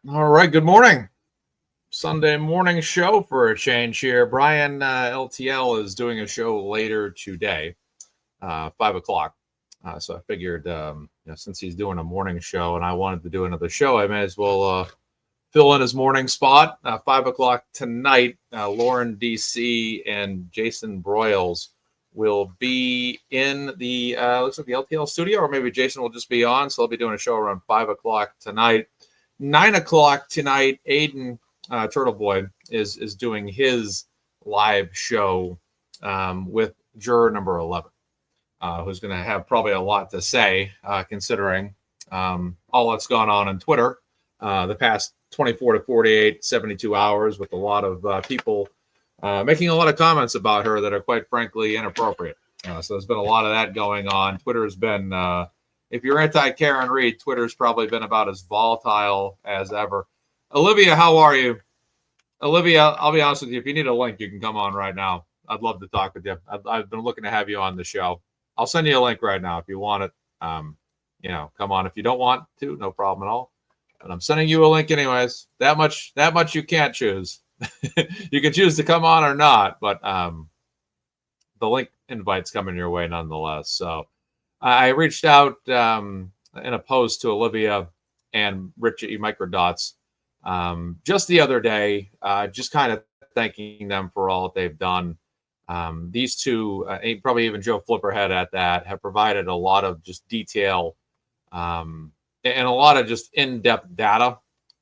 All right, good morning. Sunday morning show for a change here. Brian LTL is doing a show later today, 5 o'clock. So I figured, since he's doing a morning show and I wanted to do another show, I may as well fill in his morning spot. 5 o'clock tonight, Lauren DC and Jason Broyles will be in the looks like the LTL studio, or maybe Jason will just be on. So they'll be doing a show around 5 o'clock tonight. 9 o'clock tonight, Aiden Turtle Boy is doing his live show with juror number 11, who's going to have probably a lot to say, considering all that's gone on Twitter the past 24 to 48, 72 hours, with a lot of people making a lot of comments about her that are quite frankly inappropriate. So there's been a lot of that going on. Twitter's been if you're anti-Karen Reed, Twitter's probably been about as volatile as ever. Olivia, how are you? Olivia, I'll be honest with you. If you need a link, you can come on right now. I'd love to talk with you. I've been looking to have you on the show. I'll send you a link right now if you want it. Come on. If you don't want to, no problem at all. But I'm sending you a link anyways. That much you can't choose. You can choose to come on or not, but the link invite's coming your way nonetheless. So I reached out in a post to Olivia and Richie Microdots just the other day, just kind of thanking them for all that they've done. These two, probably even Joe Flipperhead at that, have provided a lot of just detail and a lot of just in-depth data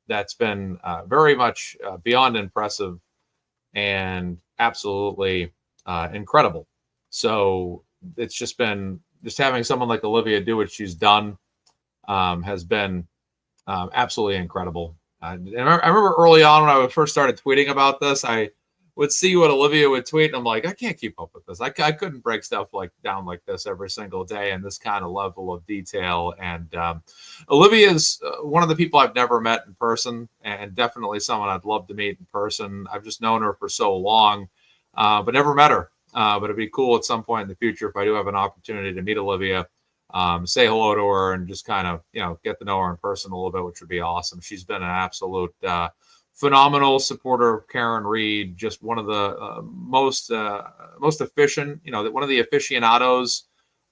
that's been very much beyond impressive and absolutely incredible. So it's just been having someone like Olivia do what she's done has been absolutely incredible. I remember early on when I first started tweeting about this, I would see what Olivia would tweet, and I'm like, I can't keep up with this. I couldn't break stuff down like this every single day and this kind of level of detail. And Olivia's one of the people I've never met in person, and definitely someone I'd love to meet in person. I've just known her for so long, but never met her. But it'd be cool at some point in the future if I do have an opportunity to meet Olivia, say hello to her, and just kind of get to know her in person a little bit, which would be awesome. She's been an absolute phenomenal supporter of Karen Reed, just one of the most efficient, one of the aficionados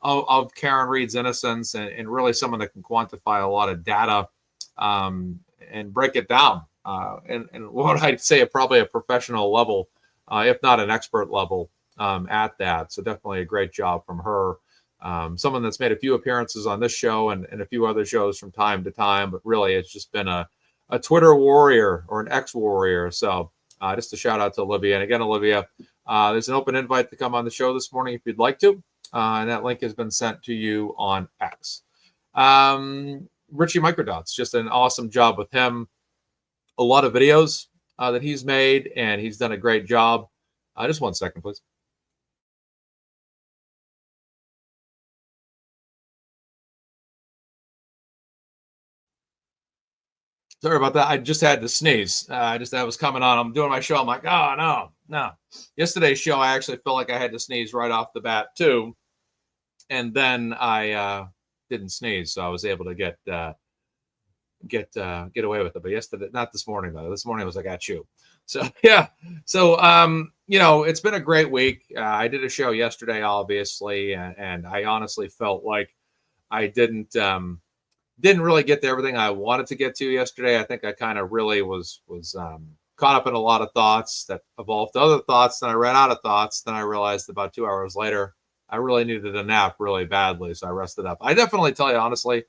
of Karen Reed's innocence, and really someone that can quantify a lot of data and break it down. And what I'd say probably a professional level, if not an expert level at that. So definitely a great job from her. Someone that's made a few appearances on this show and a few other shows from time to time, but really it's just been a Twitter warrior or an ex-warrior. So just a shout out to Olivia. And again, Olivia, there's an open invite to come on the show this morning if you'd like to. And that link has been sent to you on X. Richie Microdots, just an awesome job with him. A lot of videos that he's made, and he's done a great job. Just 1 second, please. Sorry about that. I just had to sneeze. I was coming on. I'm doing my show. I'm like, oh, no. Yesterday's show, I actually felt like I had to sneeze right off the bat, too. And then I didn't sneeze, so I was able to get away with it. But yesterday, not this morning, though. This morning I was like, I got you. So, yeah. So, it's been a great week. I did a show yesterday, obviously, and I honestly felt like I didn't really get to everything I wanted to get to yesterday. I think I kind of really was caught up in a lot of thoughts that evolved to other thoughts. Then I ran out of thoughts. Then I realized about 2 hours later, I really needed a nap really badly. So I rested up. I definitely tell you, honestly,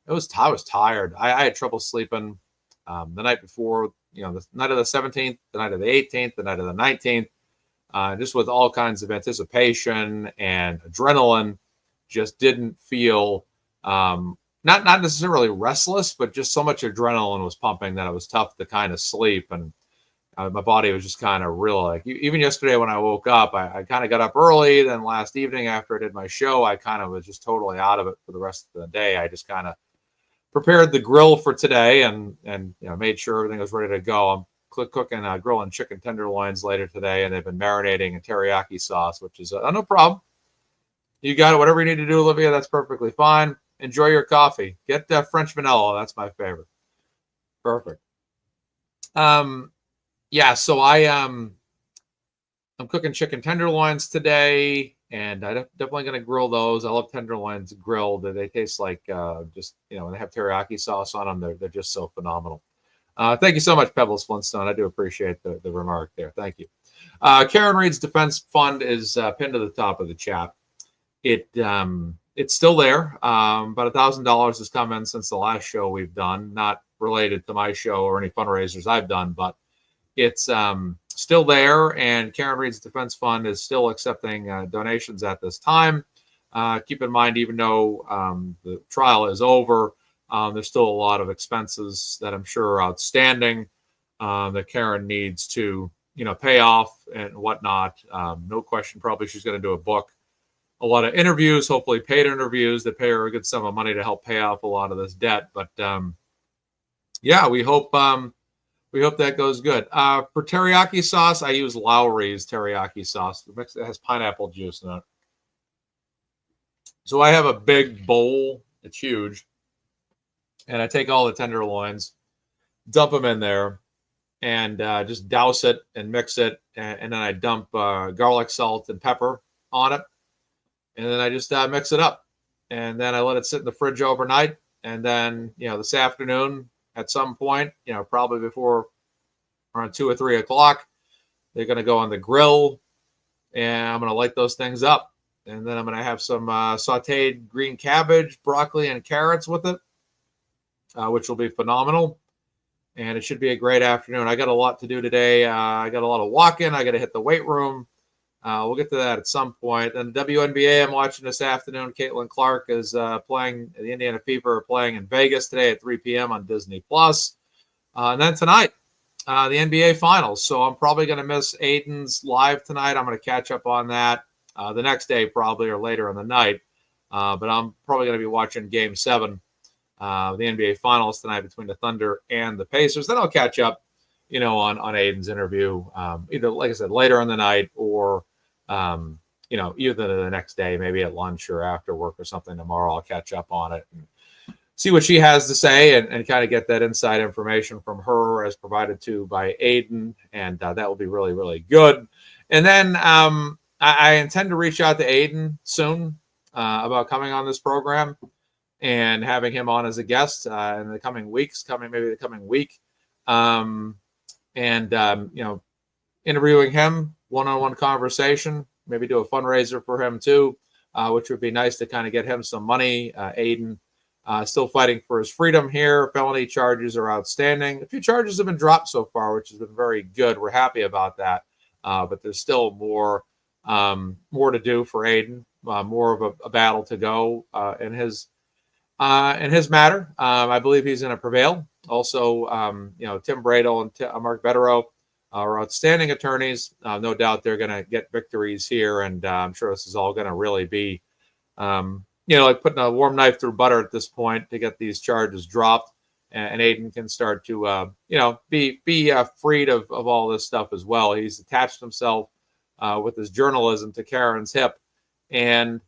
I was tired. I had trouble sleeping the night before, the night of the 17th, the night of the 18th, the night of the 19th, just with all kinds of anticipation and adrenaline. Just didn't feel not necessarily restless, but just so much adrenaline was pumping that it was tough to kind of sleep. And my body was just kind of real. Like even yesterday when I woke up, I kind of got up early. Then last evening after I did my show, I kind of was just totally out of it for the rest of the day. I just kind of prepared the grill for today and made sure everything was ready to go. I'm cooking grilling chicken tenderloins later today, and they've been marinating in teriyaki sauce, which is no problem. You got it. Whatever you need to do, Olivia, that's perfectly fine. Enjoy your coffee. Get French vanilla. That's my favorite. Perfect. Yeah, so I'm cooking chicken tenderloins today, and I'm definitely going to grill those. I love tenderloins grilled. They taste like just, when they have teriyaki sauce on them, they're just so phenomenal. Thank you so much, Pebbles Flintstone. I do appreciate the remark there. Thank you. Karen Reed's Defense Fund is pinned to the top of the chat. It's still there. About $1,000 has come in since the last show we've done, not related to my show or any fundraisers I've done, but it's still there, and Karen Reed's Defense Fund is still accepting donations at this time. Keep in mind, even though the trial is over, there's still a lot of expenses that I'm sure are outstanding that Karen needs to, pay off and whatnot. No question, probably she's going to do a book, a lot of interviews, hopefully paid interviews that pay her a good sum of money to help pay off a lot of this debt. But yeah, we hope that goes good. For teriyaki sauce, I use Lowry's teriyaki sauce. The mix that has pineapple juice in it. So I have a big bowl. It's huge. And I take all the tenderloins, dump them in there, and just douse it and mix it. And then I dump garlic, salt, and pepper on it. And then I just mix it up. And then I let it sit in the fridge overnight. And then, this afternoon at some point, probably before around 2 or 3 o'clock, they're going to go on the grill. And I'm going to light those things up. And then I'm going to have some sauteed green cabbage, broccoli, and carrots with it, which will be phenomenal. And it should be a great afternoon. I got a lot to do today. I got a lot of walking. I got to hit the weight room. We'll get to that at some point. And WNBA, I'm watching this afternoon. Caitlin Clark is playing. The Indiana Fever are playing in Vegas today at 3 p.m. on Disney+. And then tonight, the NBA Finals. So I'm probably going to miss Aiden's live tonight. I'm going to catch up on that the next day probably or later in the night. But I'm probably going to be watching Game 7, the NBA Finals tonight between the Thunder and the Pacers. Then I'll catch up, on Aiden's interview, either, like I said, later in the night or, either the next day, maybe at lunch or after work or something tomorrow. I'll catch up on it and see what she has to say and kind of get that inside information from her as provided to by Aiden. And that will be really, really good. And then I intend to reach out to Aiden soon about coming on this program and having him on as a guest in the coming weeks, maybe the coming week. Interviewing him, one-on-one conversation, maybe do a fundraiser for him too, which would be nice to kind of get him some money. Aiden still fighting for his freedom here. Felony charges are outstanding. A few charges have been dropped so far, which has been very good. We're happy about that. But there's still more to do for Aiden, more of a battle to go in his matter. I believe he's going to prevail. Also, Tim Bradle and Mark Betterow are outstanding attorneys. No doubt they're going to get victories here, and I'm sure this is all going to really be, like putting a warm knife through butter at this point to get these charges dropped, and Aiden can start to, be freed of all this stuff as well. He's attached himself with his journalism to Karen's hip, and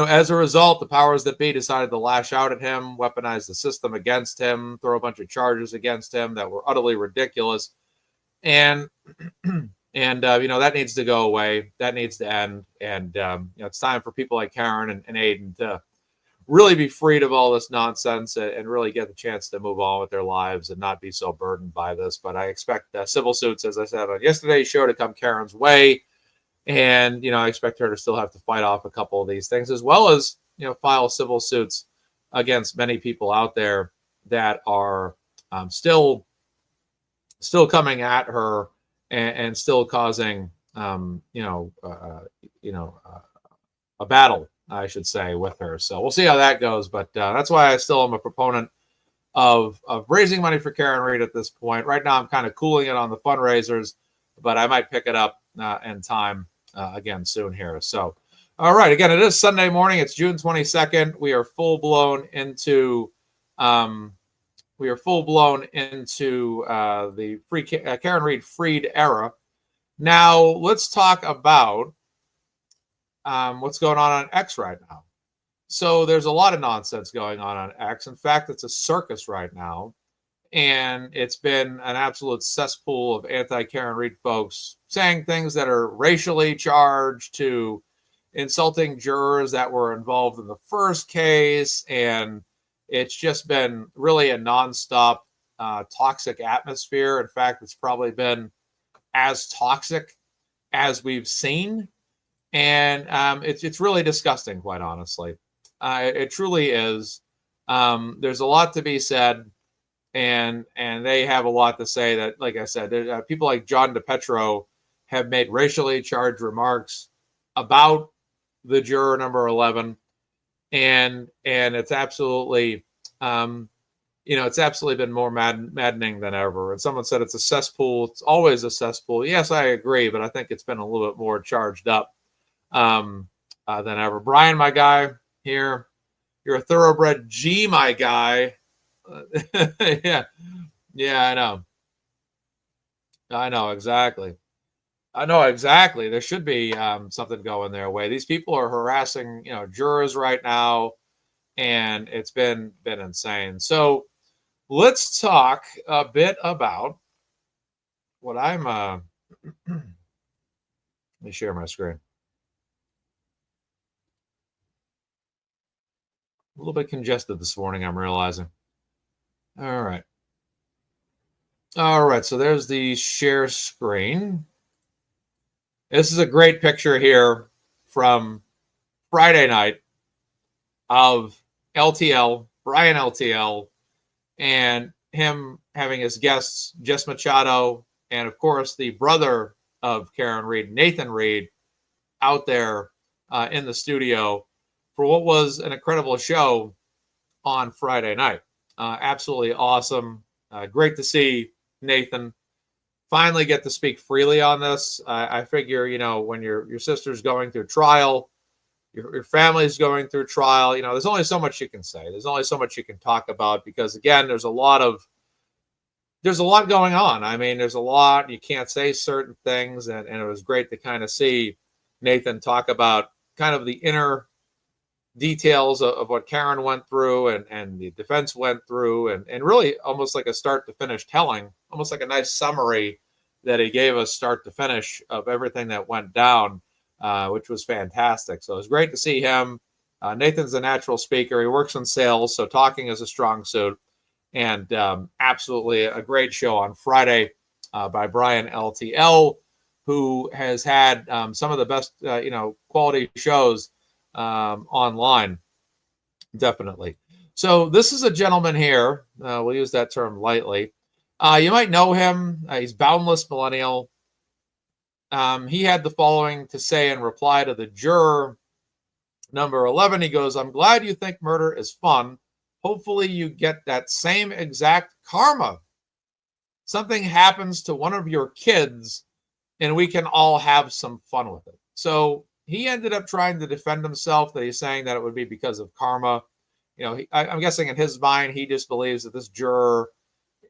as a result, the powers that be decided to lash out at him, weaponize the system against him, throw a bunch of charges against him that were utterly ridiculous. And that needs to go away. That needs to end. And it's time for people like Karen and Aiden to really be freed of all this nonsense and really get the chance to move on with their lives and not be so burdened by this. But I expect civil suits, as I said on yesterday's show, to come Karen's way. And, I expect her to still have to fight off a couple of these things, as well as, file civil suits against many people out there that are still coming at her and still causing, a battle, I should say, with her. So we'll see how that goes. But that's why I still am a proponent of raising money for Karen Reed at this point. Right now, I'm kind of cooling it on the fundraisers, but I might pick it up in time again soon here. So, all right. Again, it is Sunday morning. It's June 22nd. We are full blown into the Karen Reed freed era. Now, let's talk about what's going on X right now. So there's a lot of nonsense going on X. In fact, it's a circus right now. And it's been an absolute cesspool of anti-Karen Reed folks saying things that are racially charged to insulting jurors that were involved in the first case. And it's just been really a nonstop toxic atmosphere. In fact, it's probably been as toxic as we've seen. And it's really disgusting, quite honestly. It truly is. There's a lot to be said, and they have a lot to say. That, like I said, people like John DePetro have made racially charged remarks about the juror number 11, and it's absolutely, it's absolutely been more maddening than ever. And someone said it's a cesspool. It's always a cesspool. Yes, I agree, but I think it's been a little bit more charged up than ever. Brian, my guy here, you're a thoroughbred G, my guy. Yeah, I know. I know exactly. I know exactly. There should be something going their way. These people are harassing, jurors right now, and it's been insane. So let's talk a bit about what I'm. Let me share my screen. A little bit congested this morning, I'm realizing. All right. All right. So there's the share screen. This is a great picture here from Friday night of LTL, Brian LTL, and him having his guests, Jess Machado, and of course the brother of Karen Reed, Nathan Reed, out there in the studio for what was an incredible show on Friday night. Absolutely awesome. Great to see Nathan finally get to speak freely on this. I figure, when your sister's going through trial, your family's going through trial, there's only so much you can say. There's only so much you can talk about, because again, there's a lot going on. I mean, there's a lot, you can't say certain things. And it was great to kind of see Nathan talk about kind of the inner details of what Karen went through and the defense went through, and really almost like a start to finish telling, almost like a nice summary that he gave us start to finish of everything that went down, which was fantastic. So it was great to see him. Nathan's a natural speaker. He works in sales, so talking is a strong suit. And absolutely a great show on Friday by Brian LTL, who has had some of the best, quality shows online, definitely. So this is a gentleman here. We'll use that term lightly. You might know him. He's Boundless Millennial. He had the following to say in reply to the juror number 11. He goes, "I'm glad you think murder is fun. Hopefully you get that same exact karma. Something happens to one of your kids and we can all have some fun with it." So he ended up trying to defend himself, that he's saying that it would be because of karma. I'm guessing in his mind, he just believes that this juror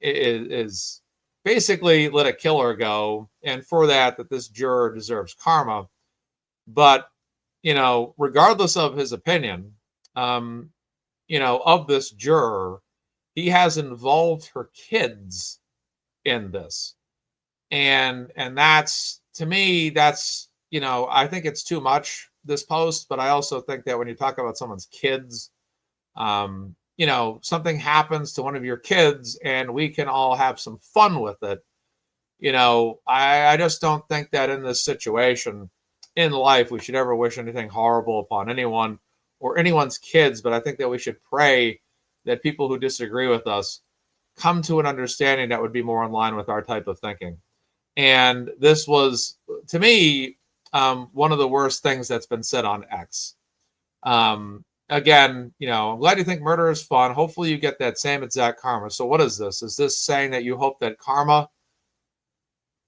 is basically let a killer go, and for that this juror deserves karma. But, regardless of his opinion, of this juror, he has involved her kids in this. And that's, to me, that's, I think it's too much, this post, but I also think that when you talk about someone's kids, something happens to one of your kids and we can all have some fun with it. I just don't think that in this situation in life, we should ever wish anything horrible upon anyone or anyone's kids. But I think that we should pray that people who disagree with us come to an understanding that would be more in line with our type of thinking. And this was, to me, one of the worst things that's been said on X. Again, I'm glad you think murder is fun. Hopefully you get that same exact karma. So what is this? Is this saying that you hope that karma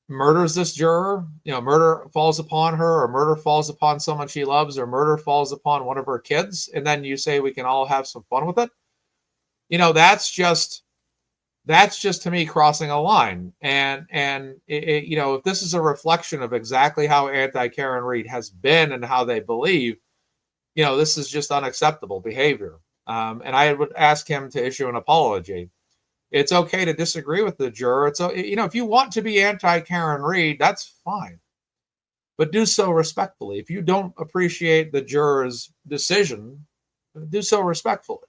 murders this juror? Murder falls upon her, or murder falls upon someone she loves, or murder falls upon one of her kids, and then you say we can all have some fun with it? That's just to me crossing a line. And if this is a reflection of exactly how anti-Karen Reed has been and how they believe, this is just unacceptable behavior. And I would ask him to issue an apology. It's okay to disagree with the juror. It's, if you want to be anti-Karen Read, that's fine, but do so respectfully. If you don't appreciate the juror's decision, do so respectfully.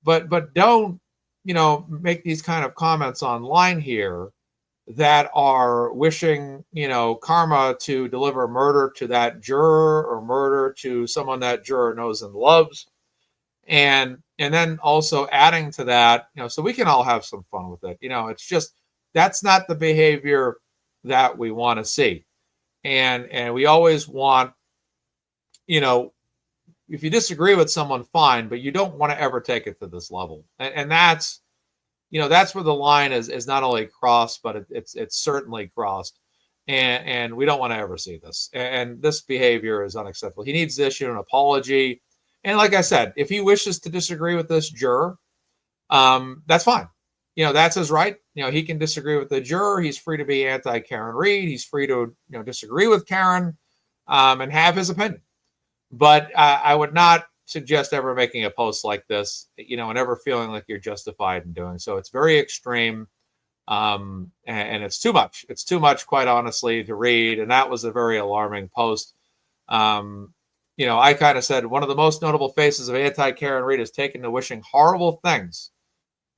But don't, make these kind of comments online here that are wishing, karma to deliver murder to that juror or murder to someone that juror knows and loves. And then also adding to that, so we can all have some fun with it. It's just, that's not the behavior that we want to see. And we always want, if you disagree with someone, fine, but you don't want to ever take it to this level. And that's, that's where the line is not only crossed, but it's certainly crossed. And we don't want to ever see this. And this behavior is unacceptable. He needs to issue an apology. And like I said, if he wishes to disagree with this juror, that's fine. That's his right. He can disagree with the juror. He's free to be anti-Karen Read. He's free to, disagree with Karen, and have his opinion. But I would not suggest ever making a post like this, and ever feeling like you're justified in doing so. It's very extreme, and it's too much. It's too much, quite honestly, to read. And that was a very alarming post. I kind of said one of the most notable faces of anti-Karen Read is taken to wishing horrible things.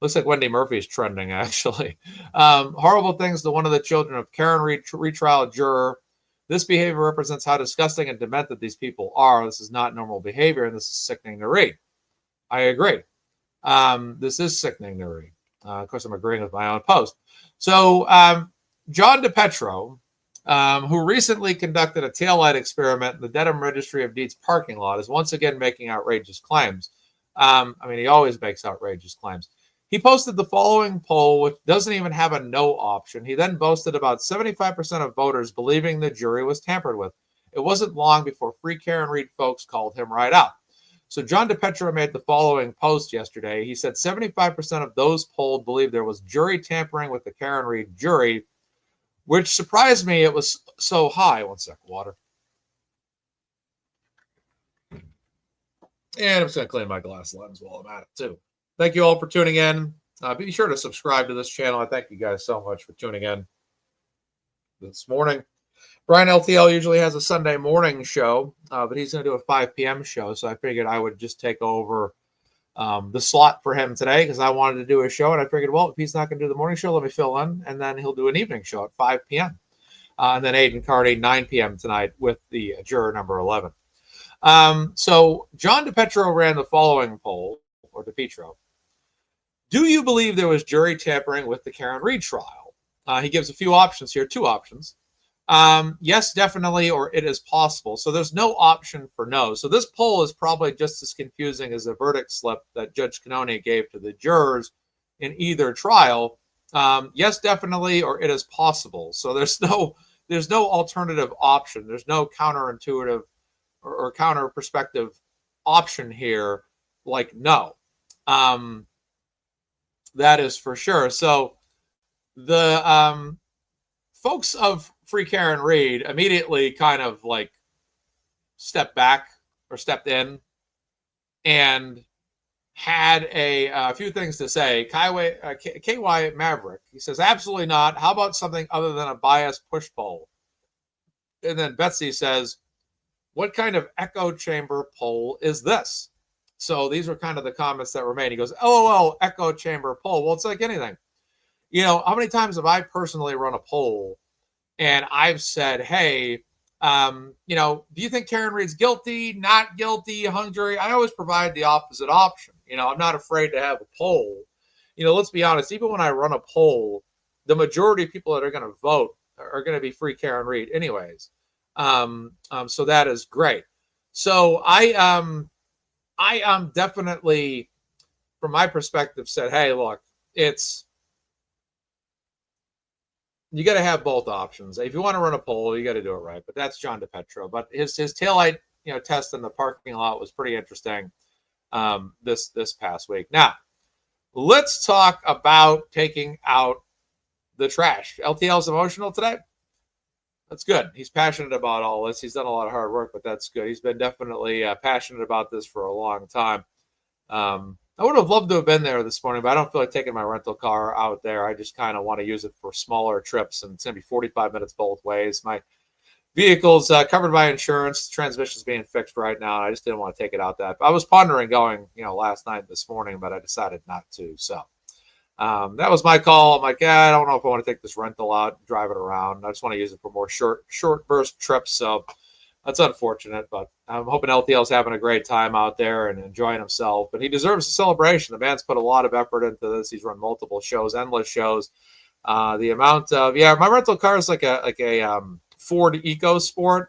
Looks like Wendy Murphy's trending, actually. Horrible things to one of the children of Karen Read retrial juror. This behavior represents how disgusting and demented these people are. This is not normal behavior, and this is sickening to read. I agree. This is sickening to read. Of course, I'm agreeing with my own post. So, John DePetro, who recently conducted a taillight experiment in the Dedham Registry of Deeds parking lot, is once again making outrageous claims. He always makes outrageous claims. He posted the following poll, which doesn't even have a no option. He then boasted about 75% of voters believing the jury was tampered with. It wasn't long before Free Karen Read folks called him right out. So John DePetro made the following post yesterday. He said 75% of those polled believe there was jury tampering with the Karen Read jury, which surprised me it was so high. One second, water. And I'm just going to clean my glass lens while I'm at it, too. Thank you all for tuning in. Be sure to subscribe to this channel. I thank you guys so much for tuning in this morning. Brian LTL usually has a Sunday morning show, but he's going to do a 5 p.m. show. So I figured I would just take over the slot for him today because I wanted to do a show. And I figured, well, if he's not going to do the morning show, let me fill in. And then he'll do an evening show at 5 p.m. And then Aiden Carney, 9 p.m. tonight with the juror number 11. So John DePetro ran the following poll, or DePetro. Do you believe there was jury tampering with the Karen Read trial? He gives a few options here, 2 options. Yes, definitely, or it is possible. So there's no option for no. So this poll is probably just as confusing as a verdict slip that Judge Cannone gave to the jurors in either trial. Yes, definitely, or it is possible. So there's no alternative option. There's no counterintuitive or counter perspective option here like no. That is for sure. So the folks of Free Karen Read immediately kind of like stepped back or stepped in and had a few things to say. KY Maverick, he says, absolutely not. How about something other than a biased push poll? And then Betsy says, what kind of echo chamber poll is this? So these were kind of the comments that were made. He goes, LOL, echo chamber poll. Well, it's like anything. How many times have I personally run a poll and I've said, hey, do you think Karen Read's guilty, not guilty, hung jury? I always provide the opposite option. I'm not afraid to have a poll. Let's be honest, even when I run a poll, the majority of people that are going to vote are going to be Free Karen Read anyways. So that is great. So I definitely, from my perspective, said, hey, look, you got to have both options. If you want to run a poll, you got to do it right. But that's John DePetro. But his taillight, test in the parking lot was pretty interesting this past week. Now, let's talk about taking out the trash. LTL's emotional today. That's good. He's passionate about all this. He's done a lot of hard work, but that's good. He's been definitely passionate about this for a long time. I would have loved to have been there this morning, but I don't feel like taking my rental car out there. I just kind of want to use it for smaller trips, and it's going to be 45 minutes both ways. My vehicle's covered by insurance. The transmission's being fixed right now. I just didn't want to take it out that. I was pondering going, last night, this morning, but I decided not to. So that was my call. I'm like, I don't know if I want to take this rental out, drive it around. I just want to use it for more short burst trips. So that's unfortunate, but I'm hoping LTL's having a great time out there and enjoying himself. And he deserves a celebration. The man's put a lot of effort into this. He's run multiple shows, endless shows. The amount of my rental car is like a Ford EcoSport.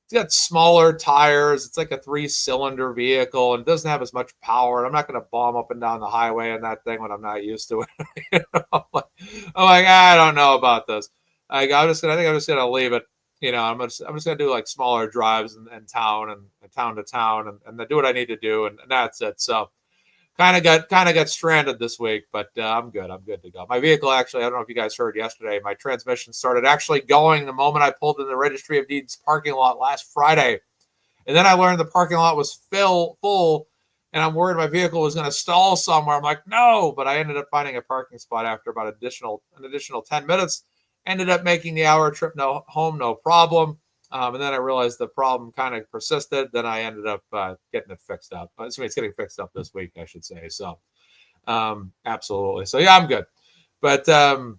It's got smaller tires. It's like a 3-cylinder vehicle and doesn't have as much power. And I'm not going to bomb up and down the highway in that thing when I'm not used to it. I'm like, I don't know about this. I think I'm just gonna leave it. I'm just gonna do like smaller drives in town and town to town and then do what I need to do, and that's it. So kind of got stranded this week, but I'm good. I'm good to go. My vehicle actually, I don't know if you guys heard yesterday, my transmission started actually going the moment I pulled in the Registry of Deeds parking lot last Friday, and then I learned the parking lot was full, and I'm worried my vehicle was going to stall somewhere. I'm like, no, but I ended up finding a parking spot after about an additional 10 minutes. Ended up making the hour trip home, no problem. And then I realized the problem kind of persisted. Then I ended up getting it fixed up. It's getting fixed up this week, I should say. So absolutely. So yeah, I'm good. But the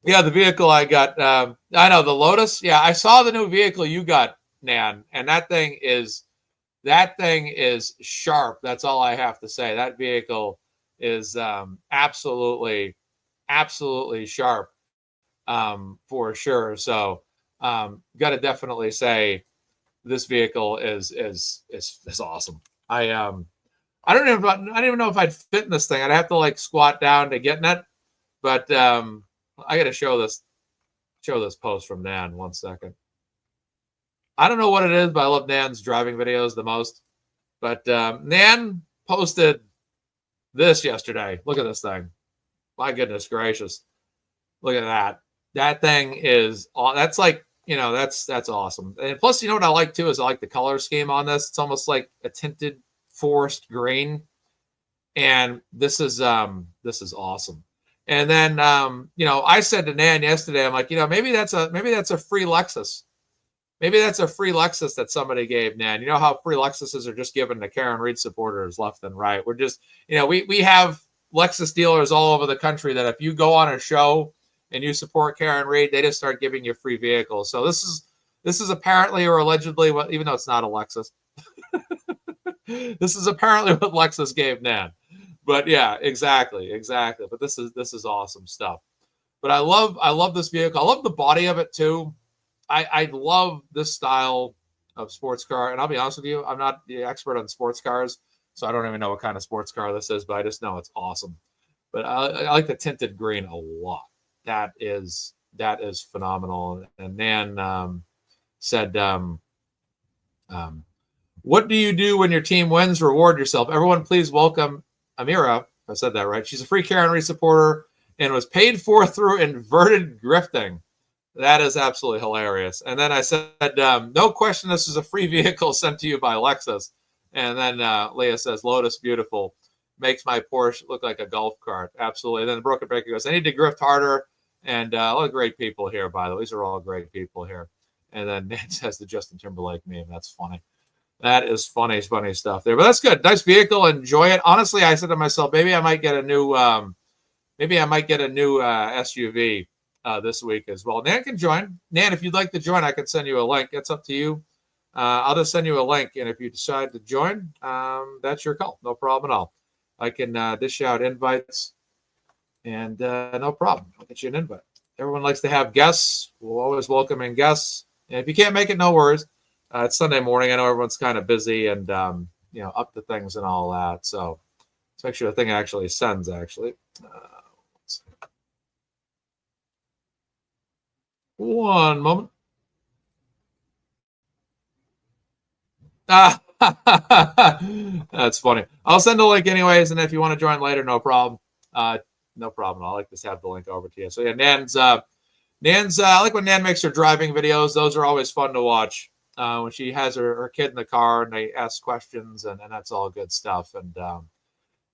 vehicle I got, I know the Lotus. Yeah, I saw the new vehicle you got, Nan, and that thing is sharp. That's all I have to say. That vehicle is absolutely sharp. For sure. So, got to definitely say this vehicle is awesome. I don't even know if I'd fit in this thing. I'd have to like squat down to get in it, but I got to show this post from Nan. 1 second. I don't know what it is, but I love Nan's driving videos the most. But Nan posted this yesterday. Look at this thing. My goodness gracious. Look at that. That thing is, that's like, that's awesome. And plus, what I like too is I like the color scheme on this. It's almost like a tinted forest green. And this is awesome. And then, I said to Nan yesterday, I'm like, maybe that's a free Lexus. Maybe that's a free Lexus that somebody gave Nan. You know how free Lexuses are just given to Karen Reed supporters left and right. We're just, we have Lexus dealers all over the country that if you go on a show and you support Karen Reed, they just start giving you free vehicles. So this is apparently or allegedly what, even though it's not a Lexus, this is apparently what Lexus gave Nan. But yeah, exactly. But this is awesome stuff. But I love this vehicle. I love the body of it too. I love this style of sports car. And I'll be honest with you, I'm not the expert on sports cars, so I don't even know what kind of sports car this is, but I just know it's awesome. But I like the tinted green a lot. That is phenomenal. And Nan said, what do you do when your team wins? Reward yourself. Everyone, please welcome Amira. If I said that right. She's a free Karen Reed supporter and was paid for through inverted grifting. That is absolutely hilarious. And then I said, no question, this is a free vehicle sent to you by Lexus. And then Leah says, Lotus, beautiful. Makes my Porsche look like a golf cart. Absolutely. And then the Broken Breaker goes, I need to grift harder. And a lot of great people here, by the way. These are all great people here. And then Nan says the Justin Timberlake meme. That's funny. That is funny stuff there. But that's good. Nice vehicle. Enjoy it. Honestly, I said to myself, maybe I might get a new SUV this week as well. Nan can join. Nan, if you'd like to join, I can send you a link. It's up to you. I'll just send you a link. And if you decide to join, that's your call. No problem at all. I can dish out invites. And no problem. I'll get you an invite. Everyone likes to have guests. We'll always welcome in guests. And if you can't make it, no worries. It's Sunday morning. I know everyone's kind of busy and, up to things and all that. So let's make sure the thing actually sends, actually. Let's see. One moment. That's funny. I'll send a link anyways. And if you want to join later, no problem. No problem. I like to have the link over to you. So yeah, Nan's I like when Nan makes her driving videos. Those are always fun to watch. When she has her kid in the car and they ask questions and that's all good stuff. And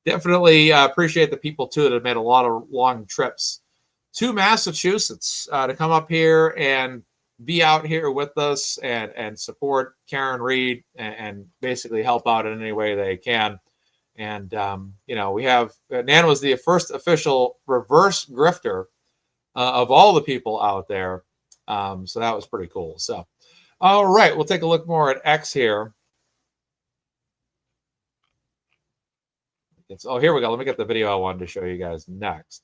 definitely appreciate the people too that have made a lot of long trips to Massachusetts to come up here and be out here with us and support Karen Reed and basically help out in any way they can. And we have Nan was the first official reverse grifter of all the people out there. So that was pretty cool. So, all right, we'll take a look more at X here. Here we go. Let me get the video I wanted to show you guys next.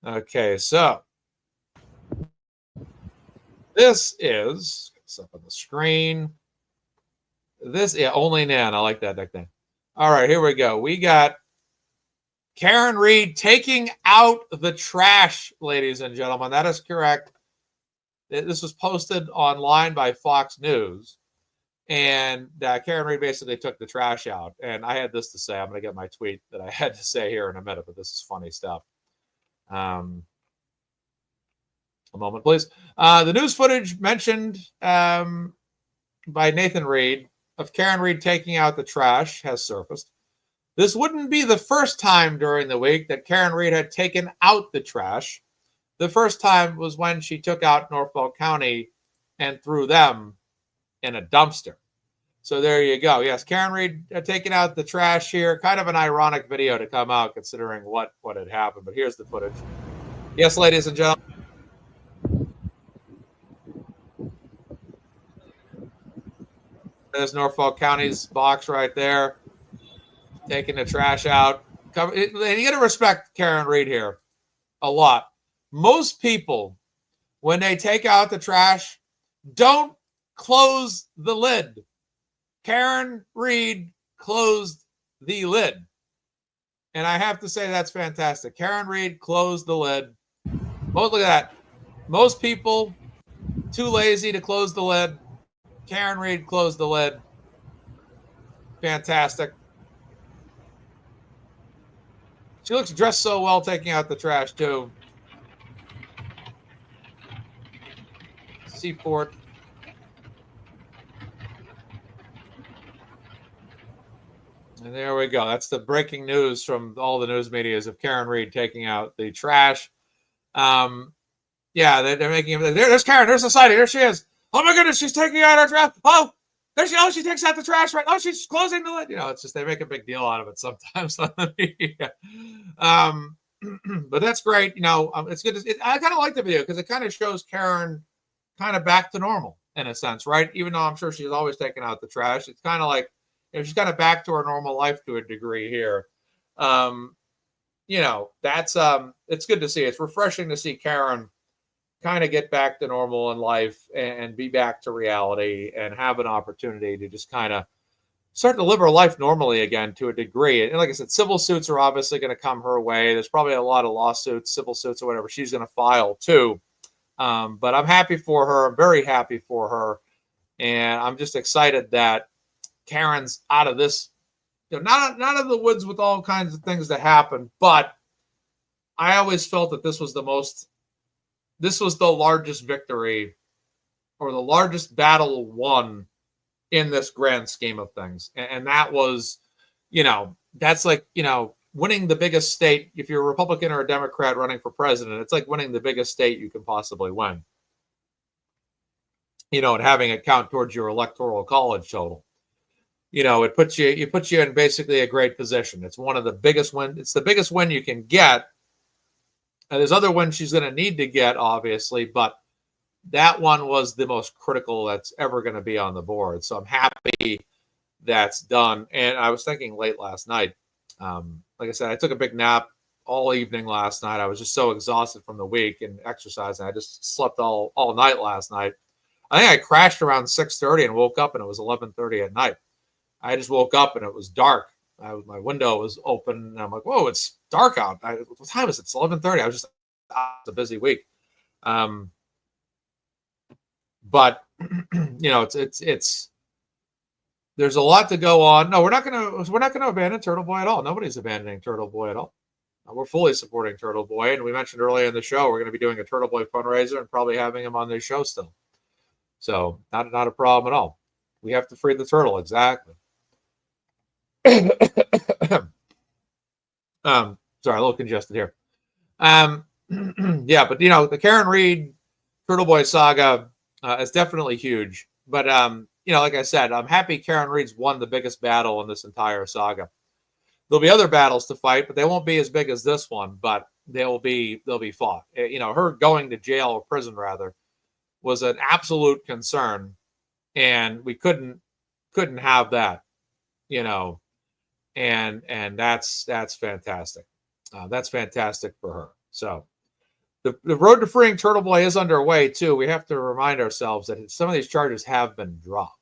Okay, so this is up on the screen. Only Nan. I like that nickname. All right, here we go. We got Karen Reed taking out the trash, ladies and gentlemen. That is correct. This was posted online by Fox News. And Karen Reed basically took the trash out. And I had this to say. I'm going to get my tweet that I had to say here in a minute, but this is funny stuff. A moment, please. The news footage mentioned by Nathan Reed of Karen Reed taking out the trash has surfaced. This wouldn't be the first time during the week that Karen Reed had taken out the trash. The first time was when she took out Norfolk County and threw them in a dumpster. So there you go. Yes, Karen Reed taking out the trash here. Kind of an ironic video to come out considering what had happened. But here's the footage. Yes, ladies and gentlemen. There's Norfolk County's box right there. Taking the trash out. And you got to respect Karen Reed here a lot. Most people, when they take out the trash, don't close the lid. Karen Reed closed the lid. And I have to say that's fantastic. Karen Reed closed the lid. Look at that. Most people too lazy to close the lid. Karen Reed closed the lid. Fantastic. She looks dressed so well taking out the trash too. Seaport. And there we go. That's the breaking news from all the news medias of Karen Reed taking out the trash. Yeah, they're making him. There's Karen. There's the sighting. There she is. Oh my goodness, she's taking out our trash. Oh, there she. Oh, she takes out the trash. Right. Oh, she's closing the lid. It's just they make a big deal out of it sometimes. But that's great. It's good. I kind of like the video because it kind of shows Karen kind of back to normal in a sense, right? Even though I'm sure she's always taking out the trash, it's kind of like she's kind of back to her normal life to a degree here. That's it's good to see. It's refreshing to see Karen kind of get back to normal in life and be back to reality and have an opportunity to just kind of start to live her life normally again to a degree. And like I said, civil suits are obviously going to come her way. There's probably a lot of lawsuits, civil suits or whatever she's going to file too. But I'm happy for her. I'm very happy for her. And I'm just excited that Karen's out of this, not out of the woods with all kinds of things that happen. But I always felt that this was the largest victory or the largest battle won in this grand scheme of things. And that was, that's like, winning the biggest state. If you're a Republican or a Democrat running for president, it's like winning the biggest state you can possibly win, and having it count towards your electoral college total. It puts you in basically a great position. It's one of the biggest win. It's the biggest win you can get. And there's other wins she's going to need to get, obviously, but that one was the most critical that's ever going to be on the board. So I'm happy that's done. And I was thinking late last night, like I said, I took a big nap all evening last night. I was just so exhausted from the week and exercising. I just slept all night last night. I think I crashed around 6:30 and woke up and it was 11:30 at night. I just woke up and it was dark. My window was open and I'm like, whoa, it's dark out. What time is it? It's 11:30. I was just a busy week. But it's there's a lot to go on. No, we're not going to abandon Turtle Boy at all. Nobody's abandoning Turtle Boy at all. We're fully supporting Turtle Boy, and we mentioned earlier in the show we're going to be doing a Turtle Boy fundraiser and probably having him on this show still. So not a problem at all. We have to free the turtle, exactly. Sorry, a little congested here. Yeah, but the Karen Reed Turtle Boy saga is definitely huge. But like I said, I'm happy Karen Reed's won the biggest battle in this entire saga. There'll be other battles to fight, but they won't be as big as this one. But they'll be fought. Her going to jail or prison rather was an absolute concern, and we couldn't have that. And that's fantastic. That's fantastic for her. So the road to freeing Turtle Boy is underway too. We have to remind ourselves that some of these charges have been dropped.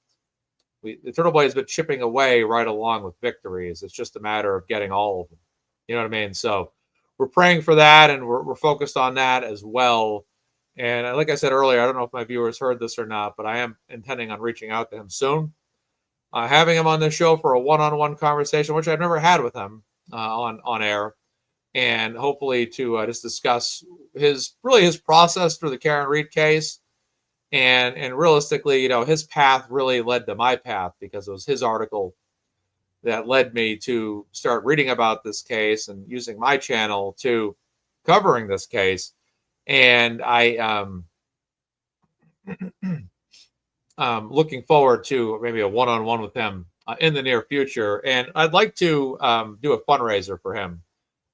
The Turtle Boy has been chipping away right along with victories. It's just a matter of getting all of them. You know what I mean? So we're praying for that, and we're focused on that as well. And like I said earlier, I don't know if my viewers heard this or not, but I am intending on reaching out to him soon, having him on the show for a one-on-one conversation, which I've never had with him on air, and hopefully to just discuss his process through the Karen Reed case. And realistically, his path really led to my path, because it was his article that led me to start reading about this case and using my channel to covering this case. And I looking forward to maybe a one-on-one with him in the near future. And I'd like to do a fundraiser for him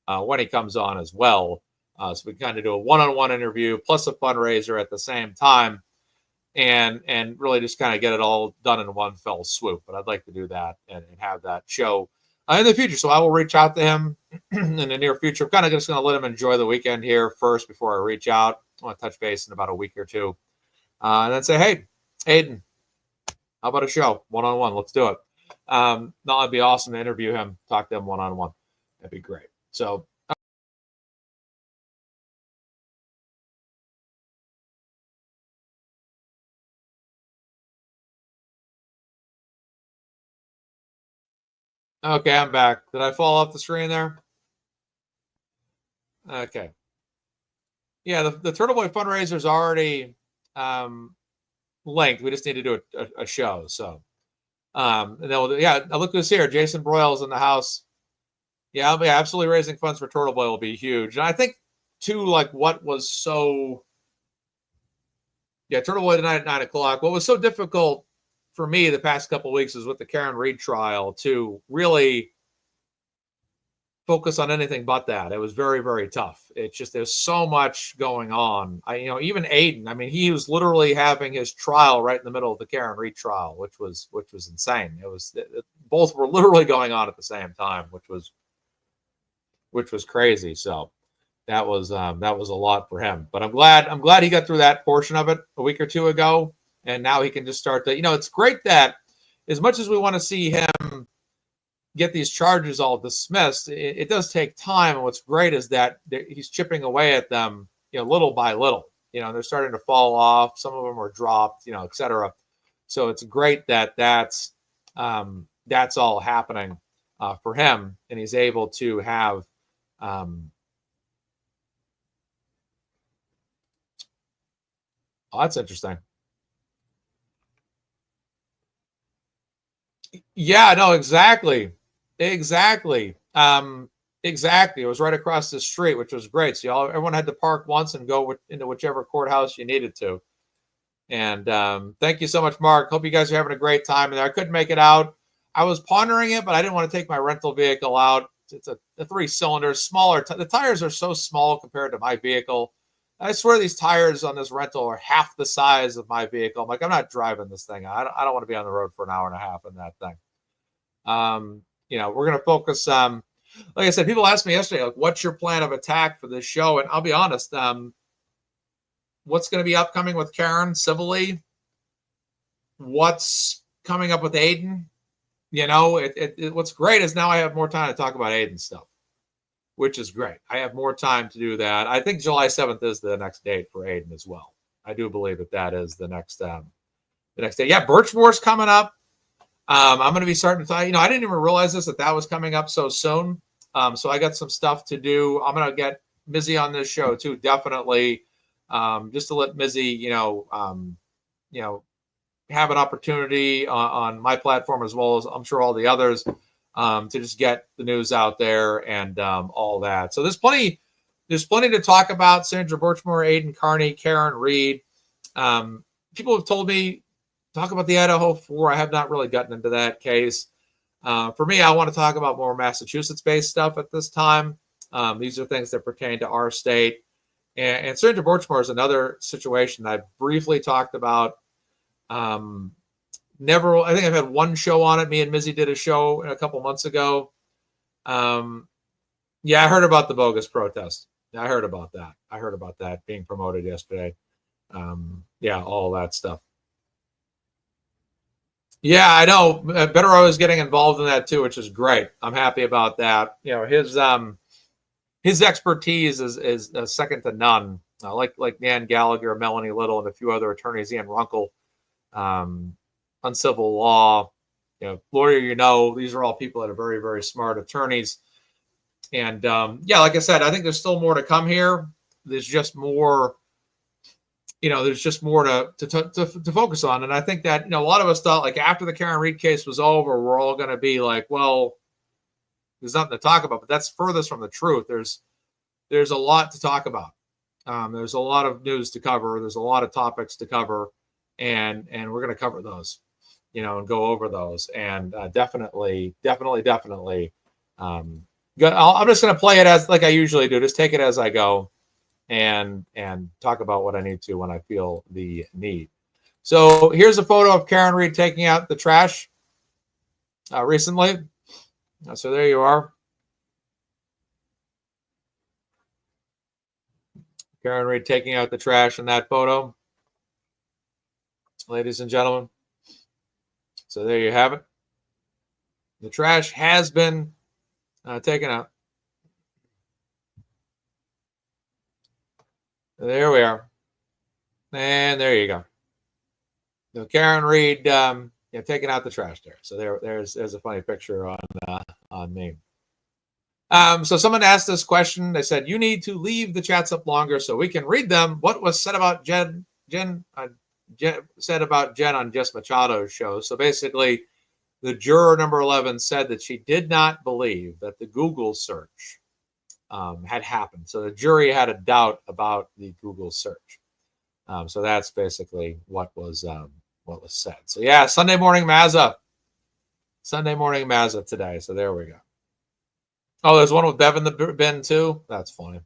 when he comes on as well. So we kind of do a one-on-one interview plus a fundraiser at the same time, and really just kind of get it all done in one fell swoop. But I'd like to do that and have that show in the future. So I will reach out to him in the near future. I'm kind of just going to let him enjoy the weekend here first before I reach out. I want to touch base in about a week or two, and then say, hey, Aiden, how about a show one-on-one? Let's do it. No, it'd be awesome to interview him, talk to him one-on-one. That'd be great. So. Okay, I'm back. Did I fall off the screen there? Okay. Yeah, the Turtle Boy fundraiser is already linked. We just need to do a show. So, and then look who's here. Jason Broyles in the house. Yeah, I'll be absolutely raising funds for Turtle Boy will be huge. And I think too, like what was so, Turtle Boy tonight at 9:00. What was so difficult for me the past couple of weeks is with the Karen Reed trial to really focus on anything but that. It was very, very tough. It's just there's so much going on. Even Aiden. I mean, he was literally having his trial right in the middle of the Karen Reed trial, which was insane. Both were literally going on at the same time, which was crazy. So that was a lot for him. But I'm glad he got through that portion of it a week or two ago, and now he can just start to. It's great that as much as we want to see him get these charges all dismissed, it does take time. And what's great is that he's chipping away at them, little by little. They're starting to fall off. Some of them are dropped, et cetera. So it's great that that's all happening for him, and he's able to have. Oh, that's interesting. Yeah, no, exactly. Exactly. Exactly. It was right across the street, which was great. So everyone had to park once and go into whichever courthouse you needed to. And thank you so much, Mark. Hope you guys are having a great time in there. I couldn't make it out. I was pondering it, but I didn't want to take my rental vehicle out. It's a 3-cylinder, smaller. The tires are so small compared to my vehicle. I swear these tires on this rental are half the size of my vehicle. I'm like, I'm not driving this thing. I don't want to be on the road for an hour and a half in that thing. We're going to focus. Like I said, people asked me yesterday, like, what's your plan of attack for this show? And I'll be honest, what's going to be upcoming with Karen civilly? What's coming up with Aiden? What's great is now I have more time to talk about Aiden stuff, which is great. I have more time to do that. I think July 7th is the next date for Aiden as well. I do believe that is the next day. Yeah, Birchmore's coming up. I'm going to be starting to talk. I didn't even realize that was coming up so soon. So I got some stuff to do. I'm going to get Mizzy on this show too, definitely, just to let Mizzy, have an opportunity on my platform as well as I'm sure all the others. to just get the news out there and all that. So there's plenty to talk about. Sandra Birchmore, Aiden Carney, Karen Reed. People have told me talk about the Idaho 4. I have not really gotten into that case. For me, I want to talk about more Massachusetts-based stuff at this time. These are things that pertain to our state. And Sandra Birchmore is another situation I briefly talked about. I think I've had one show on it. Me and Mizzy did a show a couple months ago. Yeah, I heard about the bogus protest. I heard about that being promoted yesterday. Yeah, all that stuff. Yeah, I know. Betero is getting involved in that too, which is great. I'm happy about that. You know, his expertise is second to none. Like Nan Gallagher, Melanie Little, and a few other attorneys, Ian Runkle, on civil law. You know, lawyer, these are all people that are very, very smart attorneys. And yeah, like I said, I think there's still more to come here. There's just more. There's just more to focus on. And I think that, a lot of us thought, like, after the Karen Reed case was over, we're all going to be like, well, there's nothing to talk about. But that's furthest from the truth. There's a lot to talk about. There's a lot of news to cover. There's a lot of topics to cover. And we're going to cover those, and go over those. And definitely. I'm just going to play it as like I usually do. Just take it as I go. And talk about what I need to when I feel the need. So here's a photo of Karen Reed taking out the trash recently. So there you are. Karen Reed taking out the trash in that photo, ladies and gentlemen. So there you have it. The trash has been taken out. There we are. And there you go. So Karen Reed taking out the trash there. So there's a funny picture on me. So someone asked this question. They said, you need to leave the chats up longer so we can read them. What was said about Jen said about Jen on Jess Machado's show? So basically, the juror number 11 said that she did not believe that the Google search had happened. So the jury had a doubt about the Google search. So that's basically what was said. So yeah, Sunday morning Mazza today. So there we go. Oh, there's one with Bevan the Ben too. That's funny.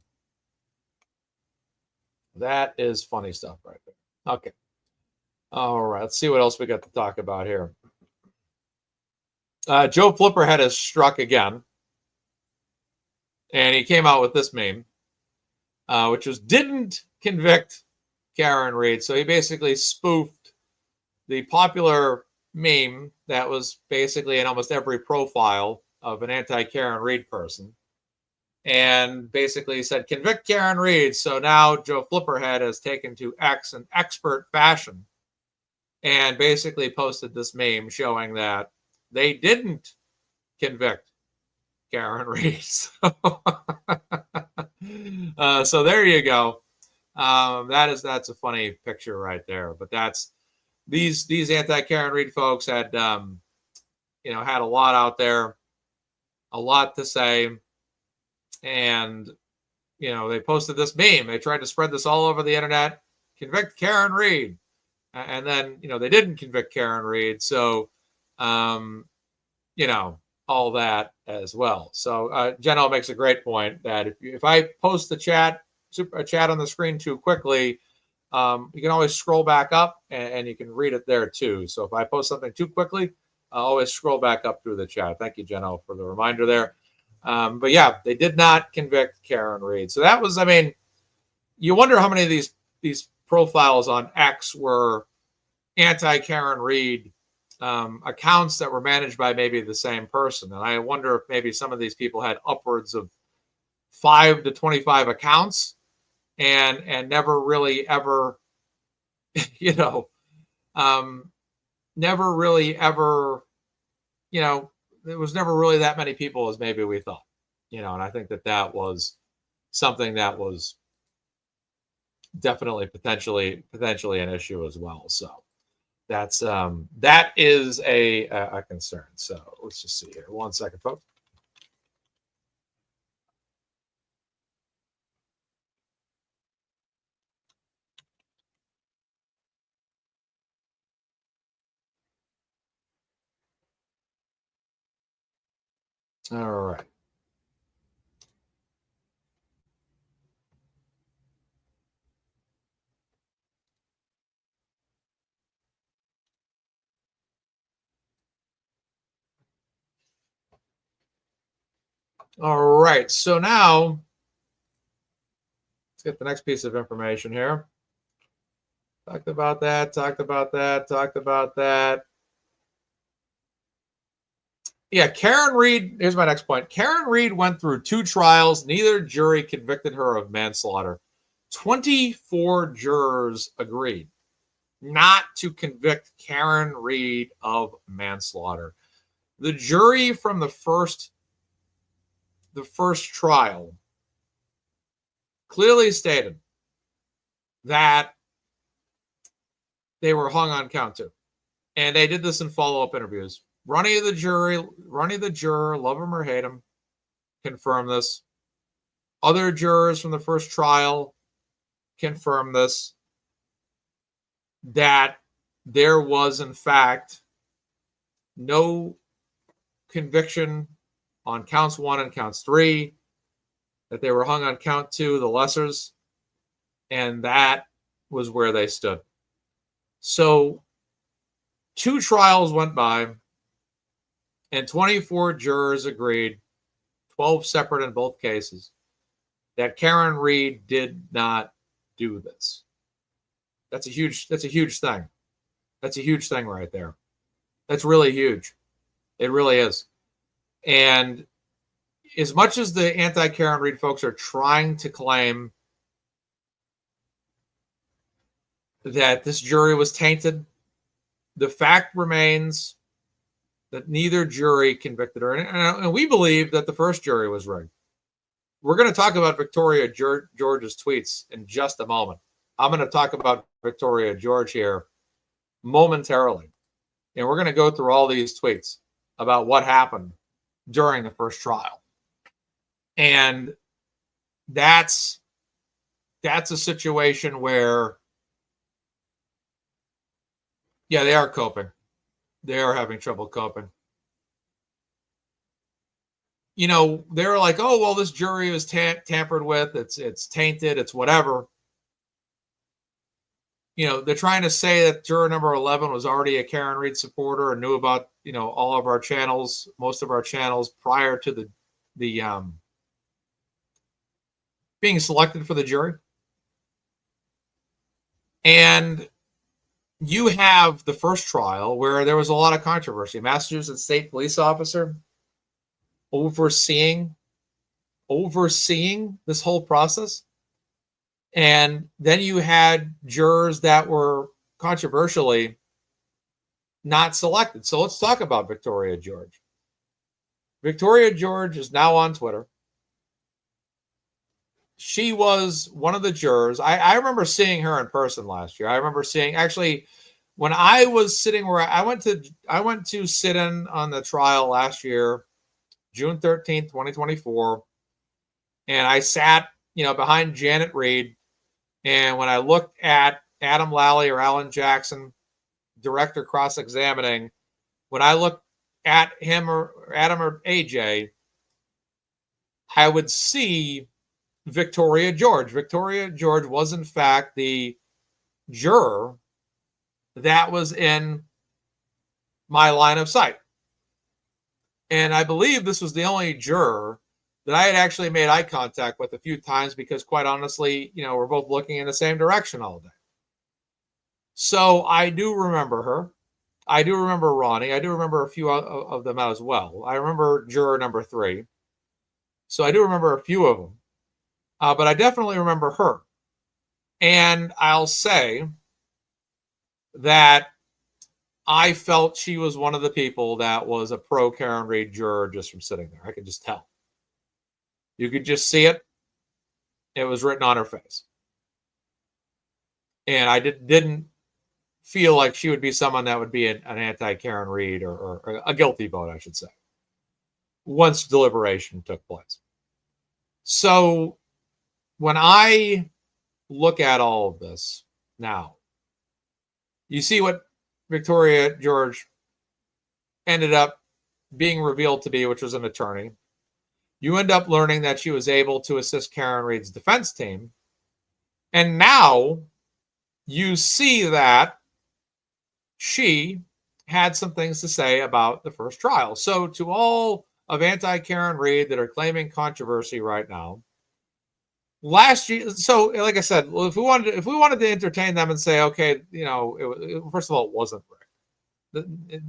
That is funny stuff right there. Okay. All right. Let's see what else we got to talk about here. Joe Flipperhead has struck again. And he came out with this meme, which was didn't convict Karen Reed. So he basically spoofed the popular meme that was basically in almost every profile of an anti-Karen Reed person. And basically said, convict Karen Reed. So now Joe Flipperhead has taken to X in expert fashion and basically posted this meme showing that they didn't convict Karen Reed. So there you go. That's a funny picture right there. But that's these anti-Karen Reed folks had had a lot out there, a lot to say, and they posted this meme. They tried to spread this all over the internet. Convict Karen Reed, and then they didn't convict Karen Reed. So all that as well. So Jenna makes a great point that if I post a chat on the screen too quickly, you can always scroll back up and you can read it there too. So if I post something too quickly, I'll always scroll back up through the chat. Thank you, Jenna, for the reminder there. But yeah, they did not convict Karen Reed. So that was, you wonder how many of these profiles on X were anti-Karen Reed accounts that were managed by maybe the same person. And I wonder if maybe some of these people had upwards of 5 to 25 accounts and never really ever, never really ever, there was never really that many people as maybe we thought, and I think that was something that was definitely potentially an issue as well. So, that is a concern. So let's just see here. 1 second, folks. All right. All right. So now let's get the next piece of information here. Talked about that, talked about that, talked about that. Yeah, Karen Reed. Here's my next point. Karen Reed went through 2 trials. Neither jury convicted her of manslaughter. 24 jurors agreed not to convict Karen Reed of manslaughter. The jury from the first trial clearly stated that they were hung on count 2. And they did this in follow-up interviews. Runny the juror, love him or hate him, confirmed this. Other jurors from the first trial confirmed this, that there was, in fact, no conviction on counts 1 and counts 3, that they were hung on count 2, the lessers, and that was where they stood. So 2 trials went by, and 24 jurors agreed, 12 separate in both cases, that Karen Reed did not do this. That's a huge thing. That's a huge thing right there. That's really huge. It really is. And as much as the anti-Karen Reed folks are trying to claim that this jury was tainted, the fact remains that neither jury convicted her. And we believe that the first jury was rigged. We're going to talk about Victoria George's tweets in just a moment. I'm going to talk about Victoria George here momentarily. And we're going to go through all these tweets about what happened during the first trial. And that's a situation where, yeah, they are coping. They are having trouble coping. You know, they were like, oh, well, this jury was tampered with. It's tainted. It's whatever. You know, they're trying to say that juror number 11 was already a Karen Reed supporter and knew about, you know, all of our channels, most of our channels prior to the being selected for the jury. And you have the first trial where there was a lot of controversy. Massachusetts State Police officer overseeing this whole process. And then you had jurors that were controversially not selected. So let's talk about Victoria George. Victoria George is now on Twitter. She was one of the jurors. I remember seeing her in person last year. I remember seeing, actually, when I was sitting where I went to sit in on the trial last year, June 13th, 2024. And I sat, you know, behind Janet Reed. And when I looked at Adam Lally or Alan Jackson, director cross-examining, when I looked at him or Adam or AJ, I would see Victoria George. Victoria George was, in fact, the juror that was in my line of sight. And I believe this was the only juror that I had actually made eye contact with a few times because, quite honestly, you know, we're both looking in the same direction all day. So I do remember her. I do remember Ronnie. I do remember a few of them as well. I remember juror number 3. So I do remember a few of them. But I definitely remember her. And I'll say that I felt she was one of the people that was a pro Karen Reed juror just from sitting there. I could just tell. You could just see it. It was written on her face. And I didn't feel like she would be someone that would be an anti-Karen Reed or a guilty vote, I should say, once deliberation took place. So when I look at all of this now, you see what Victoria George ended up being revealed to be, which was an attorney. You end up learning that she was able to assist Karen Reed's defense team. And now you see that she had some things to say about the first trial. So to all of anti-Karen Reed that are claiming controversy right now, last year, so like I said, well, if we wanted to entertain them and say, okay, first of all, it wasn't rigged.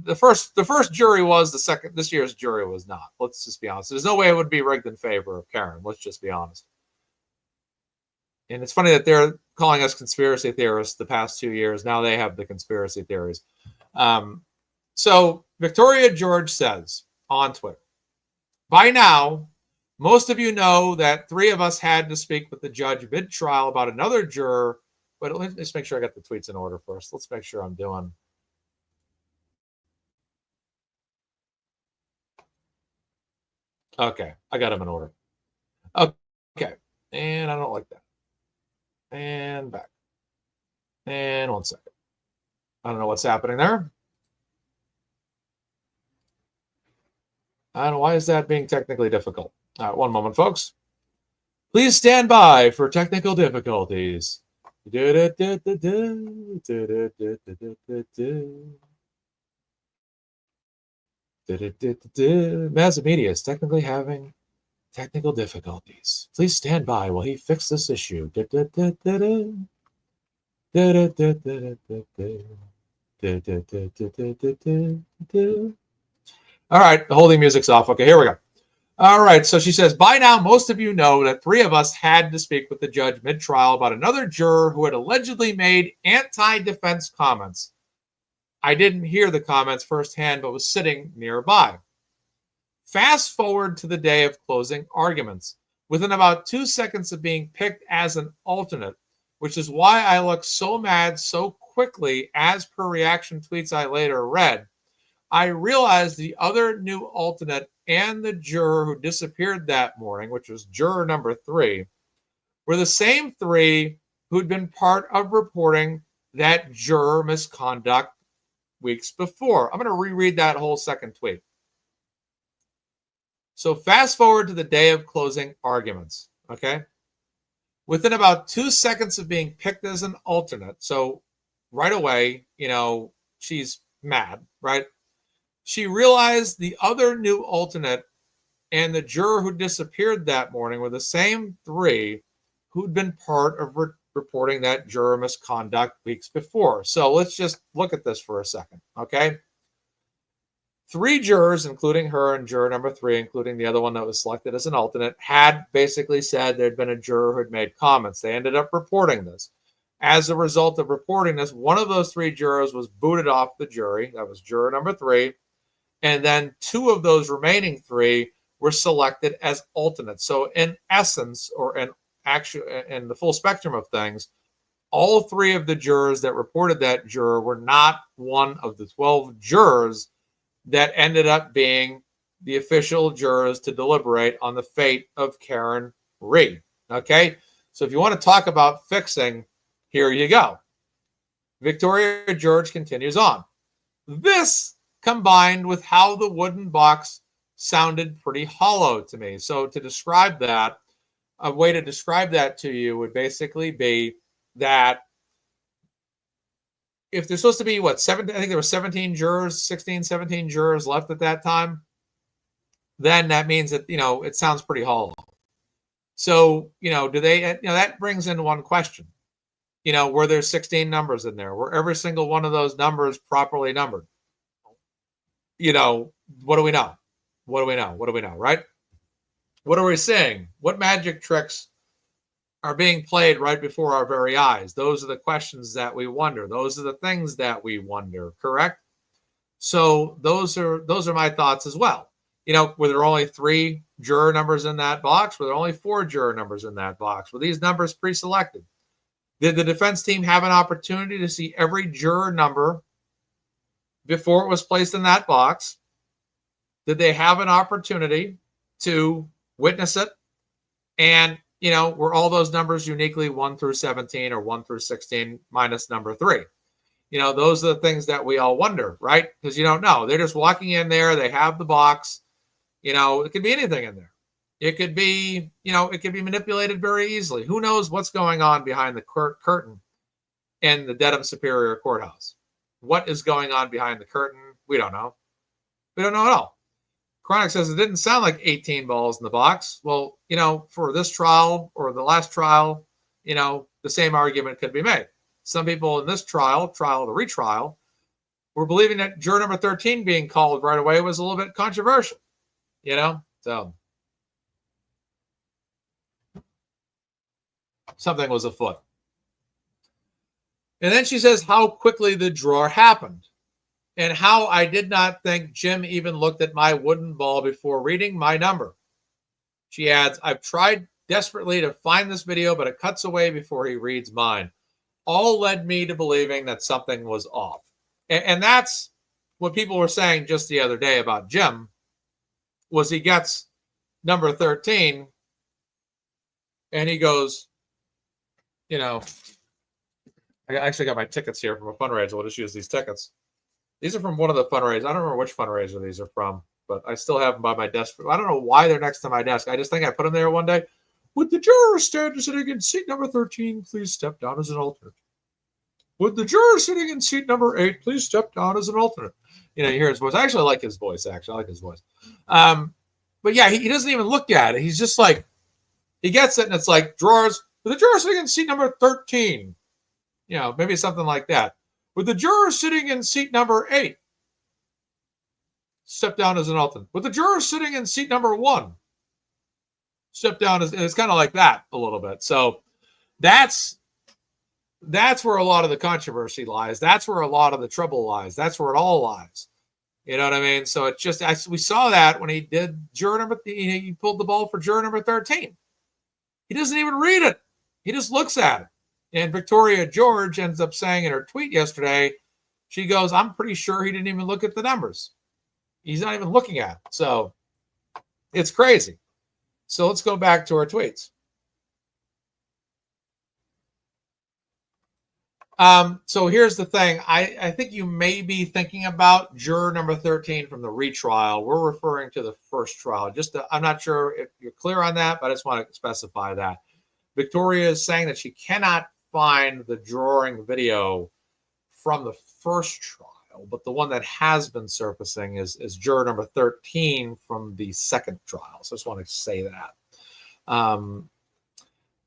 The first jury was, the second, this year's jury was not. Let's just be honest. There's no way it would be rigged in favor of Karen. Let's just be honest. And it's funny that they're calling us conspiracy theorists the past 2 years. Now they have the conspiracy theories. So Victoria George says on Twitter, by now, most of you know that 3 of us had to speak with the judge mid-trial about another juror. But let's just make sure I got the tweets in order first. Let's make sure I'm doing. Okay, I got them in order. Okay, and I don't like that. And back. And 1 second. I don't know what's happening there. I don't know. Why is that being technically difficult? All right, 1 moment, folks. Please stand by for technical difficulties. MazzaMedia is technically having technical difficulties. Please stand by while he fixes this issue. All right, the holding music's off. Okay, here we go. All right, so she says, by now, most of you know that 3 of us had to speak with the judge mid-trial about another juror who had allegedly made anti-defense comments. I didn't hear the comments firsthand, but was sitting nearby. Fast forward to the day of closing arguments. Within about 2 seconds of being picked as an alternate, which is why I looked so mad so quickly, as per reaction tweets I later read, I realized the other new alternate and the juror who disappeared that morning, which was juror number 3, were the same 3 who'd been part of reporting that juror misconduct weeks before. I'm going to reread that whole second tweet. So fast forward to the day of closing arguments, okay? Within about 2 seconds of being picked as an alternate, so right away, she's mad, right? She realized the other new alternate and the juror who disappeared that morning were the same 3 who'd been part of reporting that juror misconduct weeks before. So let's just look at this for a second, okay? 3 jurors, including her and juror number 3, including the other one that was selected as an alternate, had basically said there'd been a juror who had made comments. They ended up reporting this. As a result of reporting this, one of those 3 jurors was booted off the jury. That was juror number 3. And then 2 of those remaining 3 were selected as alternates. So in essence, or in the full spectrum of things, all 3 of the jurors that reported that juror were not one of the 12 jurors that ended up being the official jurors to deliberate on the fate of Karen Reed. Okay? So if you want to talk about fixing, here you go. Victoria George continues on. This combined with how the wooden box sounded pretty hollow to me. So to describe that, a way to describe that to you would basically be that if there's supposed to be, I think there were 17 jurors, 16, 17 jurors left at that time, then that means that, it sounds pretty hollow. So, do they, that brings in one question. Were there 16 numbers in there? Were every single one of those numbers properly numbered? What do we know? What do we know, right? What are we seeing? What magic tricks are being played right before our very eyes? Those are the questions that we wonder. Those are the things that we wonder, correct? So those are my thoughts as well. Were there only 3 juror numbers in that box? Were there only 4 juror numbers in that box? Were these numbers pre-selected? Did the defense team have an opportunity to see every juror number before it was placed in that box? Did they have an opportunity to witness it? And, were all those numbers uniquely 1 through 17 or 1 through 16 minus number 3? Those are the things that we all wonder, right? Because you don't know. They're just walking in there. They have the box. It could be anything in there. It could be, it could be manipulated very easily. Who knows what's going on behind the curtain in the Dedham Superior Courthouse? What is going on behind the curtain? We don't know. We don't know at all. Chronic says it didn't sound like 18 balls in the box. Well, for this trial or the last trial, the same argument could be made. Some people in this trial to retrial, were believing that juror number 13 being called right away was a little bit controversial, so something was afoot. And then she says how quickly the draw happened and how I did not think Jim even looked at my wooden ball before reading my number. She adds, I've tried desperately to find this video, but it cuts away before he reads mine. All led me to believing that something was off. And that's what people were saying just the other day about Jim, was he gets number 13 and he goes, I actually got my tickets here from a fundraiser. We'll just use these tickets. These are from one of the fundraisers. I don't remember which fundraiser these are from, but I still have them by my desk. I don't know why they're next to my desk. I just think I put them there one day. Would the juror sitting in seat number 13 please step down as an alternate? Would the juror sitting in seat number 8 please step down as an alternate? You hear his voice. I actually like his voice, I like his voice. But yeah, he doesn't even look at it. He's just like, he gets it, and it's like, drawers, with the juror sitting in seat number 13. Maybe something like that. With the juror sitting in seat number 8, step down as an alternate. With the juror sitting in seat number 1, step down as, and it's kind of like that a little bit. So that's where a lot of the controversy lies. That's where a lot of the trouble lies. That's where it all lies. You know what I mean? So it's just, we saw that when he did he pulled the ball for juror number 13. He doesn't even read it. He just looks at it. And Victoria George ends up saying in her tweet yesterday, she goes, I'm pretty sure he didn't even look at the numbers. He's not even looking at it. So it's crazy. So let's go back to our tweets. So here's the thing. I think you may be thinking about juror number 13 from the retrial. We're referring to the first trial. I'm not sure if you're clear on that, but I just want to specify that. Victoria is saying that she cannot find the drawing video from the first trial, but the one that has been surfacing is juror number 13 from the second trial. So I just want to say that.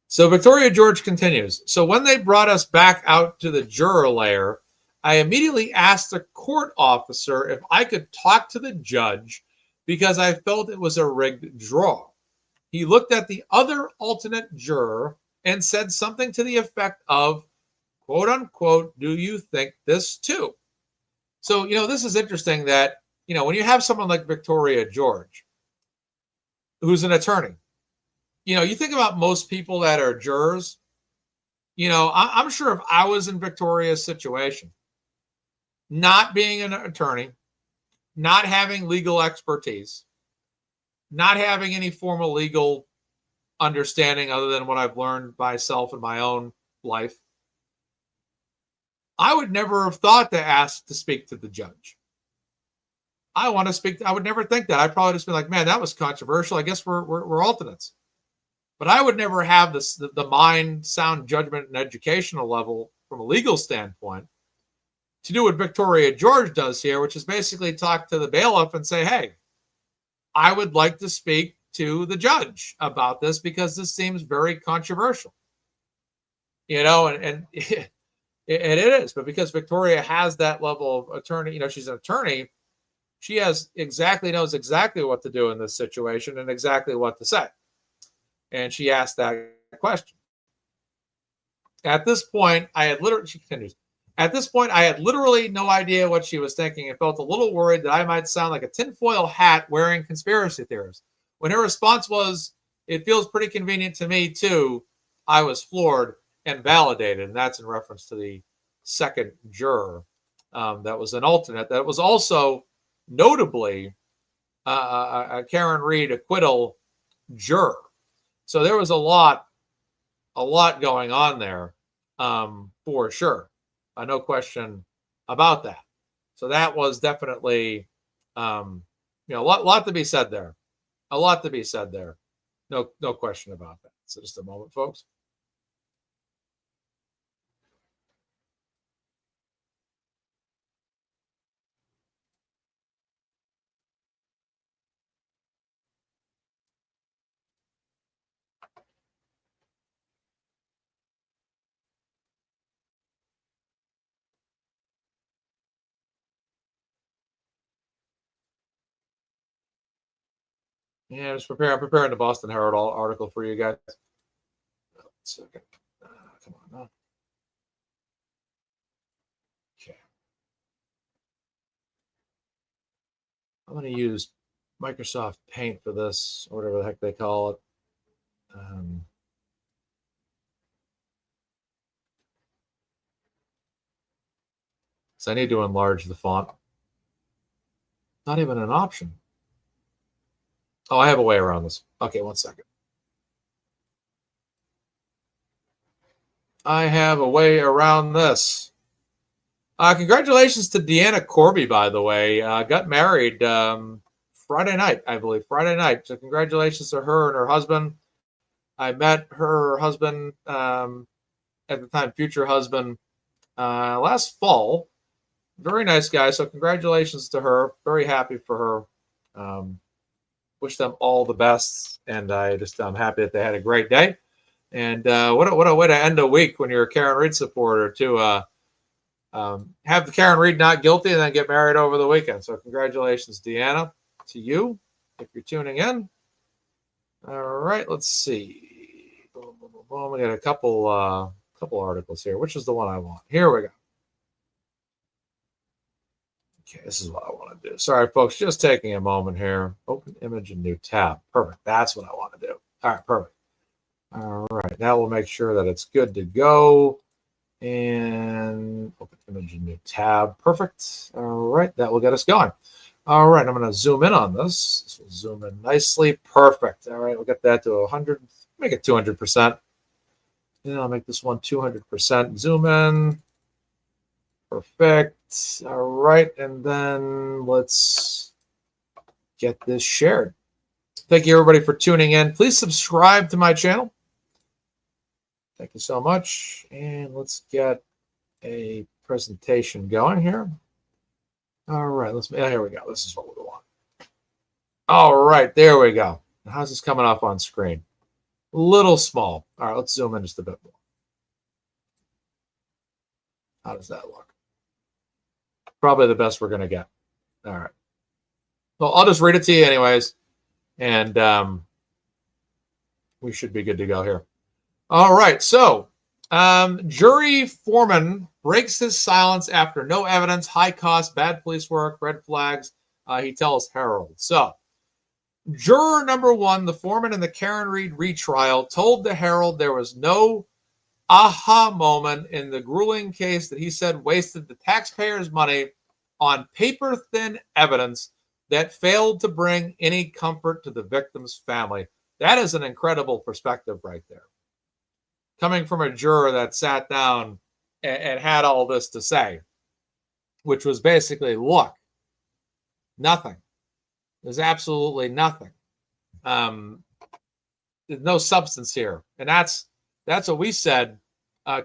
So Victoria George continues. So when they brought us back out to the juror layer, I immediately asked the court officer if I could talk to the judge because I felt it was a rigged draw. He looked at the other alternate juror and said something to the effect of, quote unquote, do you think this too? So, this is interesting that, when you have someone like Victoria George, who's an attorney, you think about most people that are jurors, I'm sure if I was in Victoria's situation, not being an attorney, not having legal expertise, not having any formal legal understanding other than what I've learned myself in my own life, I would never have thought to ask to speak to the judge. I want to speak. I would never think that. I'd probably just be like, man, that was controversial. I guess we're alternates. But I would never have the mind, sound judgment, and educational level from a legal standpoint to do what Victoria George does here, which is basically talk to the bailiff and say, hey, I would like to speak to the judge about this because this seems very controversial. And it is. But because Victoria has that level of attorney, she's an attorney, she knows exactly what to do in this situation and exactly what to say. And she asked that question. At this point, she continues, at this point, I had literally no idea what she was thinking and felt a little worried that I might sound like a tinfoil hat wearing conspiracy theorist. When her response was, it feels pretty convenient to me too, I was floored. and validated. And that's in reference to the second juror that was an alternate. That was also notably a Karen Reed acquittal juror. So there was a lot going on there, for sure. No question about that. So that was definitely, a lot to be said there. A lot to be said there. No question about that. So just a moment, folks. Yeah, I'm preparing the Boston Herald article for you guys. One second. Come on now. Okay. I'm going to use Microsoft Paint for this, or whatever the heck they call it. So I need to enlarge the font. Not even an option. Oh, I have a way around this. Okay, one second. I have a way around this. Congratulations to Deanna Corby, by the way. Got married Friday night, I believe. Friday night. So congratulations to her and her husband. I met her husband, at the time, future husband, last fall. Very nice guy. So congratulations to her. Very happy for her. Wish them all the best. And I'm happy that they had a great day. And what a way to end a week when you're a Karen Reed supporter, to have the Karen Reed not guilty and then get married over the weekend. So congratulations, Deanna, to you, if you're tuning in. All right, let's see. Boom, boom, boom, boom. We got a couple articles here. Which is the one I want? Here we go. Okay, this is what I want to do. Sorry, folks, just taking a moment here. Open image and new tab. Perfect. That's what I want to do. All right, perfect. All right, now we'll make sure that it's good to go. And open image and new tab. Perfect. All right, that will get us going. All right, I'm going to zoom in on this. This will zoom in nicely. Perfect. All right, we'll get that to 100. Make it 200%. And I'll make this one 200%. Zoom in. Perfect. All right, and then let's get this shared. Thank you, everybody, for tuning in. Please subscribe to my channel. Thank you so much. And let's get a presentation going here. All right, here we go. This is what we want. All right, there we go. How's this coming up on screen? A little small. All right, let's zoom in just a bit more. How does that look? Probably the best we're going to get. All right. Well, I'll just read it to you anyways. And we should be good to go here. All right. So, jury foreman breaks his silence after no evidence, high cost, bad police work, red flags. He tells Herald. So, juror number 1, the foreman in the Karen Reed retrial, told the Herald there was no aha moment in the grueling case that he said wasted the taxpayers' money on paper-thin evidence that failed to bring any comfort to the victim's family. That is an incredible perspective right there. Coming from a juror that sat down and had all this to say, which was basically, look, nothing. There's absolutely nothing. There's no substance here. And that's what we said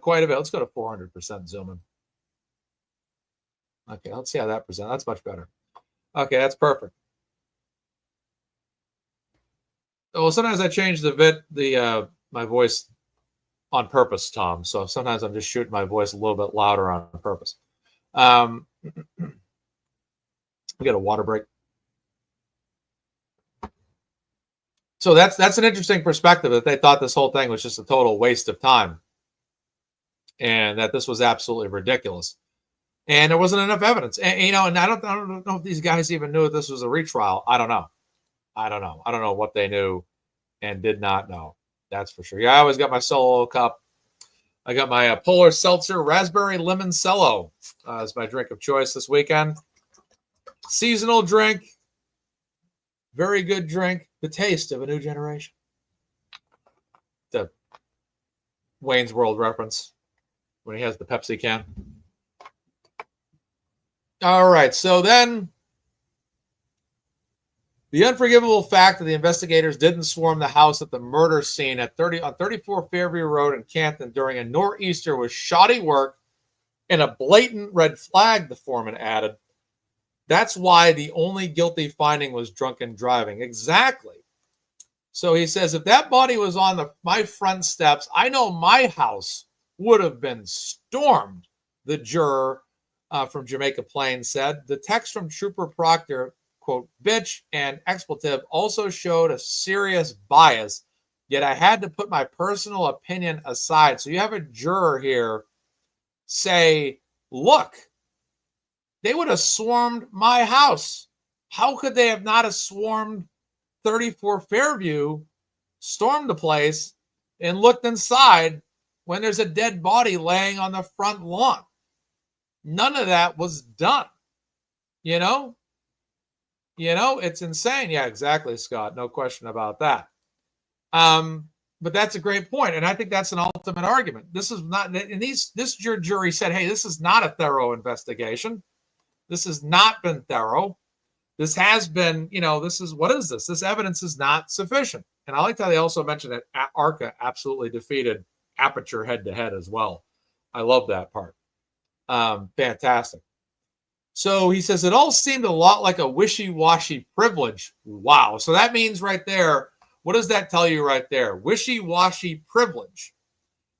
quite a bit. Let's go to 400% zoom in. Okay, let's see how that presents. That's much better. Okay, that's perfect. Well, sometimes I change my voice on purpose, Tom. So sometimes I'm just shooting my voice a little bit louder on purpose. We get a water break. So that's an interesting perspective, that they thought this whole thing was just a total waste of time, and that this was absolutely ridiculous, and there wasn't enough evidence. And I don't know if these guys even knew this was a retrial. I don't know. I don't know what they knew and did not know. That's for sure. Yeah, I always got my solo cup. I got my Polar Seltzer Raspberry Lemon Cello as my drink of choice this weekend. Seasonal drink, very good drink, the taste of a new generation. The Wayne's World reference when he has the Pepsi can. All right, so then the unforgivable fact that the investigators didn't swarm the house at the murder scene at 34 Fairview Road in Canton during a nor'easter was shoddy work and a blatant red flag, the foreman added. That's why the only guilty finding was drunken driving. Exactly. So he says, if that body was on my front steps, I know my house would have been stormed, the juror from Jamaica Plains said. The text from Trooper Proctor, quote, bitch and expletive, also showed a serious bias, yet I had to put my personal opinion aside. So you have a juror here say, look, they would have swarmed my house. How could they have not have swarmed 34 Fairview, stormed the place, and looked inside when there's a dead body laying on the front lawn? None of that was done. You know, it's insane. Yeah, exactly, Scott. No question about that. But that's a great point, and I think that's an ultimate argument. This is not, and this jury said, hey, this is not a thorough investigation. This has not been thorough. This has been, what is this? This evidence is not sufficient. And I like how they also mentioned that ARCA absolutely defeated Aperture head-to-head as well. I love that part. Fantastic. So he says, it all seemed a lot like a wishy-washy privilege. Wow. So that means right there, what does that tell you right there? Wishy-washy privilege.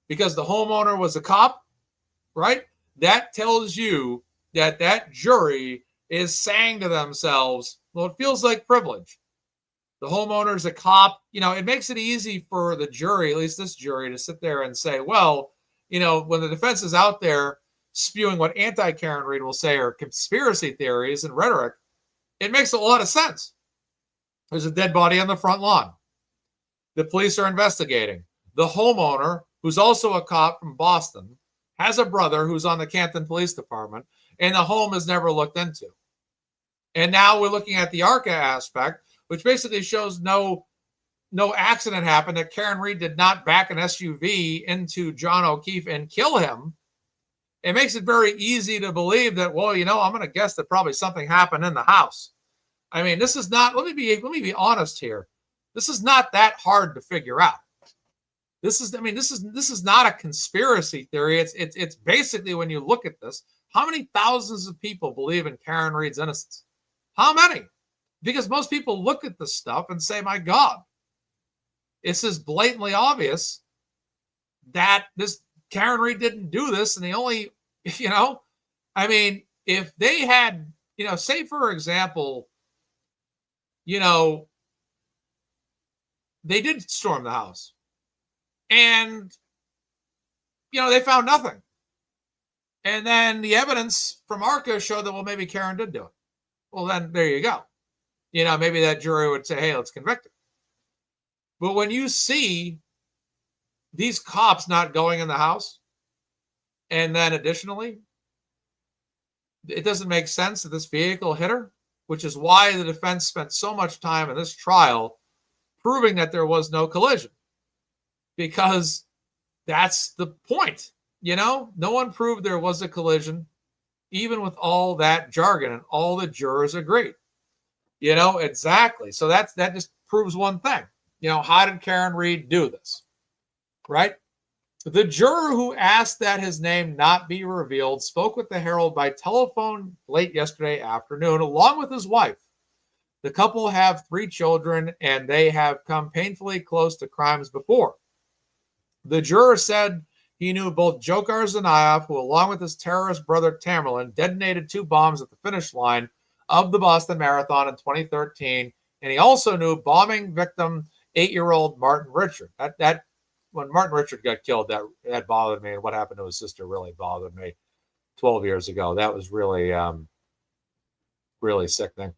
Because the homeowner was a cop, right? That tells you that jury is saying to themselves, well, it feels like privilege. The homeowner's a cop. It makes it easy for the jury, at least this jury, to sit there and say, well, when the defense is out there spewing what anti-Karen Reed will say are conspiracy theories and rhetoric, it makes a lot of sense. There's a dead body on the front lawn. The police are investigating. The homeowner, who's also a cop from Boston, has a brother who's on the Canton Police Department, and the home is never looked into. And now we're looking at the ARCA aspect, which basically shows no accident happened, that Karen Reed did not back an SUV into John O'Keefe and kill him. It makes it very easy to believe that, well, I'm going to guess that probably something happened in the house. I mean, this is not, let me be honest here. This is not that hard to figure out. This is not a conspiracy theory. It's basically, when you look at this, how many thousands of people believe in Karen Reed's innocence? How many? Because most people look at this stuff and say, my God, this is blatantly obvious that this Karen Reed didn't do this. And the only, if they had, say, for example, they did storm the house and, they found nothing. And then the evidence from ARCA showed that, well, maybe Karen did do it. Well, then there you go. Maybe that jury would say, hey, let's convict her. But when you see these cops not going in the house, and then additionally, it doesn't make sense that this vehicle hit her, which is why the defense spent so much time in this trial proving that there was no collision, because that's the point. No one proved there was a collision, even with all that jargon, and all the jurors agreed. Exactly. So that just proves one thing. How did Karen Reed do this? Right? The juror who asked that his name not be revealed spoke with the Herald by telephone late yesterday afternoon, along with his wife. The couple have 3 children, and they have come painfully close to crimes before. The juror said he knew both Dzhokhar Tsarnaev, who, along with his terrorist brother Tamerlan, detonated 2 bombs at the finish line of the Boston Marathon in 2013, and he also knew bombing victim 8-year-old Martin Richard. That when Martin Richard got killed, that bothered me, and what happened to his sister really bothered me 12 years ago. That was really, really sickening.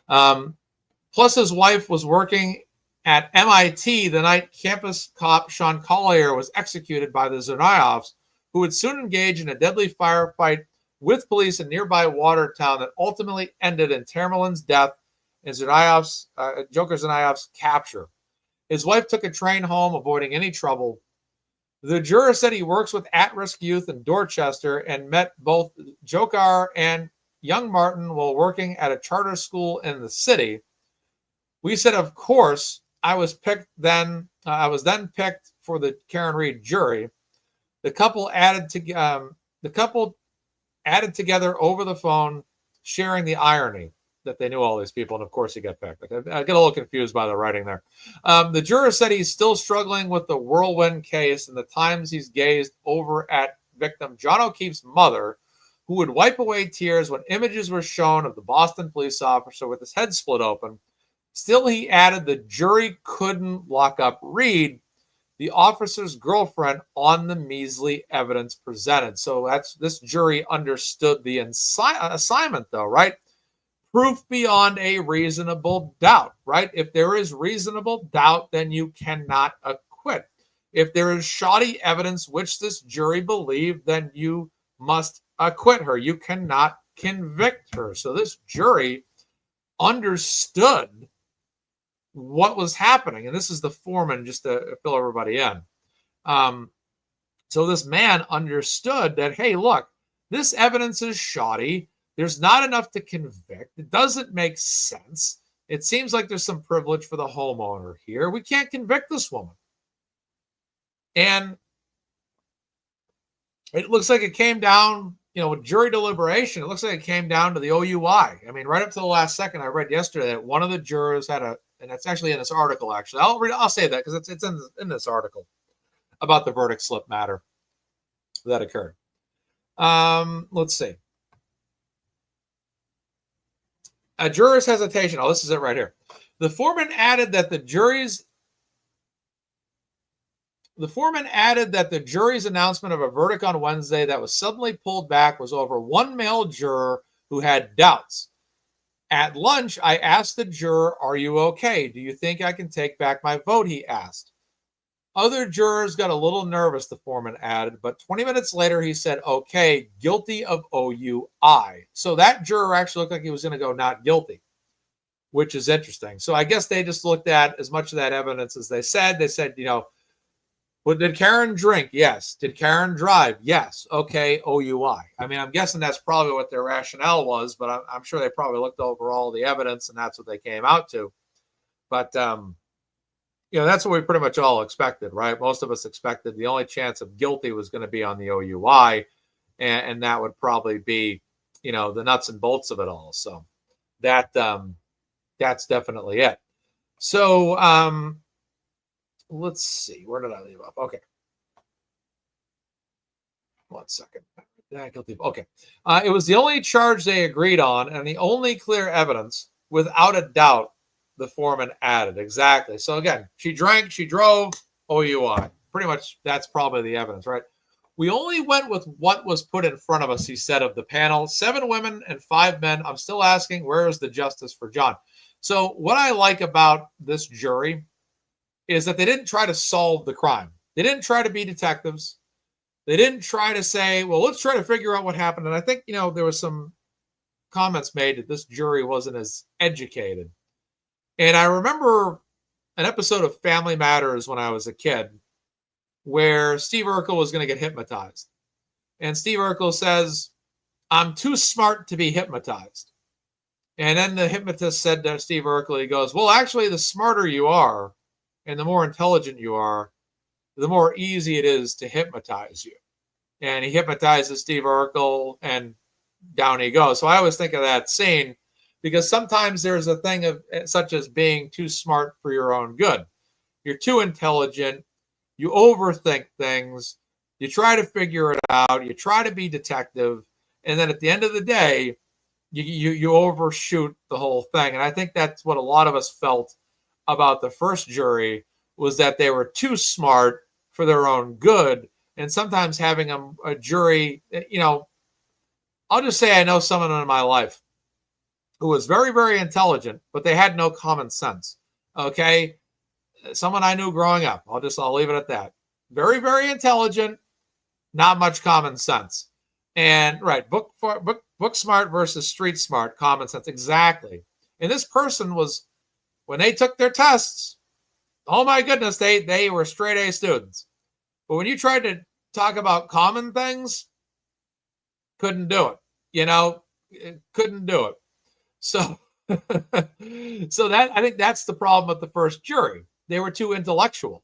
Plus, his wife was working At MIT, the night campus cop Sean Collier was executed by the Zerniovs, who would soon engage in a deadly firefight with police in nearby Watertown that ultimately ended in Tamerlan's death and Joker Zerniov's capture. His wife took a train home, avoiding any trouble. The juror said he works with at-risk youth in Dorchester and met both Jokar and young Martin while working at a charter school in the city. We said, of course, I was then picked for the Karen Reed jury. The couple added together over the phone, sharing the irony that they knew all these people, and of course he got picked. I get a little confused by the writing there. The juror said he's still struggling with the whirlwind case and the times he's gazed over at victim John O'Keefe's mother, who would wipe away tears when images were shown of the Boston police officer with his head split open. Still, he added the jury couldn't lock up Reed, the officer's girlfriend, on the measly evidence presented. So this jury understood the assignment, though, right? Proof beyond a reasonable doubt, right? If there is reasonable doubt, then you cannot acquit. If there is shoddy evidence which this jury believed, then you must acquit her. You cannot convict her. So this jury understood what was happening. And this is the foreman, just to fill everybody in. So this man understood that, hey, look, this evidence is shoddy. There's not enough to convict. It doesn't make sense. It seems like there's some privilege for the homeowner here. We can't convict this woman. And it looks like it came down, with jury deliberation, it looks like it came down to the OUI. I mean, right up to the last second, I read yesterday that one of the jurors had and it's actually in this article, actually. I'll say that because it's in this article about the verdict slip matter that occurred. Let's see. A juror's hesitation. Oh, this is it right here. The foreman added that the jury's announcement of a verdict on Wednesday that was suddenly pulled back was over one male juror who had doubts. At lunch, I asked the juror, "Are you okay? Do you think I can take back my vote?" he asked. Other jurors got a little nervous, the foreman added, but 20 minutes later, he said, "Okay, guilty of OUI." So that juror actually looked like he was going to go not guilty, which is interesting. So I guess they just looked at as much of that evidence as they said. They said, well, did Karen drink? Yes. Did Karen drive? Yes. Okay, OUI. I mean, I'm guessing that's probably what their rationale was, but I'm sure they probably looked over all the evidence and that's what they came out to. But, that's what we pretty much all expected, right? Most of us expected the only chance of guilty was going to be on the OUI, and that would probably be, the nuts and bolts of it all. So that's definitely it. So, let's see. Where did I leave off? Okay. 1 second. Guilty. Okay. It was the only charge they agreed on and the only clear evidence, without a doubt, the foreman added. Exactly. So again, she drank, she drove, OUI. Pretty much that's probably the evidence, right? We only went with what was put in front of us, he said, of the panel. 7 women and 5 men. I'm still asking, where is the justice for John? So what I like about this jury is that they didn't try to solve the crime. They didn't try to be detectives. They didn't try to say, well, let's try to figure out what happened. And I think, there was some comments made that this jury wasn't as educated. And I remember an episode of Family Matters when I was a kid where Steve Urkel was going to get hypnotized. And Steve Urkel says, "I'm too smart to be hypnotized." And then the hypnotist said to Steve Urkel, he goes, "Well, actually, the smarter you are, and the more intelligent you are, the more easy it is to hypnotize you." And he hypnotizes Steve Urkel, and down he goes. So I always think of that scene because sometimes there's a thing of such as being too smart for your own good. You're too intelligent. You overthink things. You try to figure it out. You try to be detective. And then at the end of the day, you overshoot the whole thing. And I think that's what a lot of us felt about the first jury, was that they were too smart for their own good. And sometimes having a jury, I'll just say I know someone in my life who was very, very intelligent, but they had no common sense. Okay. someone I knew growing up. I'll leave it at that. Very, very intelligent, not much common sense. And right, book smart versus street smart, common sense. Exactly. And this person was, when they took their tests, oh my goodness, they were straight A students. But when you tried to talk about common things, couldn't do it. Couldn't do it. So, so that, I think that's the problem with the first jury. They were too intellectual,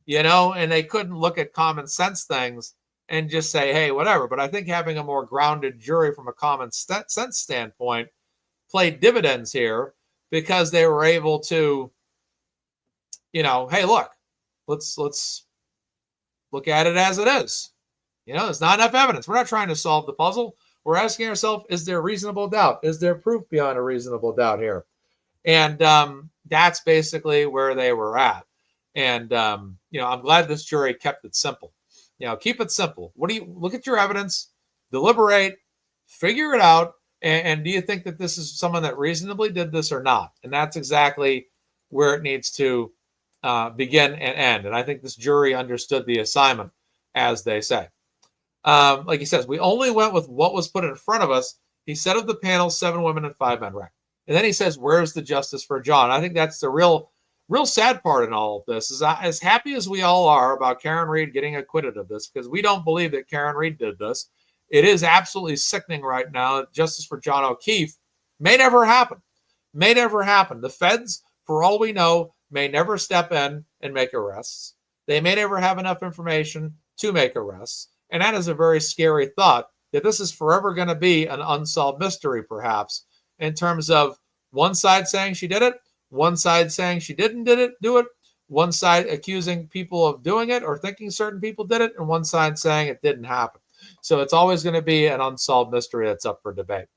and they couldn't look at common sense things and just say, hey, whatever. But I think having a more grounded jury from a common sense standpoint played dividends here, because they were able to, hey, look, let's look at it as it is. There's not enough evidence. We're not trying to solve the puzzle. We're asking ourselves, is there reasonable doubt? Is there proof beyond a reasonable doubt here? And that's basically where they were at. And, I'm glad this jury kept it simple. Keep it simple. Look at your evidence, deliberate, figure it out. And do you think that this is someone that reasonably did this or not? And that's exactly where it needs to begin and end. And I think this jury understood the assignment, as they say. Like he says, we only went with what was put in front of us. He said of the panel, 7 women and 5 men wrecked. And then he says, where's the justice for John? I think that's the real sad part in all of this. Is as happy as we all are about Karen Read getting acquitted of this, because we don't believe that Karen Read did this. It is absolutely sickening right now that justice for John O'Keefe may never happen. May never happen. The feds, for all we know, may never step in and make arrests. They may never have enough information to make arrests. And that is a very scary thought, that this is forever going to be an unsolved mystery, perhaps, in terms of one side saying she did it, one side saying she didn't do it, one side accusing people of doing it or thinking certain people did it, and one side saying it didn't happen. So it's always going to be an unsolved mystery that's up for debate.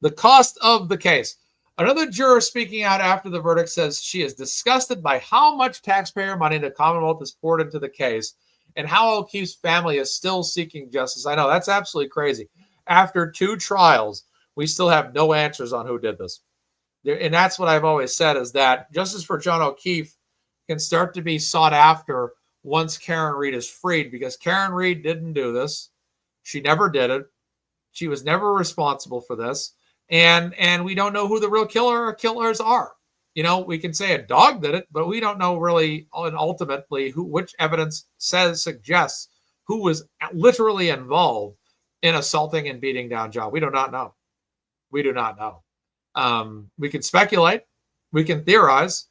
The cost of the case. Another juror speaking out after the verdict says she is disgusted by how much taxpayer money the Commonwealth has poured into the case and how O'Keefe's family is still seeking justice. I know, that's absolutely crazy. After 2 trials, we still have no answers on who did this. And that's what I've always said, is that justice for John O'Keefe can start to be sought after once Karen Read is freed, because Karen Read didn't do this. She never did it. She was never responsible for this. And we don't know who the real killer or killers are. We can say a dog did it, but we don't know really, and ultimately, which evidence suggests who was literally involved in assaulting and beating down John. We do not know. We do not know. We can speculate, we can theorize,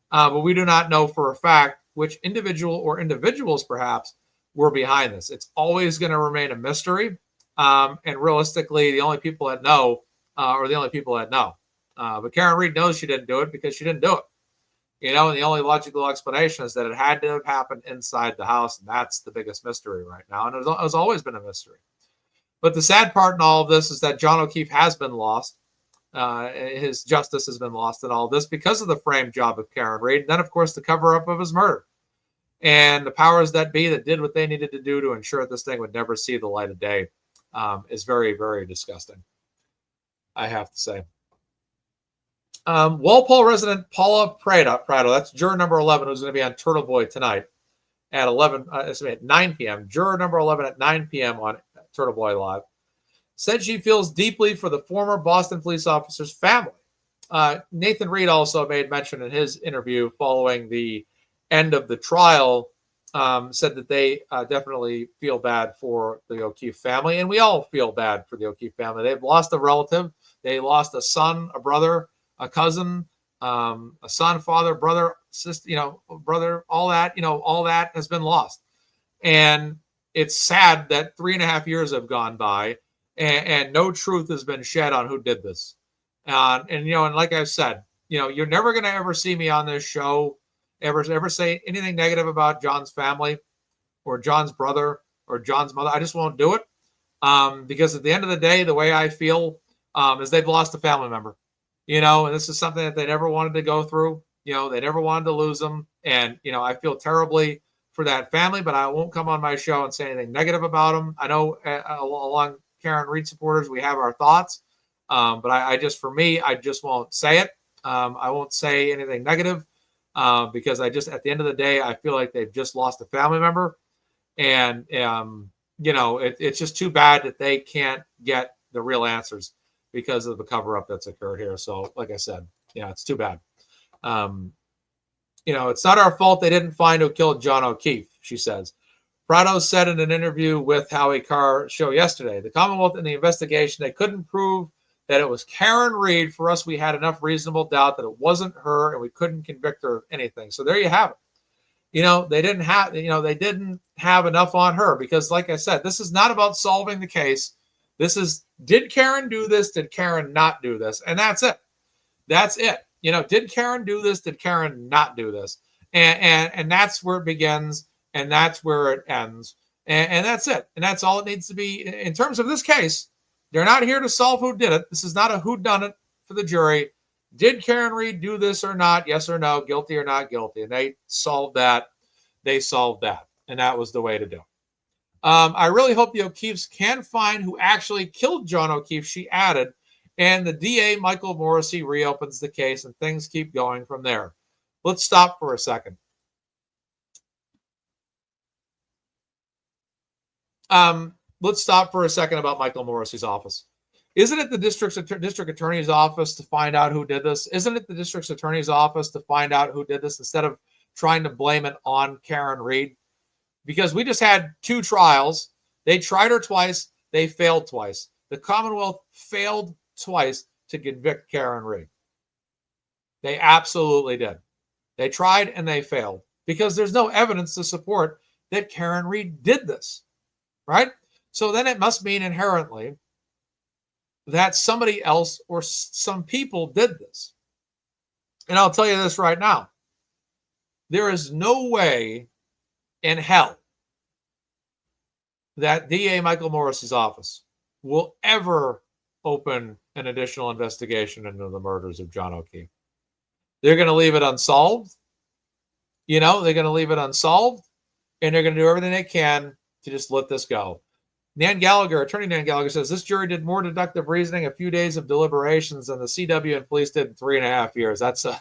but we do not know for a fact which individual or individuals perhaps were behind this. It's always going to remain a mystery. And realistically, the only people that know are the only people that know. But Karen Read knows she didn't do it because she didn't do it. And the only logical explanation is that it had to have happened inside the house. And that's the biggest mystery right now. And it has always been a mystery. But the sad part in all of this is that John O'Keefe has been lost. His justice has been lost in all of this because of the frame job of Karen Read. And then, of course, the cover-up of his murder. And the powers that be that did what they needed to do to ensure this thing would never see the light of day is very, very disgusting, I have to say. Walpole resident Paula Prado, that's juror number 11, who's going to be on Turtle Boy tonight at 9 p.m. Juror number 11 at 9 p.m. on Turtle Boy Live, said she feels deeply for the former Boston police officer's family. Nathan Reed also made mention in his interview following the end of the trial, said that they definitely feel bad for the O'Keefe family, and we all feel bad for the O'Keefe family. They've lost a relative. They lost a son, a brother, a cousin, a son, father, brother, sister, brother, all that has been lost. And it's sad that 3.5 years have gone by and no truth has been shed on who did this. And like I've said, you're never going to ever see me on this show ever say anything negative about John's family or John's brother or John's mother. I just won't do it. Because at the end of the day, the way I feel is they've lost a family member. And this is something that they never wanted to go through. They never wanted to lose them. And, I feel terribly for that family, but I won't come on my show and say anything negative about them. I know along Karen Read supporters, we have our thoughts. But I just won't say it. I won't say anything negative. because at the end of the day, I feel like they've just lost a family member. And, it's just too bad that they can't get the real answers because of the cover-up that's occurred here. So, like I said, yeah, it's too bad. It's not our fault they didn't find who killed John O'Keefe, she says. Prado said in an interview with Howie Carr show yesterday, the Commonwealth in the investigation, they couldn't prove that it was Karen Reed. For us, we had enough reasonable doubt that it wasn't her, and we couldn't convict her of anything. So there you have it. They didn't have enough on her because, like I said, this is not about solving the case. This is, did Karen do this? Did Karen not do this? And that's it. That's it. Did Karen do this? Did Karen not do this? And that's where it begins, and that's where it ends. And that's it. And that's all it needs to be. In terms of this case, they're not here to solve who did it. This is not a whodunit for the jury. Did Karen Reed do this or not? Yes or no, guilty or not guilty? And they solved that. They solved that. And that was the way to do it. I really hope the O'Keefes can find who actually killed John O'Keefe, she added. And the DA, Michael Morrissey, reopens the case, and things keep going from there. Let's stop for a second. Let's stop for a second about Michael Morrissey's office. Isn't it the district attorney's office to find out who did this? Isn't it the district attorney's office to find out who did this instead of trying to blame it on Karen Reed? Because we just had 2 trials. They tried her twice. They failed twice. The Commonwealth failed twice to convict Karen Reed. They absolutely did. They tried and they failed because there's no evidence to support that Karen Reed did this, right? So then it must mean inherently that somebody else or some people did this. And I'll tell you this right now. There is no way in hell that DA Michael Morrissey's office will ever open an additional investigation into the murders of John O'Keefe. They're going to leave it unsolved. They're going to leave it unsolved, and they're going to do everything they can to just let this go. Attorney Nan Gallagher says, this jury did more deductive reasoning, a few days of deliberations than the CW and police did in 3.5 years. That's a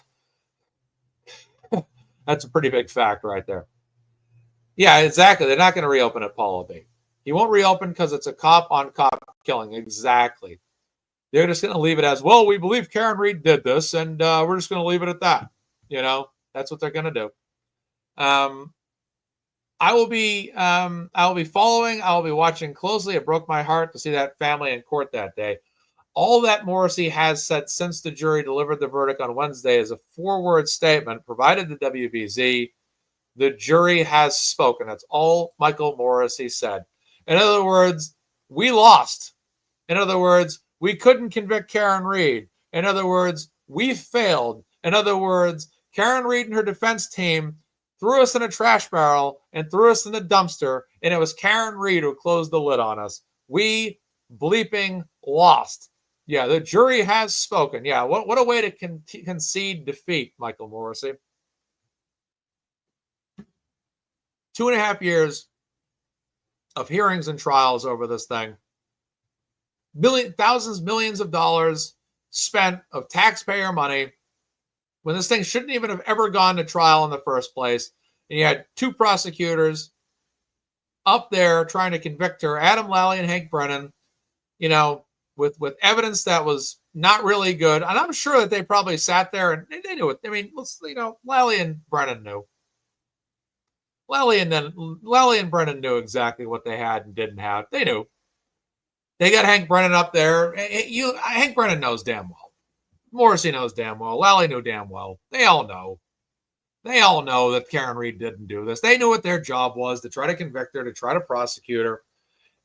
pretty big fact right there. Yeah, exactly. They're not going to reopen it, Paula B. He won't reopen because it's a cop-on-cop killing. Exactly. They're just going to leave it as, well, we believe Karen Reed did this, and we're just going to leave it at that. That's what they're going to do. I will be following. I will be watching closely. It broke my heart to see that family in court that day. All that Morrissey has said since the jury delivered the verdict on Wednesday is a 4-word statement provided to WBZ. The jury has spoken. That's all Michael Morrissey said. In other words, we lost. In other words, we couldn't convict Karen Reed. In other words, we failed. In other words, Karen Reed and her defense team threw us in a trash barrel and threw us in the dumpster, and it was Karen Reed who closed the lid on us. We bleeping lost. Yeah, the jury has spoken. Yeah, what a way to concede defeat, Michael Morrissey. 2.5 years of hearings and trials over this thing. Millions of dollars spent of taxpayer money when this thing shouldn't even have ever gone to trial in the first place. And you had 2 prosecutors up there trying to convict her, Adam Lally and Hank Brennan, with evidence that was not really good. And I'm sure that they probably sat there and they knew it. I mean, Lally and Brennan knew. Lally and Brennan knew exactly what they had and didn't have. They knew. They got Hank Brennan up there. Hank Brennan knows damn well. Morrissey knows damn well. Lally knew damn well. They all know. They all know that Karen Reed didn't do this. They knew what their job was, to try to convict her, to try to prosecute her,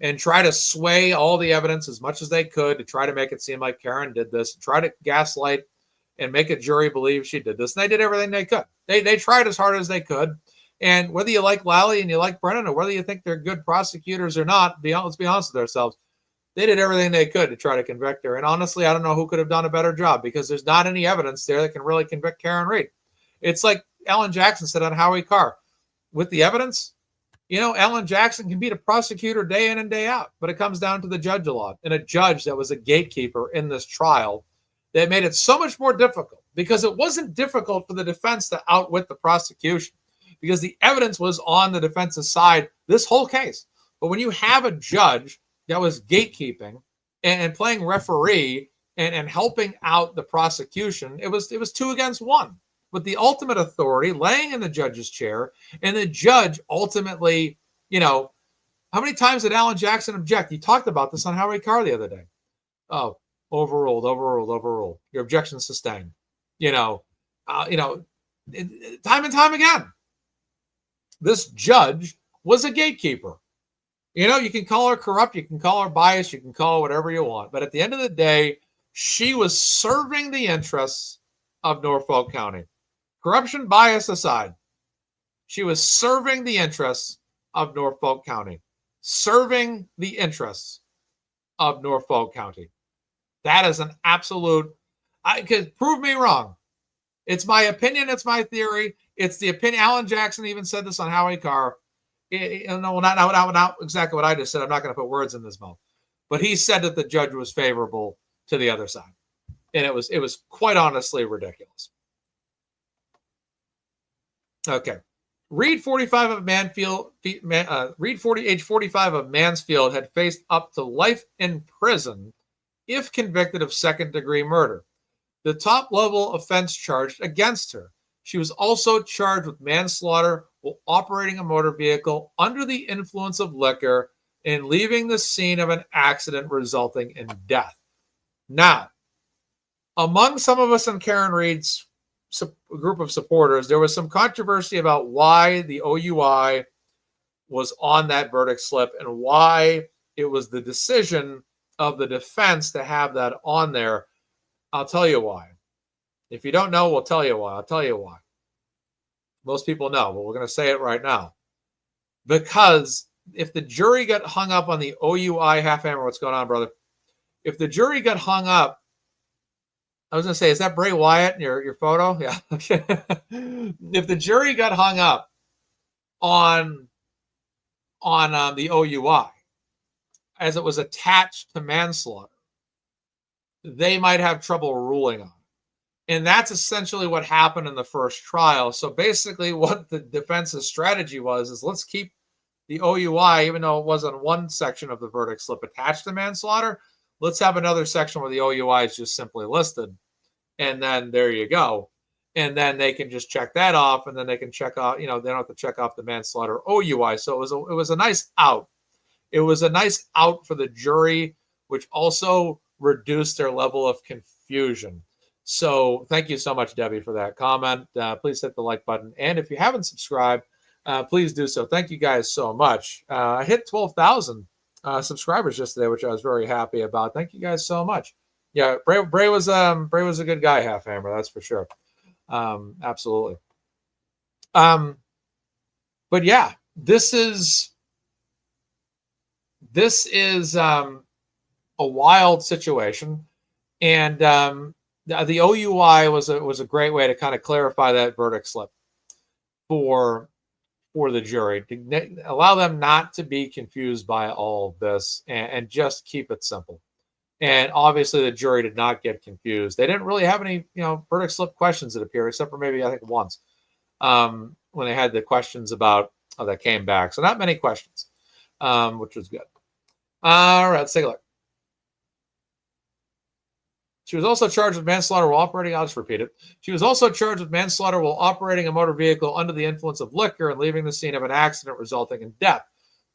and try to sway all the evidence as much as they could to try to make it seem like Karen did this, try to gaslight and make a jury believe she did this. And they did everything they could. They tried as hard as they could. And whether you like Lally and you like Brennan, or whether you think they're good prosecutors or not, let's be honest with ourselves, they did everything they could to try to convict her. And honestly, I don't know who could have done a better job, because there's not any evidence there that can really convict Karen Reed. It's like Alan Jackson said on Howie Carr. With the evidence, Alan Jackson can be the prosecutor day in and day out, but it comes down to the judge a lot. And a judge that was a gatekeeper in this trial that made it so much more difficult, because it wasn't difficult for the defense to outwit the prosecution because the evidence was on the defense's side this whole case. But when you have a judge that was gatekeeping and playing referee and helping out the prosecution, it was 2 against 1, with the ultimate authority laying in the judge's chair, and the judge ultimately, how many times did Alan Jackson object? He talked about this on Howard Carr the other day. Oh, overruled. Your objection sustained. Time and time again. This judge was a gatekeeper. You can call her corrupt, you can call her biased, you can call her whatever you want. But at the end of the day, she was serving the interests of Norfolk County. Corruption, bias aside, she was serving the interests of Norfolk County. Serving the interests of Norfolk County. That is an absolute, prove me wrong. It's my opinion, it's my theory, it's the opinion. Alan Jackson even said this on Howie Carr. Not exactly what I just said. I'm not going to put words in his mouth. But he said that the judge was favorable to the other side. And it was quite honestly ridiculous. Okay. Age 45 of Mansfield had faced up to life in prison if convicted of second-degree murder, the top-level offense charged against her. She was also charged with manslaughter while operating a motor vehicle under the influence of liquor and leaving the scene of an accident resulting in death. Now, among some of us in Karen Reed's group of supporters, there was some controversy about why the OUI was on that verdict slip and why it was the decision of the defense to have that on there. I'll tell you why. If you don't know, we'll tell you why. I'll tell you why. Most people know, but we're going to say it right now. Because if the jury got hung up on the OUI half hammer, what's going on, brother? If the jury got hung up, I was going to say, is that Bray Wyatt in your photo? Yeah. Okay. If the jury got hung up on the OUI as it was attached to manslaughter, they might have trouble ruling on it. And that's essentially what happened in the first trial. So basically what the defense's strategy was is let's keep the OUI, even though it was on one section of the verdict slip attached to manslaughter, let's have another section where the OUI is just simply listed. And then there you go. And then they can just check that off, and then they can check off, they don't have to check off the manslaughter OUI. So it was a nice out. It was a nice out for the jury, which also reduced their level of confusion. So thank you so much, Debbie, for that comment. Please hit the like button. And if you haven't subscribed, please do so. Thank you guys so much. I hit 12,000 subscribers yesterday, which I was very happy about. Thank you guys so much. Yeah, Bray was a good guy, half hammer, that's for sure. Absolutely. But yeah, this is a wild situation, and the OUI was a great way to kind of clarify that verdict slip for the jury, to allow them not to be confused by all of this and just keep it simple. And obviously the jury did not get confused. They didn't really have any, verdict slip questions, it appeared, except for maybe, I think, once when they had the questions about that came back. So not many questions, which was good. All right, let's take a look. She was also charged with manslaughter while operating, I'll just repeat it. She was also charged with manslaughter while operating a motor vehicle under the influence of liquor and leaving the scene of an accident resulting in death.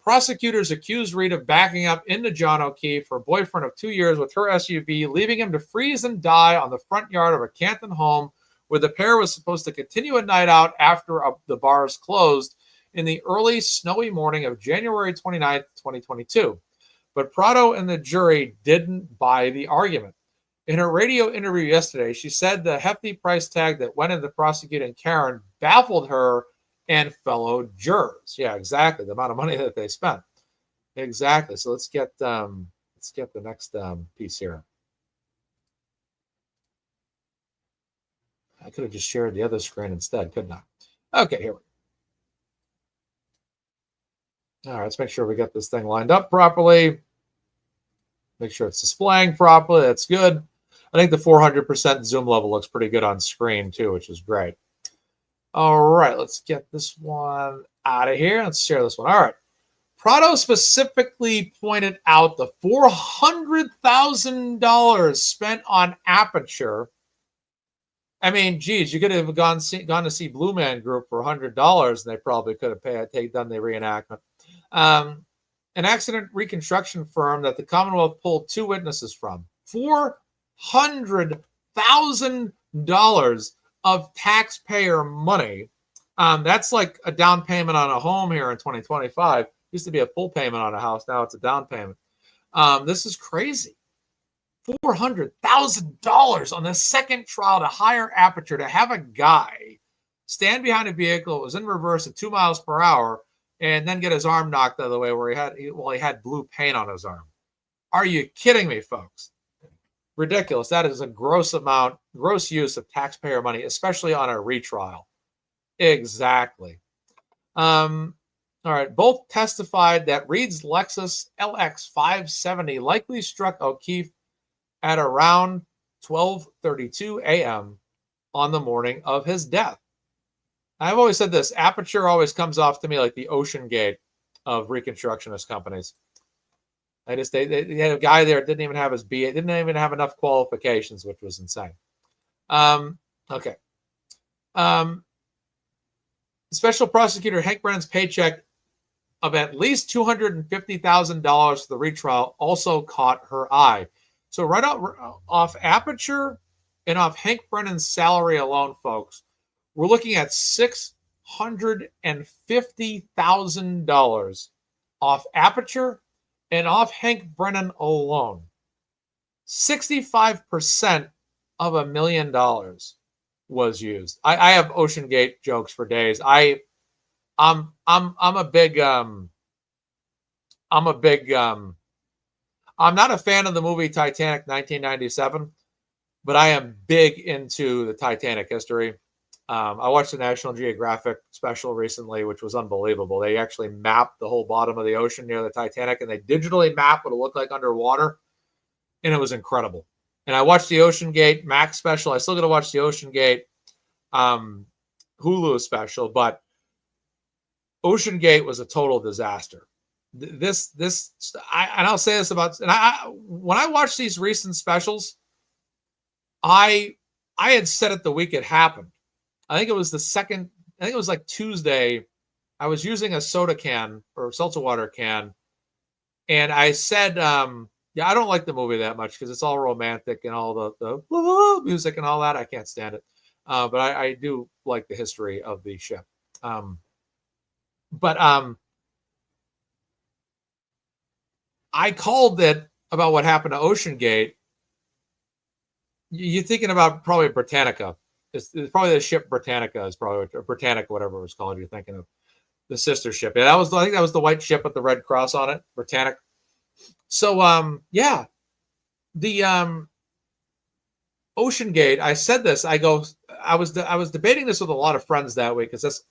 Prosecutors accused Reed of backing up into John O'Keefe, her boyfriend of 2 years, with her SUV, leaving him to freeze and die on the front yard of a Canton home where the pair was supposed to continue a night out after the bars closed in the early snowy morning of January 29th, 2022. But Prado and the jury didn't buy the argument. In her radio interview yesterday, she said the hefty price tag that went into prosecuting Karen baffled her and fellow jurors. Yeah, exactly. The amount of money that they spent. Exactly. So let's get the next piece here. I could have just shared the other screen instead, couldn't I? Okay, here we go. All right, let's make sure we get this thing lined up properly. Make sure it's displaying properly. That's good. I think the 400% zoom level looks pretty good on screen too, which is great. All right, let's get this one out of here. Let's share this one. All right. Prado specifically pointed out the $400,000 spent on Aperture. I mean, geez, you could have gone to see Blue Man Group for $100, and they probably could have done the reenactment. An accident reconstruction firm that the Commonwealth pulled 2 witnesses from. $400,000 of taxpayer money. That's like a down payment on a home here in 2025. Used to be a full payment on a house. Now it's a down payment. This is crazy. $400,000 on the second trial to hire Aperture to have a guy stand behind a vehicle that was in reverse at 2 miles per hour and then get his arm knocked out of the way where he had blue paint on his arm. Are you kidding me, folks? Ridiculous. That is a gross use of taxpayer money, especially on a retrial. Exactly. All right. Both testified that Reed's Lexus LX 570 likely struck O'Keefe at around 12:32 a.m. on the morning of his death. I've always said this. Aperture always comes off to me like the Ocean Gate of Reconstructionist companies. They had a guy there that didn't even have his BA, didn't even have enough qualifications, which was insane. Okay. Special prosecutor Hank Brennan's paycheck of at least $250,000 for the retrial also caught her eye. So right off Aperture and off Hank Brennan's salary alone, folks, we're looking at $650,000 off Aperture and off Hank Brennan alone. 65% of $1 million was used. I have Ocean Gate jokes for days. I'm a big I'm not a fan of the movie Titanic 1997, but I am big into the Titanic history. I watched the National Geographic special recently, which was unbelievable. They actually mapped the whole bottom of the ocean near the Titanic, and they digitally mapped what it looked like underwater, and it was incredible. And I watched the Ocean Gate Max special. I still got to watch the Ocean Gate Hulu special, but Ocean Gate was a total disaster. I'll say this about, when I watched these recent specials, I had said it the week it happened. I think it was like Tuesday. I was using a soda can or seltzer water can, and I said, yeah, I don't like the movie that much because it's all romantic and all the music and all that. I can't stand it. But I do like the history of the ship. I called it about what happened to Ocean Gate. You're thinking about probably Britannica. It's probably the ship Britannica is probably, or Britannica, whatever it was called. You're thinking of the sister ship. Yeah, I think that was the white ship with the red cross on it, Britannica. So, yeah, the Ocean Gate. I said this. I was debating this with a lot of friends that week because that's,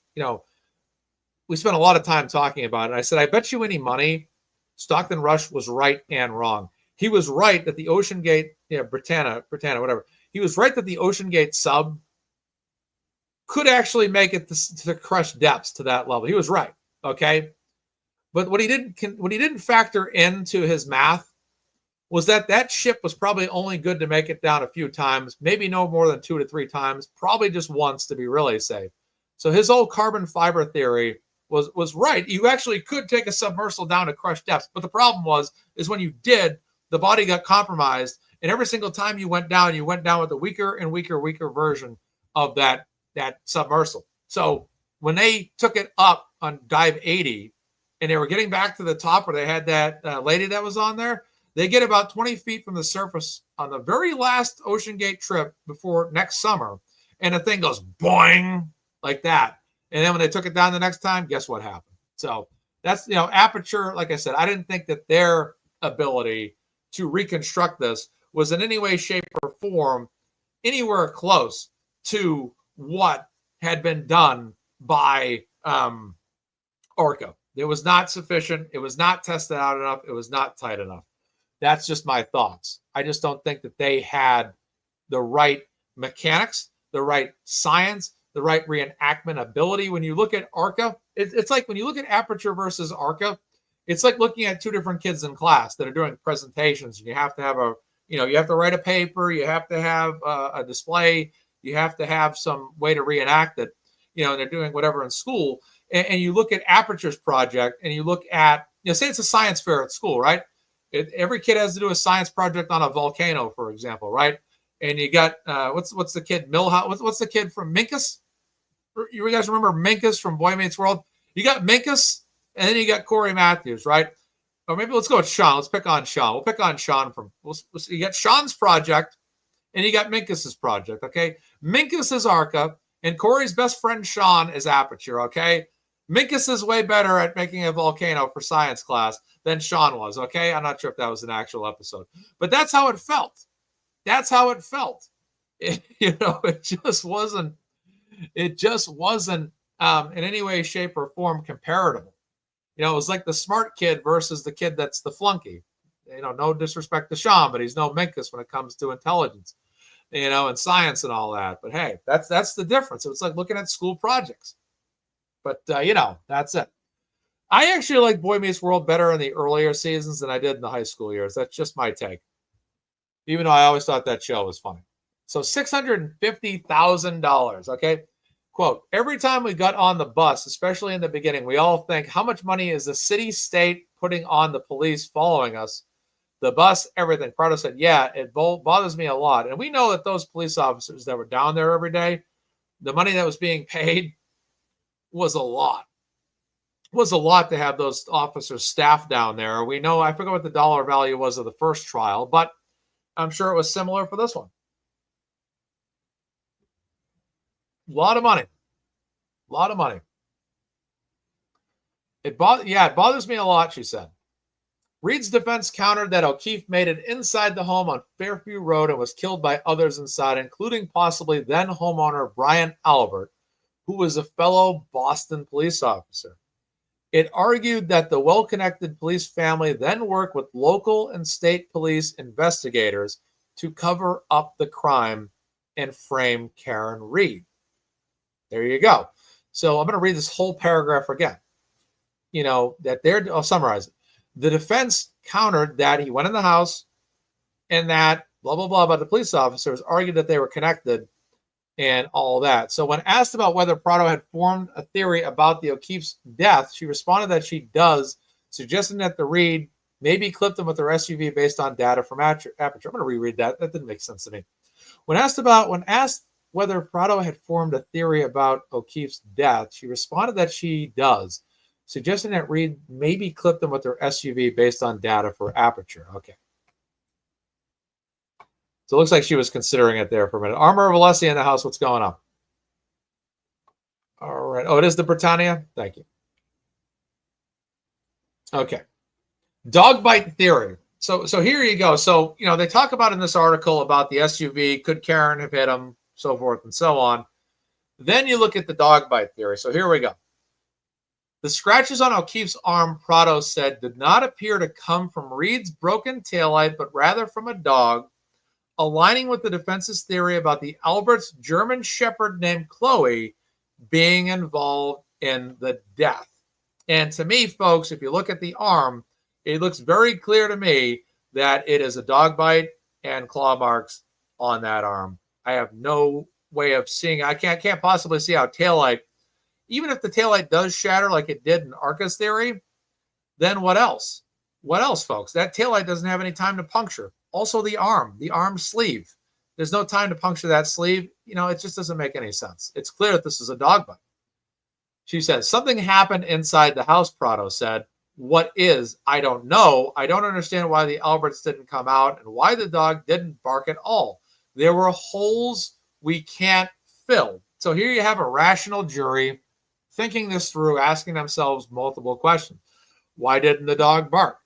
we spent a lot of time talking about it. I said, I bet you any money, Stockton Rush was right and wrong. He was right that the Ocean Gate, Britannia, whatever. He was right that the Ocean Gate sub could actually make it to the crushed depths to that level. He was right. Okay. But what he didn't factor into his math was that ship was probably only good to make it down a few times, maybe no more than 2 to 3 times, probably just once to be really safe. So his old carbon fiber theory was right. You actually could take a submersible down to crushed depths. But the problem is when you did, the body got compromised. And every single time you went down with a weaker and weaker version of that submersible. So when they took it up on dive 80 and they were getting back to the top where they had that lady that was on there, they get about 20 feet from the surface on the very last Ocean Gate trip before next summer. And the thing goes boing like that. And then when they took it down the next time, guess what happened? So that's, Aperture, like I said, I didn't think that their ability to reconstruct this was in any way, shape, or form anywhere close to what had been done by Orca. It was not sufficient. It was not tested out enough. It was not tight enough. That's just my thoughts. I just don't think that they had the right mechanics, the right science, the right reenactment ability. When you look at ARCA, it's like when you look at Aperture versus ARCA, it's like looking at two different kids in class that are doing presentations. And you have to have you have to write a paper, you have to have a display, you have to have some way to reenact it, and they're doing whatever in school. And you look at Aperture's project and you look at, say it's a science fair at school, right? Every kid has to do a science project on a volcano, for example, right? And you got, what's the kid, Milhouse? What's the kid from Minkus? You guys remember Minkus from Boy Meets World? You got Minkus, and then you got Corey Matthews, right? Or maybe let's go with Sean. Let's pick on Sean. We'll pick on Sean you got Sean's project, and you got Minkus's project, okay? Minkus is ARCA, and Corey's best friend Sean is Aperture, okay? Minkus is way better at making a volcano for science class than Sean was, okay? I'm not sure if that was an actual episode, but that's how it felt. That's how it felt. It just wasn't in any way, shape, or form comparable. It was like the smart kid versus the kid that's the flunky. No disrespect to Sean, but he's no Minkus when it comes to intelligence, and science and all that. But hey, that's the difference. It's like looking at school projects. But that's it. I actually like Boy Meets World better in the earlier seasons than I did in the high school years. That's just my take. Even though I always thought that show was funny. So $650,000, okay? Quote, every time we got on the bus, especially in the beginning, we all think, how much money is the city state putting on the police following us? The bus, everything. Prado said, yeah, it bothers me a lot. And we know that those police officers that were down there every day, the money that was being paid was a lot. It was a lot to have those officers staffed down there. We know, I forget what the dollar value was of the first trial, but I'm sure it was similar for this one. A lot of money. A lot of money. It bothers me a lot, she said. Reed's defense countered that O'Keefe made it inside the home on Fairview Road and was killed by others inside, including possibly then homeowner Brian Albert, who was a fellow Boston police officer. It argued that the well-connected police family then worked with local and state police investigators to cover up the crime and frame Karen Reed. There you go. So I'm going to read this whole paragraph again. I'll summarize it. The defense countered that he went in the house and that blah, blah, blah, but the police officers argued that they were connected and all that. So when asked about whether Prado had formed a theory about the O'Keefe's death, she responded that she does, suggesting that the Reed maybe clipped them with their SUV based on data from Aperture. I'm going to reread that. That didn't make sense to me. When asked whether Prado had formed a theory about O'Keefe's death, she responded that she does, suggesting that Reed maybe clipped them with their SUV based on data for Aperture. Okay. So it looks like she was considering it there for a minute. Armor Valesi in the house. What's going on? All right. Oh, it is the Britannia? Thank you. Okay. Dog bite theory. So here you go. So, they talk about in this article about the SUV. Could Karen have hit him? So forth and so on. Then you look at the dog bite theory. So here we go. The scratches on O'Keefe's arm, Prado said, did not appear to come from Reed's broken taillight, but rather from a dog, aligning with the defense's theory about the Albert's German Shepherd named Chloe being involved in the death. And to me, folks, if you look at the arm, it looks very clear to me that it is a dog bite and claw marks on that arm. I have no way of seeing. I can't possibly see how taillight, even if the taillight does shatter like it did in Arca's theory, then what else? What else, folks? That taillight doesn't have any time to puncture. Also, the arm sleeve. There's no time to puncture that sleeve. It just doesn't make any sense. It's clear that this is a dog bite. She says, something happened inside the house, Prado said. What is? I don't know. I don't understand why the Alberts didn't come out and why the dog didn't bark at all. There were holes we can't fill. So here you have a rational jury thinking this through, asking themselves multiple questions. Why didn't the dog bark?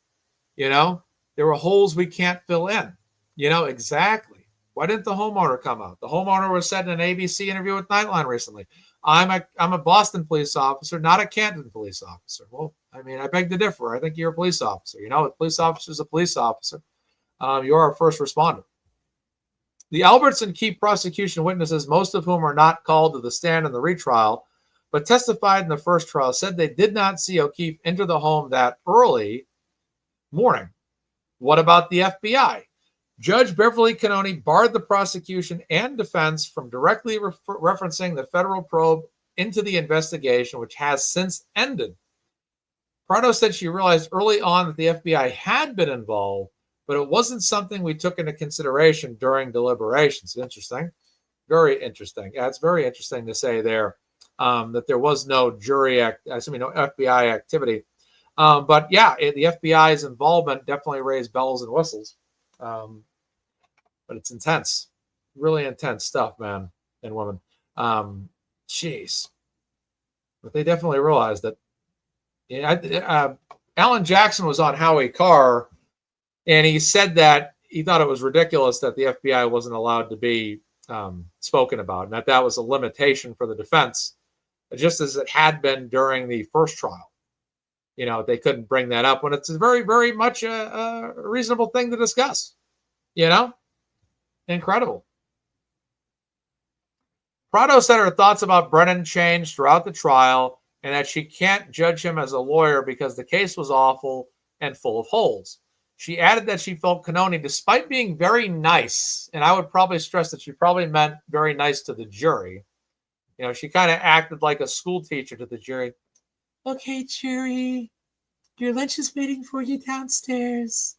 There were holes we can't fill in. Exactly. Why didn't the homeowner come out? The homeowner was said in an ABC interview with Nightline recently. I'm a Boston police officer, not a Canton police officer. Well, I beg to differ. I think you're a police officer. A police officer is a police officer. You're a first responder. The Alberts and key prosecution witnesses, most of whom are not called to the stand in the retrial, but testified in the first trial, said they did not see O'Keefe enter the home that early morning. What about the FBI? Judge Beverly Cannoni barred the prosecution and defense from directly referencing the federal probe into the investigation, which has since ended. Prado said she realized early on that the FBI had been involved, but it wasn't something we took into consideration during deliberations. Interesting. Very interesting. Yeah, it's very interesting to say there that there was no no FBI activity. But yeah, the FBI's involvement definitely raised bells and whistles. But it's intense, really intense stuff, man and women. Jeez. But they definitely realized that. Alan Jackson was on Howie Carr, and he said that he thought it was ridiculous that the FBI wasn't allowed to be spoken about, and that was a limitation for the defense, just as it had been during the first trial. They couldn't bring that up when it's very, very much a reasonable thing to discuss. Incredible. Prado said her thoughts about Brennan changed throughout the trial and that she can't judge him as a lawyer because the case was awful and full of holes. She added that she felt Cannoni, despite being very nice, and I would probably stress that she probably meant very nice to the jury. She kind of acted like a school teacher to the jury. Okay, jury, your lunch is waiting for you downstairs.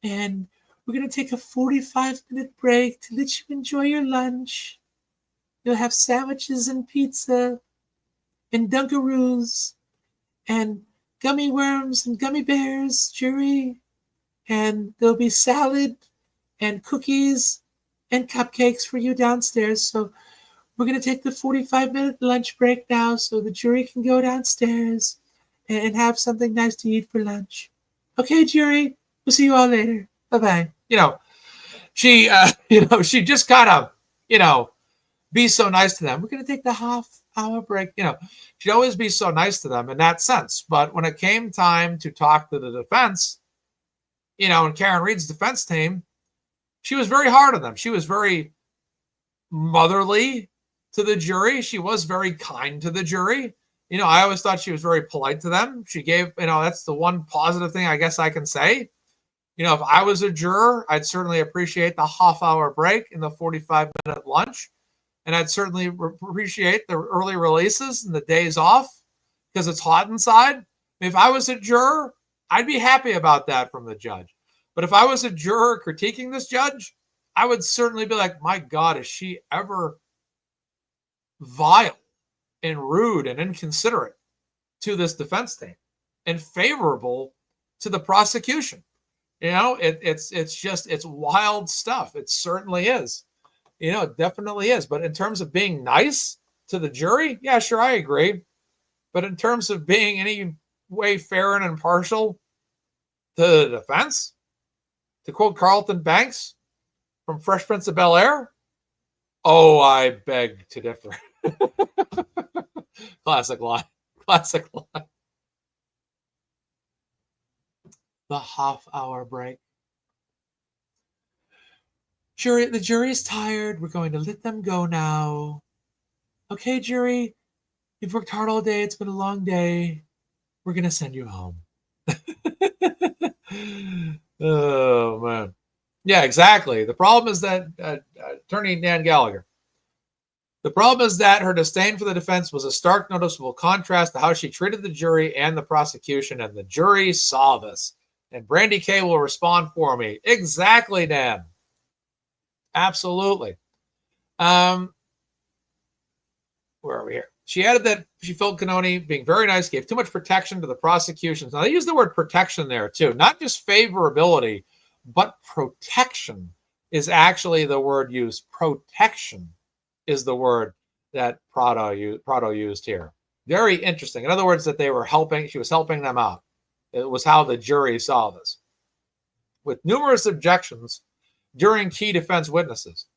And we're going to take a 45-minute break to let you enjoy your lunch. You'll have sandwiches and pizza and Dunkaroos and gummy worms and gummy bears, jury. And there'll be salad and cookies and cupcakes for you downstairs. So we're going to take the 45-minute lunch break now so the jury can go downstairs and have something nice to eat for lunch. Okay, jury, we'll see you all later. Bye-bye. She just kind of, be so nice to them. We're going to take the half-hour break. She'd always be so nice to them in that sense. But when it came time to talk to the defense, and Karen Reed's defense team, she was very hard on them. She was very motherly to the jury. She was very kind to the jury. I always thought she was very polite to them. She gave, that's the one positive thing I guess I can say. If I was a juror, I'd certainly appreciate the half-hour break and the 45-minute lunch. And I'd certainly appreciate the early releases and the days off because it's hot inside. If I was a juror, I'd be happy about that from the judge. But if I was a juror critiquing this judge, I would certainly be like, my God, is she ever vile and rude and inconsiderate to this defense team and favorable to the prosecution? It's wild stuff. It certainly is. It definitely is. But in terms of being nice to the jury, yeah, sure, I agree. But in terms of being any way fair and impartial to the defense, to quote Carlton Banks from Fresh Prince of Bel-Air, oh, I beg to differ. Classic line. Classic line. The half-hour break. Jury, the jury is tired. We're going to let them go now. Okay, jury, you've worked hard all day. It's been a long day. We're going to send you home. Oh, man. Yeah, exactly. The problem is that, Attorney Dan Gallagher, the problem is that her disdain for the defense was a stark, noticeable contrast to how she treated the jury and the prosecution, and the jury saw this. And Brandy K will respond for me. Exactly, Dan. Absolutely. Where are we here? She added that she felt Cannoni being very nice, gave too much protection to the prosecutions. Now, they use the word protection there, too. Not just favorability, but protection is actually the word used. Protection is the word that Prado used here. Very interesting. In other words, that they were helping, she was helping them out. It was how the jury saw this. With numerous objections during key defense witnesses,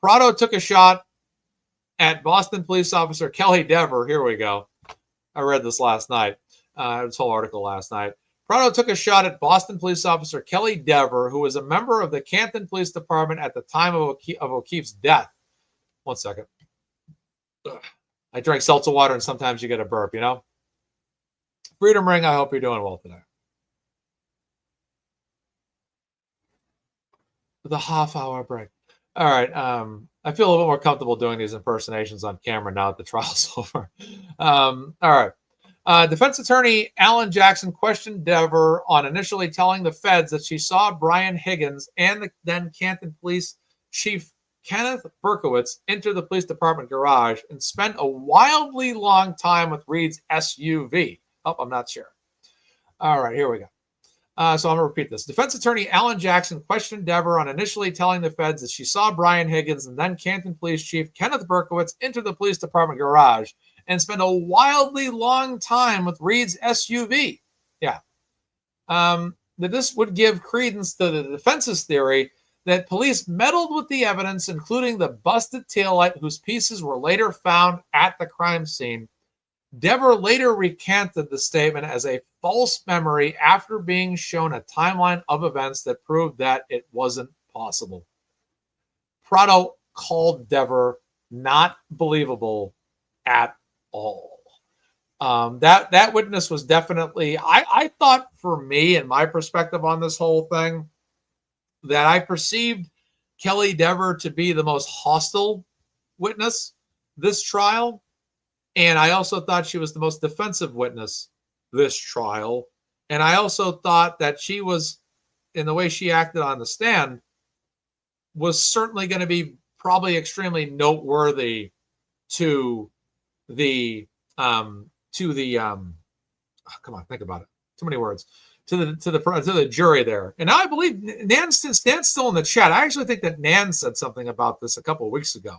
Prado took a shot at Boston police officer Kelly Dever. Here we go. I read this last night. This whole article last night. Prado took a shot at Boston police officer Kelly Dever, who was a member of the Canton Police Department at the time of O'Keefe's death. One second. Ugh. I drank seltzer water, and sometimes you get a burp, you know? Freedom Ring, I hope you're doing well today. The half-hour break. All right. I feel a little bit more comfortable doing these impersonations on camera now that the trial's over. All right. Defense attorney Alan Jackson questioned Dever on initially telling the feds that she saw Brian Higgins and the then Canton Police Chief Kenneth Berkowitz enter the police department garage and spent a wildly long time with Reed's SUV. Oh, I'm not sure. All right, here we go. So I'm going to repeat this. Defense attorney Alan Jackson questioned Dever on initially telling the feds that she saw Brian Higgins and then Canton Police Chief Kenneth Berkowitz enter the police department garage and spend a wildly long time with Reed's SUV. Yeah. That this would give credence to the defense's theory that police meddled with the evidence, including the busted taillight whose pieces were later found at the crime scene. Dever later recanted the statement as a false memory after being shown a timeline of events that proved that it wasn't possible. Prado called Dever not believable at all. That witness was definitely, I thought for me and my perspective on this whole thing, that I perceived Kelly Dever to be the most hostile witness this trial. And I also thought she was the most defensive witness this trial. And I also thought that she was, in the way she acted on the stand, was certainly going to be probably extremely noteworthy to the come on, think about it. Too many words. To the jury there. And I believe Nan's still in the chat. I actually think that Nan said something about this a couple of weeks ago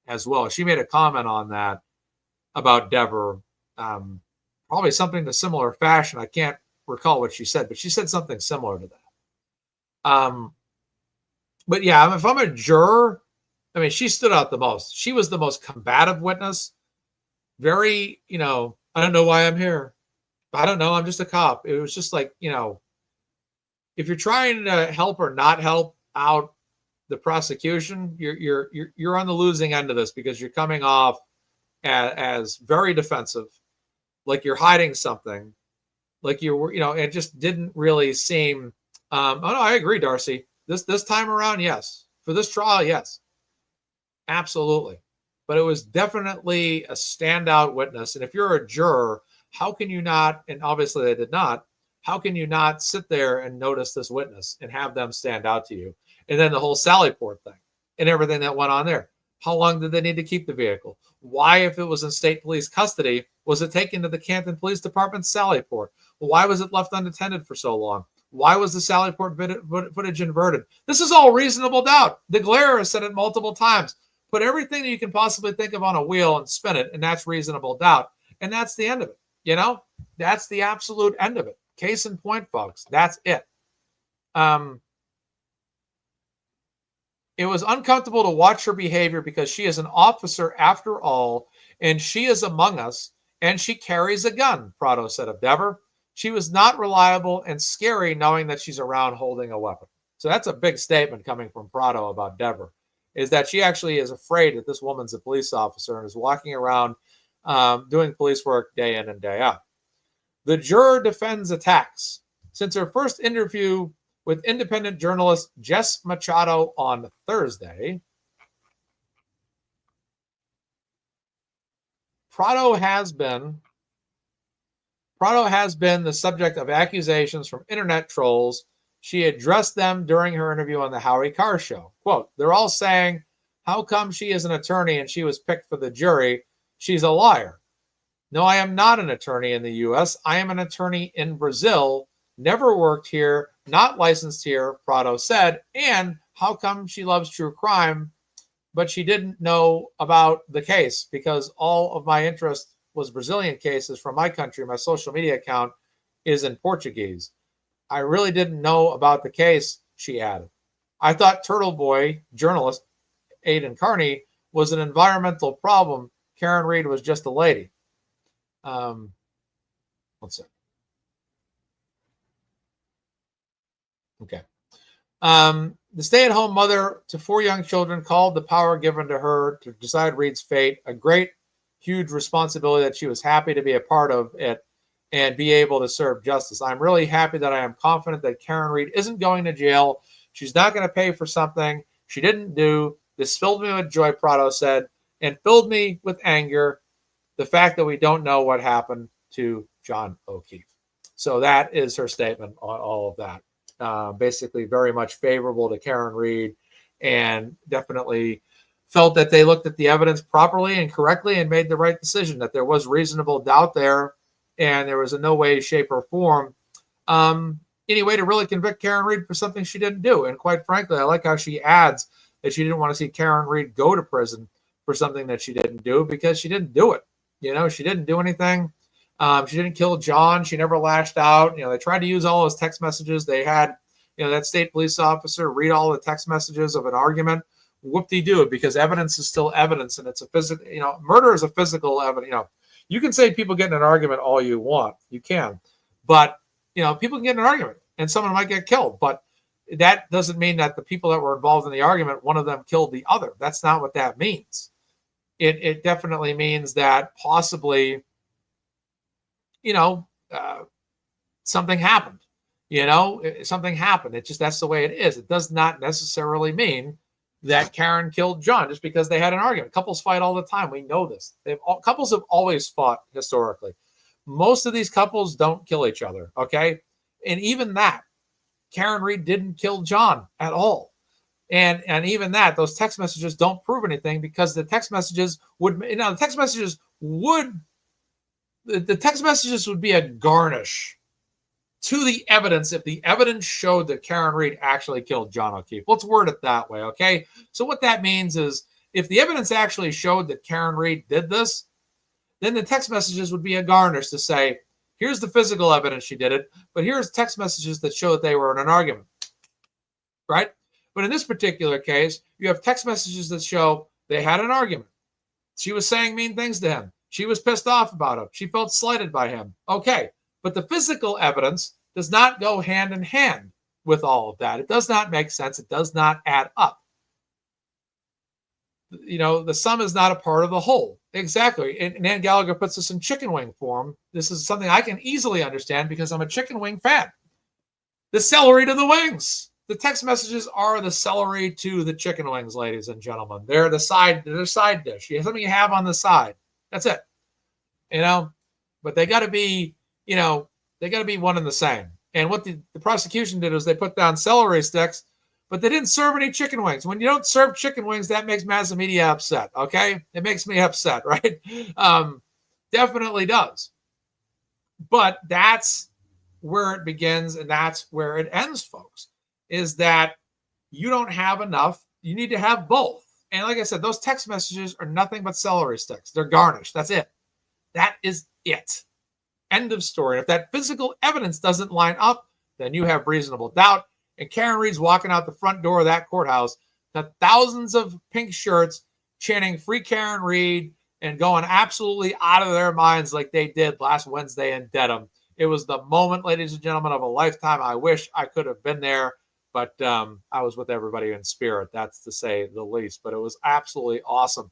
as well. She made a comment on that about Dever, probably something in a similar fashion. I can't recall what she said, but she said something similar to that. But yeah, if I'm a juror, I mean, she stood out the most. She was the most combative witness. Very, I don't know why I'm here. I don't know. I'm just a cop. It was just like, if you're trying to help or not help out the prosecution, you're on the losing end of this because you're coming off as very defensive, like you're hiding something, like you were, it just didn't really seem. Oh no, I agree, Darcy. This time around, yes. For this trial, yes, absolutely. But it was definitely a standout witness. And if you're a juror, how can you not? And obviously they did not. How can you not sit there and notice this witness and have them stand out to you? And then the whole Sallyport thing and everything that went on there. How long did they need to keep the vehicle? Why, if it was in state police custody, was it taken to the Canton Police Department Sallyport? Why was it left unattended for so long? Why was the Sallyport footage inverted? This is all reasonable doubt. De Glare has said it multiple times. Put everything that you can possibly think of on a wheel and spin it, and that's reasonable doubt. And that's the end of it. That's the absolute end of it. Case in point, folks. That's it. It was uncomfortable to watch her behavior because she is an officer after all, and she is among us, and she carries a gun, Prado said of Dever. She was not reliable and scary knowing that she's around holding a weapon. So that's a big statement coming from Prado about Dever, is that she actually is afraid that this woman's a police officer and is walking around doing police work day in and day out. The juror defends attacks. Since her first interview with independent journalist Jess Machado on Thursday, Prado has been the subject of accusations from internet trolls. She addressed them during her interview on the Howie Carr show. Quote, they're all saying, how come she is an attorney and she was picked for the jury? She's a liar. No, I am not an attorney in the U.S. I am an attorney in Brazil, never worked here, not licensed here, Prado said. And how come she loves true crime, but she didn't know about the case because all of my interest was Brazilian cases from my country. My social media account is in Portuguese. I really didn't know about the case, she added. I thought Turtle Boy, journalist Aidan Carney, was an environmental problem. Karen Reed was just a lady. One second. Okay. The stay-at-home mother to 4 young children called the power given to her to decide Reed's fate a great, huge responsibility that she was happy to be a part of it and be able to serve justice. I'm really happy that I am confident that Karen Reed isn't going to jail. She's not going to pay for something she didn't do. This filled me with joy, Prado said, and filled me with anger, the fact that we don't know what happened to John O'Keefe. So that is her statement on all of that. Basically very much favorable to Karen Reed, and definitely felt that they looked at the evidence properly and correctly and made the right decision, that there was reasonable doubt there, and there was in no way, shape, or form any way to really convict Karen Reed for something she didn't do. And quite frankly, I like how she adds that she didn't want to see Karen Reed go to prison for something that she didn't do, because she didn't do it. She didn't do anything. She didn't kill John. She never lashed out. They tried to use all those text messages. They had, that state police officer read all the text messages of an argument. Whoop-de-doo, because evidence is still evidence, and it's a physical, murder is a physical evidence. You can say people get in an argument all you want. You can. But, people can get in an argument, and someone might get killed. But that doesn't mean that the people that were involved in the argument, one of them killed the other. That's not what that means. It definitely means that possibly, something happened. Something happened. That's the way it is. It does not necessarily mean that Karen killed John just because they had an argument. Couples fight all the time. We know this. Couples have always fought historically. Most of these couples don't kill each other, okay? And even that, Karen Reed didn't kill John at all. And even that, those text messages don't prove anything, because the text messages would be a garnish to the evidence if the evidence showed that Karen Reed actually killed John O'Keefe. Let's word it that way, okay? So what that means is, if the evidence actually showed that Karen Reed did this, then the text messages would be a garnish to say, here's the physical evidence she did it, but here's text messages that show that they were in an argument, right? But in this particular case, you have text messages that show they had an argument. She was saying mean things to him. She was pissed off about him. She felt slighted by him. Okay, but the physical evidence does not go hand in hand with all of that. It does not make sense. It does not add up. The sum is not a part of the whole. Exactly. And Nan Gallagher puts this in chicken wing form. This is something I can easily understand because I'm a chicken wing fan. The celery to the wings. The text messages are the celery to the chicken wings, ladies and gentlemen. They're the side dish. Something you have on the side. That's it. But they got to be, one and the same. And what the prosecution did is they put down celery sticks, but they didn't serve any chicken wings. When you don't serve chicken wings, that makes MazzaMedia upset, okay? It makes me upset, right? Definitely does. But that's where it begins, and that's where it ends, folks, is that you don't have enough. You need to have both. And like I said, those text messages are nothing but celery sticks. They're garnished. That's it. That is it. End of story. If that physical evidence doesn't line up, then you have reasonable doubt. And Karen Reed's walking out the front door of that courthouse, got thousands of pink shirts chanting "Free Karen Reed" and going absolutely out of their minds like they did last Wednesday in Dedham. It was the moment, ladies and gentlemen, of a lifetime. I wish I could have been there, but I was with everybody in spirit. That's to say the least. But it was absolutely awesome.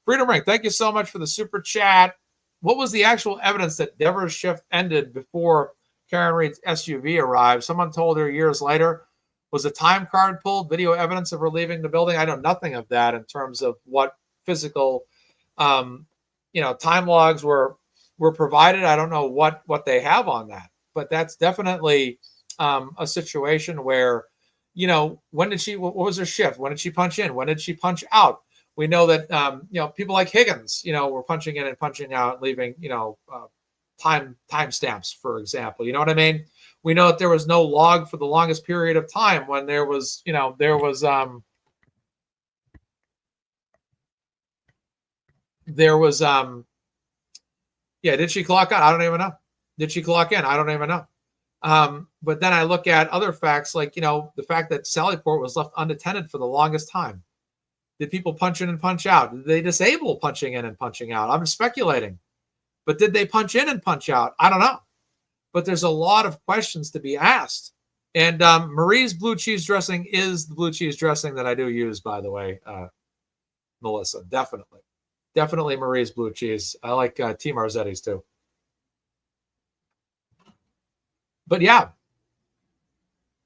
Freedom Ring, thank you so much for the super chat. What was the actual evidence that Deborah's shift ended before Karen Reed's SUV arrived? Someone told her years later. Was a time card pulled, video evidence of her leaving the building? I know nothing of that in terms of what physical, time logs were provided. I don't know what they have on that, but that's definitely a situation where, what was her shift? When did she punch in? When did she punch out? We know that, people like Higgins, were punching in and punching out, leaving, time stamps, for example. You know what I mean? We know that there was no log for the longest period of time when did she clock out? I don't even know. Did she clock in? I don't even know. But then I look at other facts like, the fact that Sallyport was left unattended for the longest time. Did people punch in and punch out? Did they disable punching in and punching out? I'm speculating. But did they punch in and punch out? I don't know. But there's a lot of questions to be asked. And Marie's blue cheese dressing is the blue cheese dressing that I do use, by the way, Melissa. Definitely Marie's blue cheese. I like T. Marzetti's too. But yeah,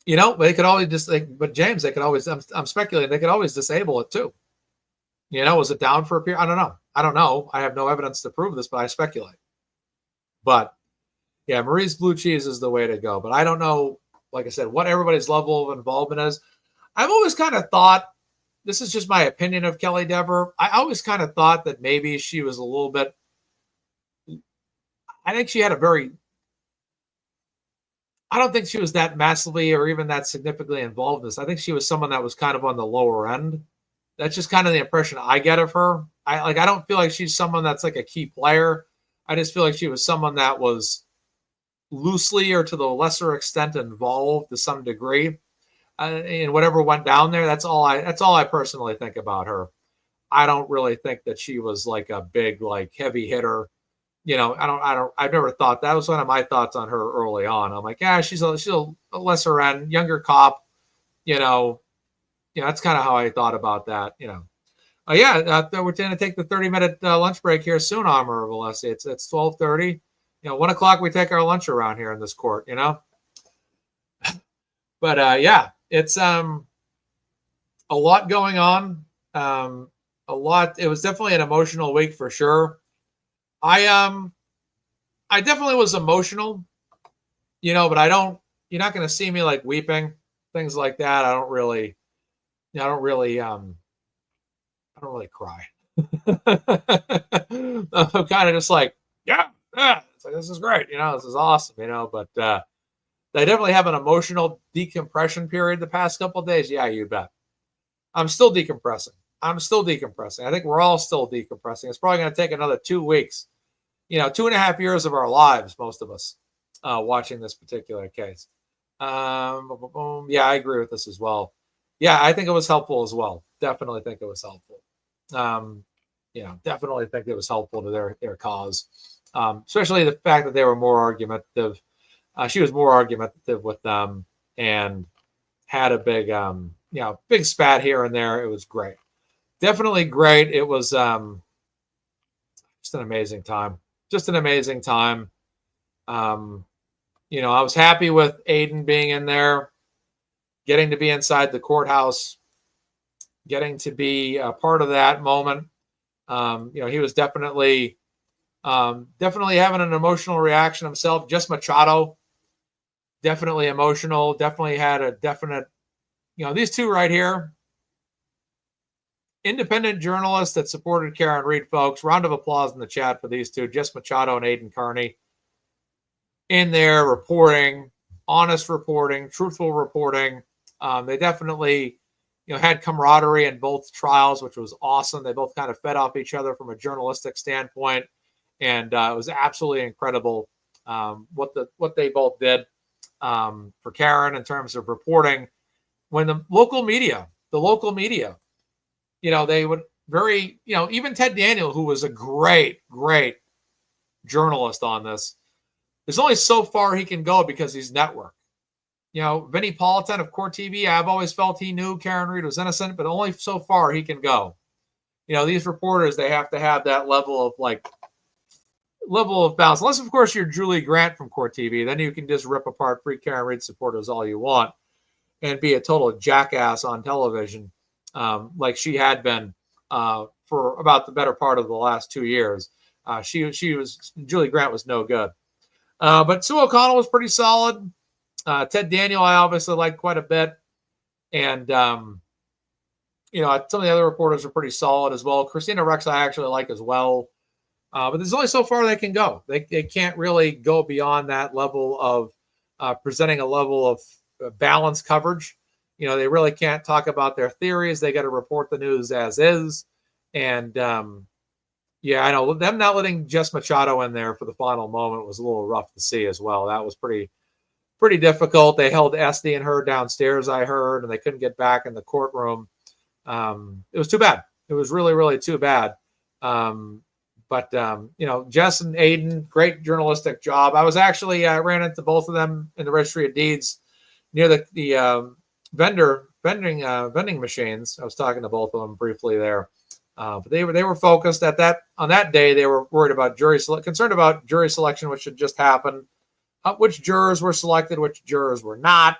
they could always just, but James, they could always, I'm speculating, they could always disable it too. Was it down for a period? I don't know. I have no evidence to prove this, but I speculate. But yeah, Marie's blue cheese is the way to go. But I don't know, like I said, what everybody's level of involvement is. I've always kind of thought, this is just my opinion of Kelly Dever. I always kind of thought that maybe she was a little bit, I think she had I don't think she was that massively or even that significantly involved in this. I think she was someone that was kind of on the lower end. That's just kind of the impression I get of her. I don't feel like she's someone that's like a key player. I just feel like she was someone that was loosely or to the lesser extent involved to some degree in whatever went down there. That's all I personally think about her. I don't really think that she was like a big, like heavy hitter. I've never thought that was one of my thoughts on her early on. I'm like, yeah, she's a lesser end, younger cop, that's kind of how I thought about that, we're going to take the 30-minute lunch break here soon, Armor of Alessi. It's 12:30. 1 o'clock we take our lunch around here in this court, But yeah, it's a lot going on. A lot. It was definitely an emotional week for sure. I definitely was emotional, but you're not going to see me like weeping, things like that. I don't really cry. I'm kind of just like, yeah. It's like, this is great. This is awesome, but I definitely have an emotional decompression period the past couple of days. Yeah, you bet. I'm still decompressing. I think we're all still decompressing. It's probably going to take another 2 weeks, 2.5 years of our lives, most of us, watching this particular case. Yeah, I agree with this as well. Yeah, I think it was helpful as well. Definitely think it was helpful. Definitely think it was helpful to their cause, especially the fact that they were more argumentative. She was more argumentative with them and had a big, big spat here and there. It was great. Definitely great. It was just an amazing time. I was happy with Aiden being in there, getting to be inside the courthouse, getting to be a part of that moment. He was definitely having an emotional reaction himself. Just Machado, definitely emotional, definitely had a definite, these two right here, independent journalists that supported Karen Reed, folks. Round of applause in the chat for these two, Just Machado and Aiden Carney, in there reporting, honest reporting, truthful reporting. They definitely, had camaraderie in both trials, which was awesome. They both kind of fed off each other from a journalistic standpoint, and it was absolutely incredible what they both did for Karen in terms of reporting. When the local media, they would even Ted Daniel, who was a great journalist on this, there's only so far he can go because he's network. Vinnie Politan of Court TV, I've always felt he knew Karen Reed was innocent, but only so far he can go. These reporters, they have to have that level of balance. Unless, of course, you're Julie Grant from Court TV. Then you can just rip apart Free Karen Reed supporters all you want and be a total jackass on television, like she had been for about the better part of the last 2 years. Julie Grant was no good. But Sue O'Connell was pretty solid. Ted Daniel, I obviously liked quite a bit. And, some of the other reporters are pretty solid as well. Christina Rex, I actually like as well. But there's only so far they can go. They can't really go beyond that level of presenting a level of balanced coverage. They really can't talk about their theories. They got to report the news as is. And, I know them not letting Jess Machado in there for the final moment was a little rough to see as well. That was pretty difficult. They held Esty and her downstairs, I heard, and they couldn't get back in the courtroom. It was too bad. It was really, really too bad. But Jess and Aiden, great journalistic job. I was actually ran into both of them in the Registry of Deeds near the vending machines. I was talking to both of them briefly there, but they were focused on that day. They were worried about concerned about jury selection, which had just happened, which jurors were selected, which jurors were not.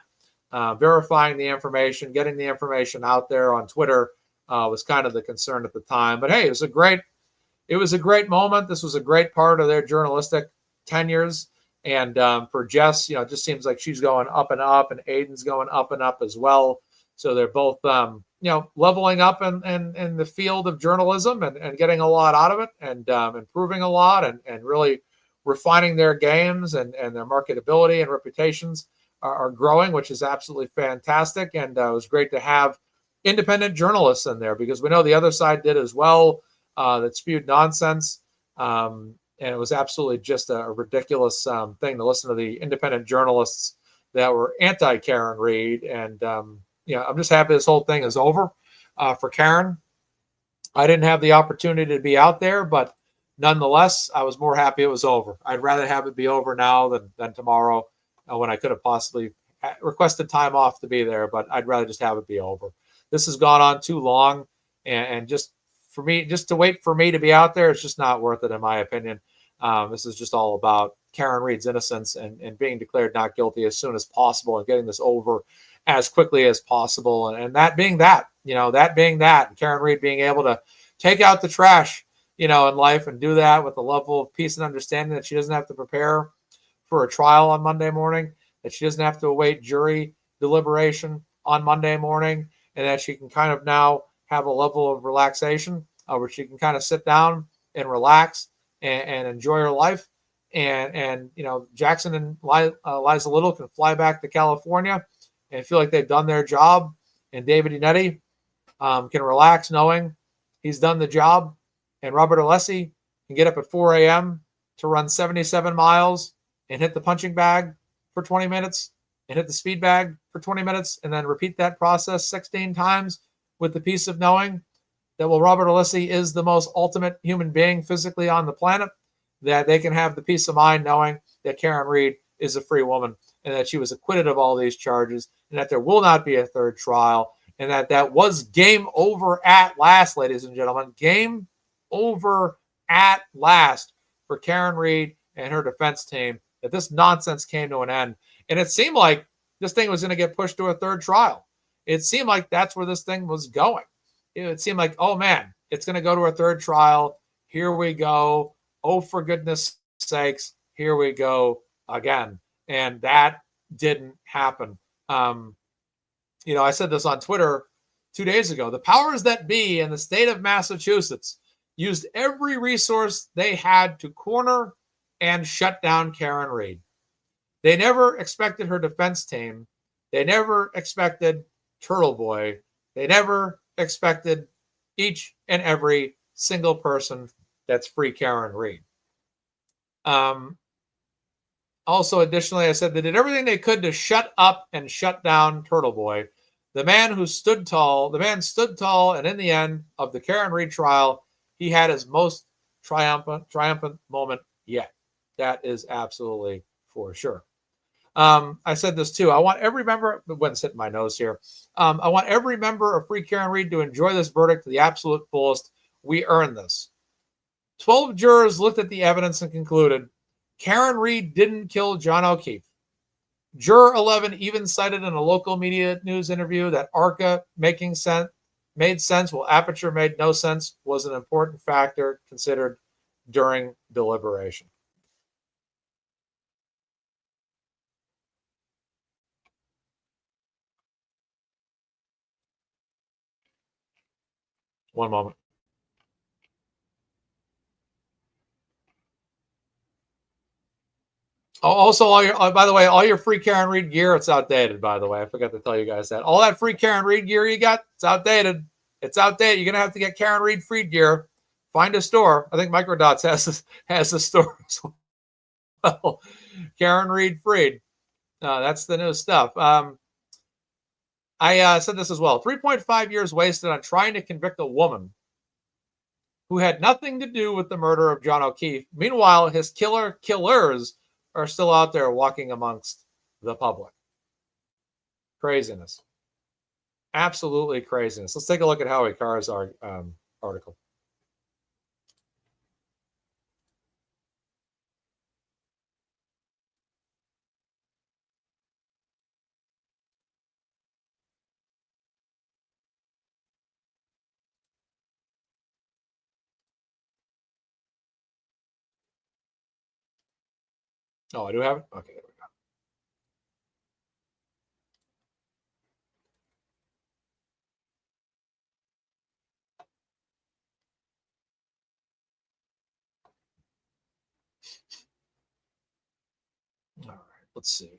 Verifying the information, getting the information out there on Twitter was kind of the concern at the time. But hey, it was a great moment. This was a great part of their journalistic tenures. And for Jess, it just seems like she's going up and up, and Aiden's going up and up as well. So they're both, leveling up in the field of journalism and getting a lot out of it, and improving a lot, and really refining their games, and their marketability and reputations are growing, which is absolutely fantastic. And it was great to have independent journalists in there, because we know the other side did as well, that spewed nonsense. And it was absolutely just a ridiculous thing to listen to the independent journalists that were anti-Karen Read. And, I'm just happy this whole thing is over for Karen. I didn't have the opportunity to be out there, but nonetheless, I was more happy it was over. I'd rather have it be over now than tomorrow, when I could have possibly requested time off to be there, but I'd rather just have it be over. This has gone on too long, and just to wait for me to be out there, it's just not worth it, in my opinion. This is just all about Karen Read's innocence and being declared not guilty as soon as possible, and getting this over as quickly as possible. And that being that, and Karen Read being able to take out the trash, in life, and do that with a level of peace and understanding that she doesn't have to prepare for a trial on Monday morning, that she doesn't have to await jury deliberation on Monday morning, and that she can kind of now have a level of relaxation where she can kind of sit down and relax and enjoy her life. And Jackson and Liza Little can fly back to California and feel like they've done their job. And David Inetti can relax knowing he's done the job. And Robert Alessi can get up at 4 a.m. to run 77 miles and hit the punching bag for 20 minutes and hit the speed bag for 20 minutes, and then repeat that process 16 times with the peace of knowing that, well, Robert Alessi is the most ultimate human being physically on the planet, that they can have the peace of mind knowing that Karen Read is a free woman, and that she was acquitted of all these charges, and that there will not be a third trial, and that was game over at last, ladies and gentlemen. Game over at last for Karen Read and her defense team, that this nonsense came to an end. And it seemed like this thing was going to get pushed to a third trial. It seemed like that's where this thing was going. It seemed like, oh man, it's going to go to a third trial. Here we go. Oh, for goodness sakes, here we go again. And that didn't happen. I said this on Twitter 2 days ago. The powers that be in the state of Massachusetts used every resource they had to corner and shut down Karen Read. They never expected her defense team. They never expected Turtle Boy. They never expected each and every single person that's free Karen Read. Also, additionally, I said they did everything they could to shut up and shut down Turtle Boy. The man stood tall, and in the end of the Karen Read trial, he had his most triumphant moment yet. That is absolutely for sure. I said this too. I want every member, the wind's hitting my nose here. I want every member of Free Karen Read to enjoy this verdict to the absolute fullest. We earned this. 12 jurors looked at the evidence and concluded Karen Read didn't kill John O'Keefe. Juror 11 even cited in a local media news interview that ARCA made sense while Aperture made no sense was an important factor considered during deliberation. One moment. Also, by the way, all your free Karen Read gear, it's outdated, by the way. I forgot to tell you guys that. All that free Karen Read gear you got, it's outdated. It's outdated. You're going to have to get Karen Read free gear. Find a store. I think Microdots has a store as well. Karen Read Freed. That's the new stuff. I said this as well. 3.5 years wasted on trying to convict a woman who had nothing to do with the murder of John O'Keefe. Meanwhile, his killers are still out there walking amongst the public. Craziness. Absolutely craziness. Let's take a look at Howie Carr's article. Oh, I do have it? Okay, there we go. All right, let's see.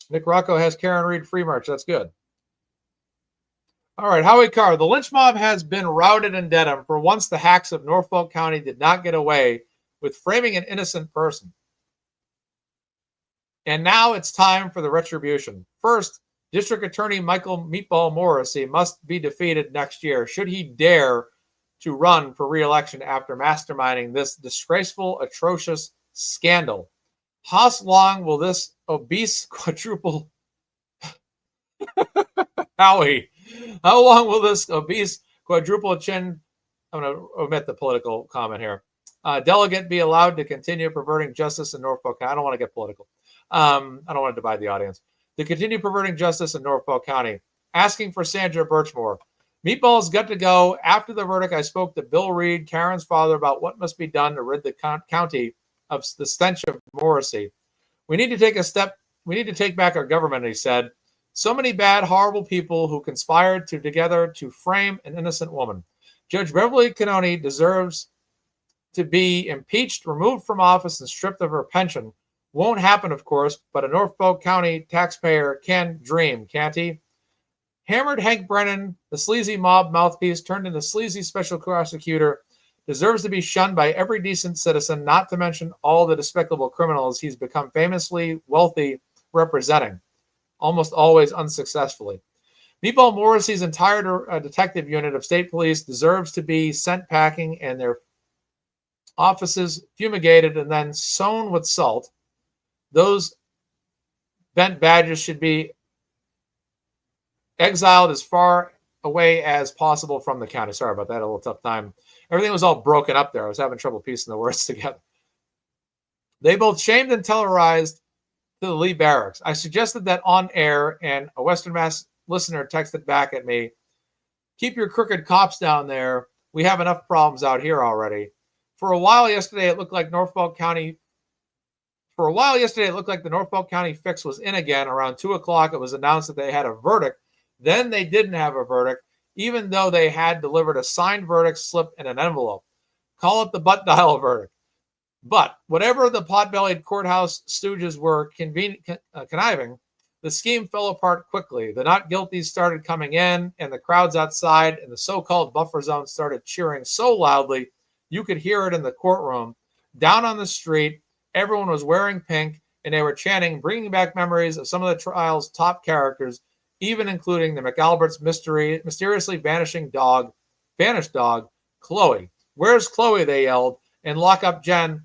Nick Rocco has Karen Reed free march. That's good. All right, Howie Carr. The lynch mob has been routed in Dedham. For once, the hacks of Norfolk County did not get away with framing an innocent person. And now it's time for the retribution. First, District Attorney Michael Meatball Morrissey must be defeated next year should he dare to run for re-election after masterminding this disgraceful, atrocious scandal. How long will this obese quadruple Howie? How long will this obese quadruple chin? I'm going to omit the political comment here. Delegate be allowed to continue perverting justice in Norfolk County. I don't want to get political. I don't want to divide the audience. To continue perverting justice in Norfolk County. Asking for Sandra Birchmore. Meatballs got to go. After the verdict, I spoke to Bill Reed, Karen's father, about what must be done to rid the county of the stench of Morrissey. We need to take a step. We need to take back our government, he said. So many bad, horrible people who conspired together to frame an innocent woman. Judge Beverly Cannoni deserves to be impeached, removed from office, and stripped of her pension. Won't happen, of course, but a Norfolk County taxpayer can dream, can't he? Hammered Hank Brennan, the sleazy mob mouthpiece turned into sleazy special prosecutor, deserves to be shunned by every decent citizen, not to mention all the despicable criminals he's become famously wealthy representing, almost always unsuccessfully. Meatball Morrissey's entire detective unit of state police deserves to be sent packing and their offices fumigated and then sown with salt. Those bent badges should be exiled as far away as possible from the county. Sorry about that, a little tough time. Everything was all broken up there. I was having trouble piecing the words together. They both shamed and terrorized to the Lee Barracks. I suggested that on air, and a Western Mass listener texted back at me, keep your crooked cops down there. We have enough problems out here already. For a while yesterday, it looked like the Norfolk County fix was in again. Around 2 o'clock, it was announced that they had a verdict. Then they didn't have a verdict, even though they had delivered a signed verdict slip in an envelope. Call it the butt dial verdict. But whatever the pot-bellied courthouse stooges were conniving, the scheme fell apart quickly. The not guilties started coming in, and the crowds outside in the so-called buffer zone started cheering so loudly you could hear it in the courtroom. Down on the street, everyone was wearing pink, and they were chanting, bringing back memories of some of the trial's top characters, even including the McAlbert's mysteriously vanished dog, Chloe. Where's Chloe, they yelled, and lock up Jen.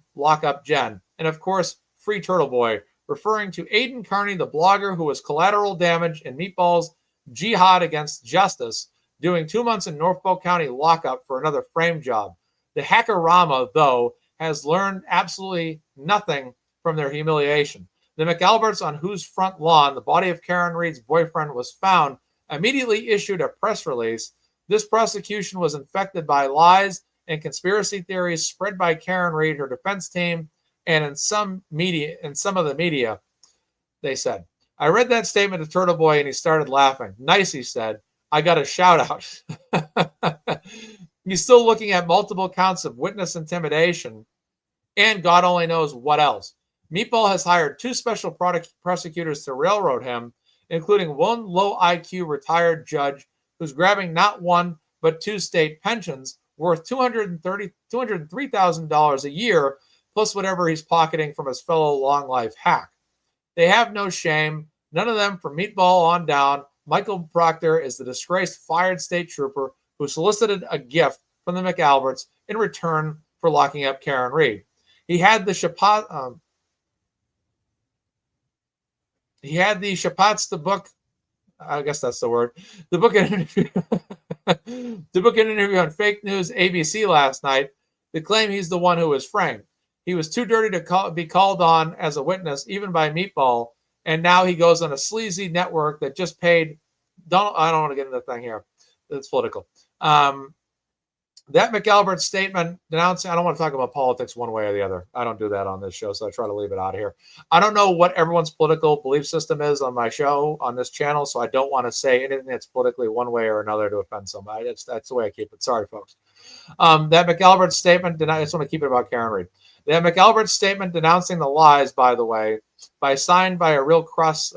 And of course, free Turtle Boy, referring to Aidan Carney, the blogger who was collateral damage in Meatball's jihad against justice, doing 2 months in Norfolk County lockup for another frame job. The Hackerama, though, has learned absolutely nothing from their humiliation. The McAlberts, on whose front lawn the body of Karen Reed's boyfriend was found, immediately issued a press release. This prosecution was infected by lies and conspiracy theories spread by Karen Reed, her defense team, and in some of the media, they said. I read that statement to Turtle Boy and he started laughing. Nice, he said. I got a shout out. He's still looking at multiple counts of witness intimidation and God only knows what else. Meatball has hired 2 special prosecutors to railroad him, including one low IQ retired judge who's grabbing not 1 but 2 state pensions worth $203,000 a year, plus whatever he's pocketing from his fellow long life hack. They have no shame. None of them from Meatball on down. Michael Proctor is the disgraced fired state trooper who solicited a gift from the McAlberts in return for locking up Karen Reed. He had the Shapats, the book. I guess that's the word. The book an interview. The book an interview on fake news ABC last night. They claim he's the one who was framed. He was too dirty to be called on as a witness, even by Meatball. And now he goes on a sleazy network that just paid. I don't want to get into the thing here. It's political. That McAlbert statement denouncing, I don't want to talk about politics one way or the other. I don't do that on this show, so I try to leave it out of here. I don't know what everyone's political belief system is on my show, on this channel, so I don't want to say anything that's politically one way or another to offend somebody. That's the way I keep it. Sorry, folks. That McAlbert statement, I just want to keep it about Karen Reed. That McAlbert statement denouncing the lies, by the way, signed by a real cross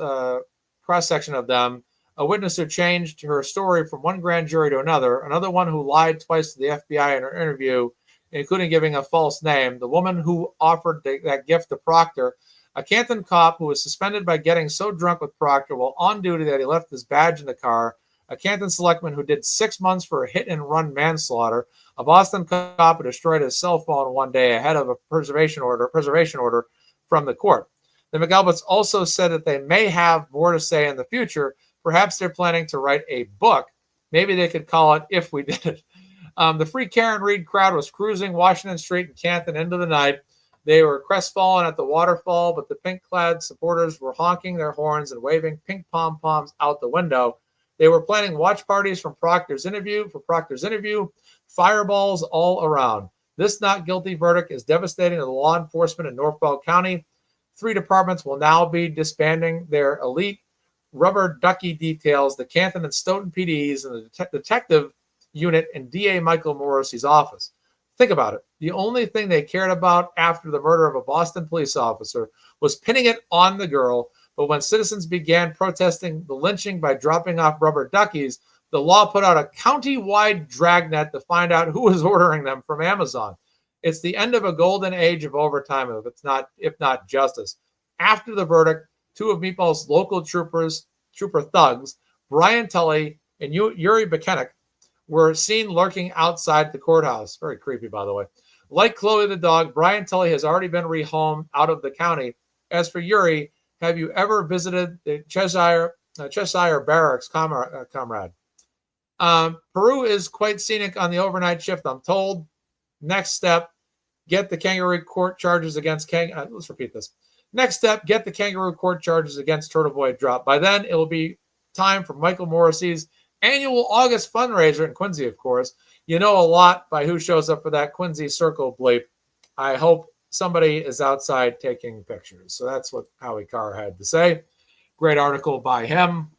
section of them, a witness who changed her story from one grand jury to another one who lied twice to the FBI in her interview, including giving a false name, the woman who offered that gift to Proctor, a Canton cop who was suspended by getting so drunk with Proctor while on duty that he left his badge in the car, a Canton selectman who did 6 months for a hit-and-run manslaughter, a Boston cop who destroyed his cell phone one day ahead of a preservation order from the court. The McAlberts also said that they may have more to say in the future. Perhaps they're planning to write a book. Maybe they could call it If We Did It. The Free Karen Reed crowd was cruising Washington Street in Canton into the night. They were crestfallen at the waterfall, but the pink-clad supporters were honking their horns and waving pink pom-poms out the window. They were planning watch parties for Proctor's interview, fireballs all around. This not guilty verdict is devastating to the law enforcement in Norfolk County. 3 departments will now be disbanding their elite rubber ducky details, the Canton and Stoughton PDs, and the detective unit in DA Michael Morrissey's office. Think about it. The only thing they cared about after the murder of a Boston police officer was pinning it on the girl. But when citizens began protesting the lynching by dropping off rubber duckies, the law put out a county-wide dragnet to find out who was ordering them from Amazon. It's the end of a golden age of overtime, if not justice. After the verdict, 2 of Meatball's local trooper thugs, Brian Tully and Yuri Bekenik, were seen lurking outside the courthouse. Very creepy, by the way. Like Chloe the dog, Brian Tully has already been rehomed out of the county. As for Yuri, have you ever visited the Cheshire Barracks, comrade? Peru is quite scenic on the overnight shift, I'm told. Next step, get the kangaroo court charges against let's repeat this. Next step, get the kangaroo court charges against Turtle Boy dropped. By then, it will be time for Michael Morrissey's annual August fundraiser in Quincy, of course. You know a lot by who shows up for that Quincy Circle bleep. I hope somebody is outside taking pictures. So that's what Howie Carr had to say. Great article by him.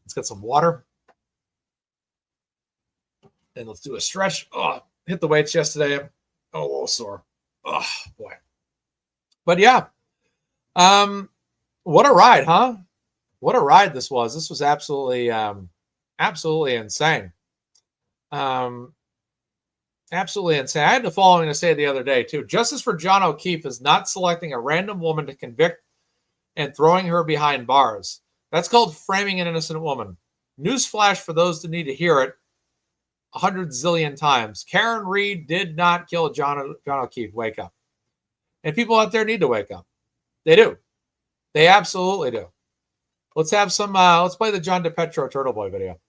Let's get some water. And let's do a stretch. Oh, hit the weights yesterday. Oh, a little sore. Oh, boy. But yeah. What a ride, huh? What a ride this was. This was absolutely insane. Absolutely insane. I had the following to say the other day, too. Justice for John O'Keefe is not selecting a random woman to convict and throwing her behind bars. That's called framing an innocent woman. Newsflash for those that need to hear it 100 zillion times. Karen Reed did not kill John O'Keefe. Wake up. And people out there need to wake up. They do. They absolutely do. Let's have some, let's play the John DePetro Turtle Boy video.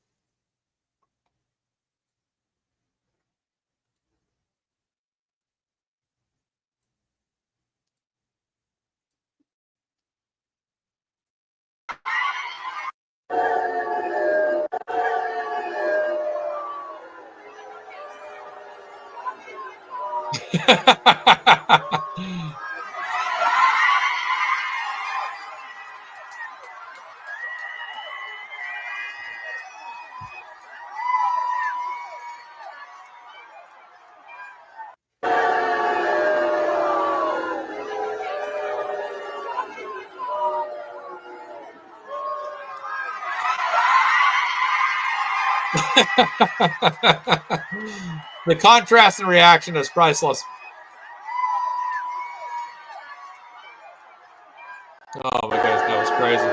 The contrast and reaction is priceless. Oh my goodness, that was crazy.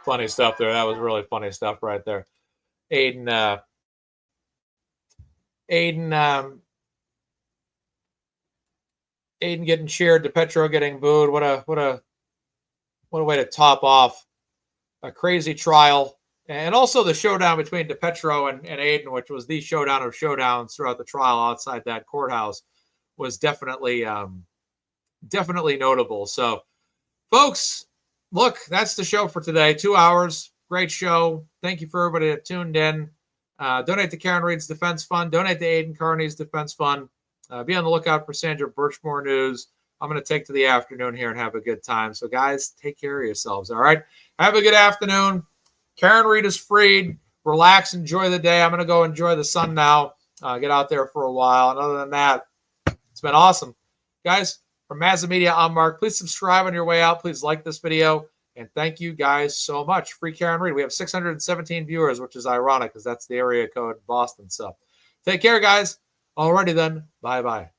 Funny stuff there. That was really funny stuff right there. Aiden, Aiden getting cheered, DePetro getting booed. What a way to top off a crazy trial. And also the showdown between DePetro and Aiden, which was the showdown of showdowns throughout the trial outside that courthouse, was definitely notable. So, folks, look, that's the show for today. 2 hours. Great show. Thank you for everybody that tuned in. Donate to Karen Reed's Defense Fund. Donate to Aiden Carney's Defense Fund. Be on the lookout for Sandra Birchmore news. I'm going to take to the afternoon here and have a good time. So, guys, take care of yourselves, all right? Have a good afternoon. Karen Reed is freed. Relax. Enjoy the day. I'm going to go enjoy the sun now. Get out there for a while. And other than that, it's been awesome. Guys, from MazzaMedia, I'm Mark. Please subscribe on your way out. Please like this video. And thank you guys so much. Free Karen Reed. We have 617 viewers, which is ironic because that's the area code Boston. So take care, guys. Alrighty then. Bye-bye.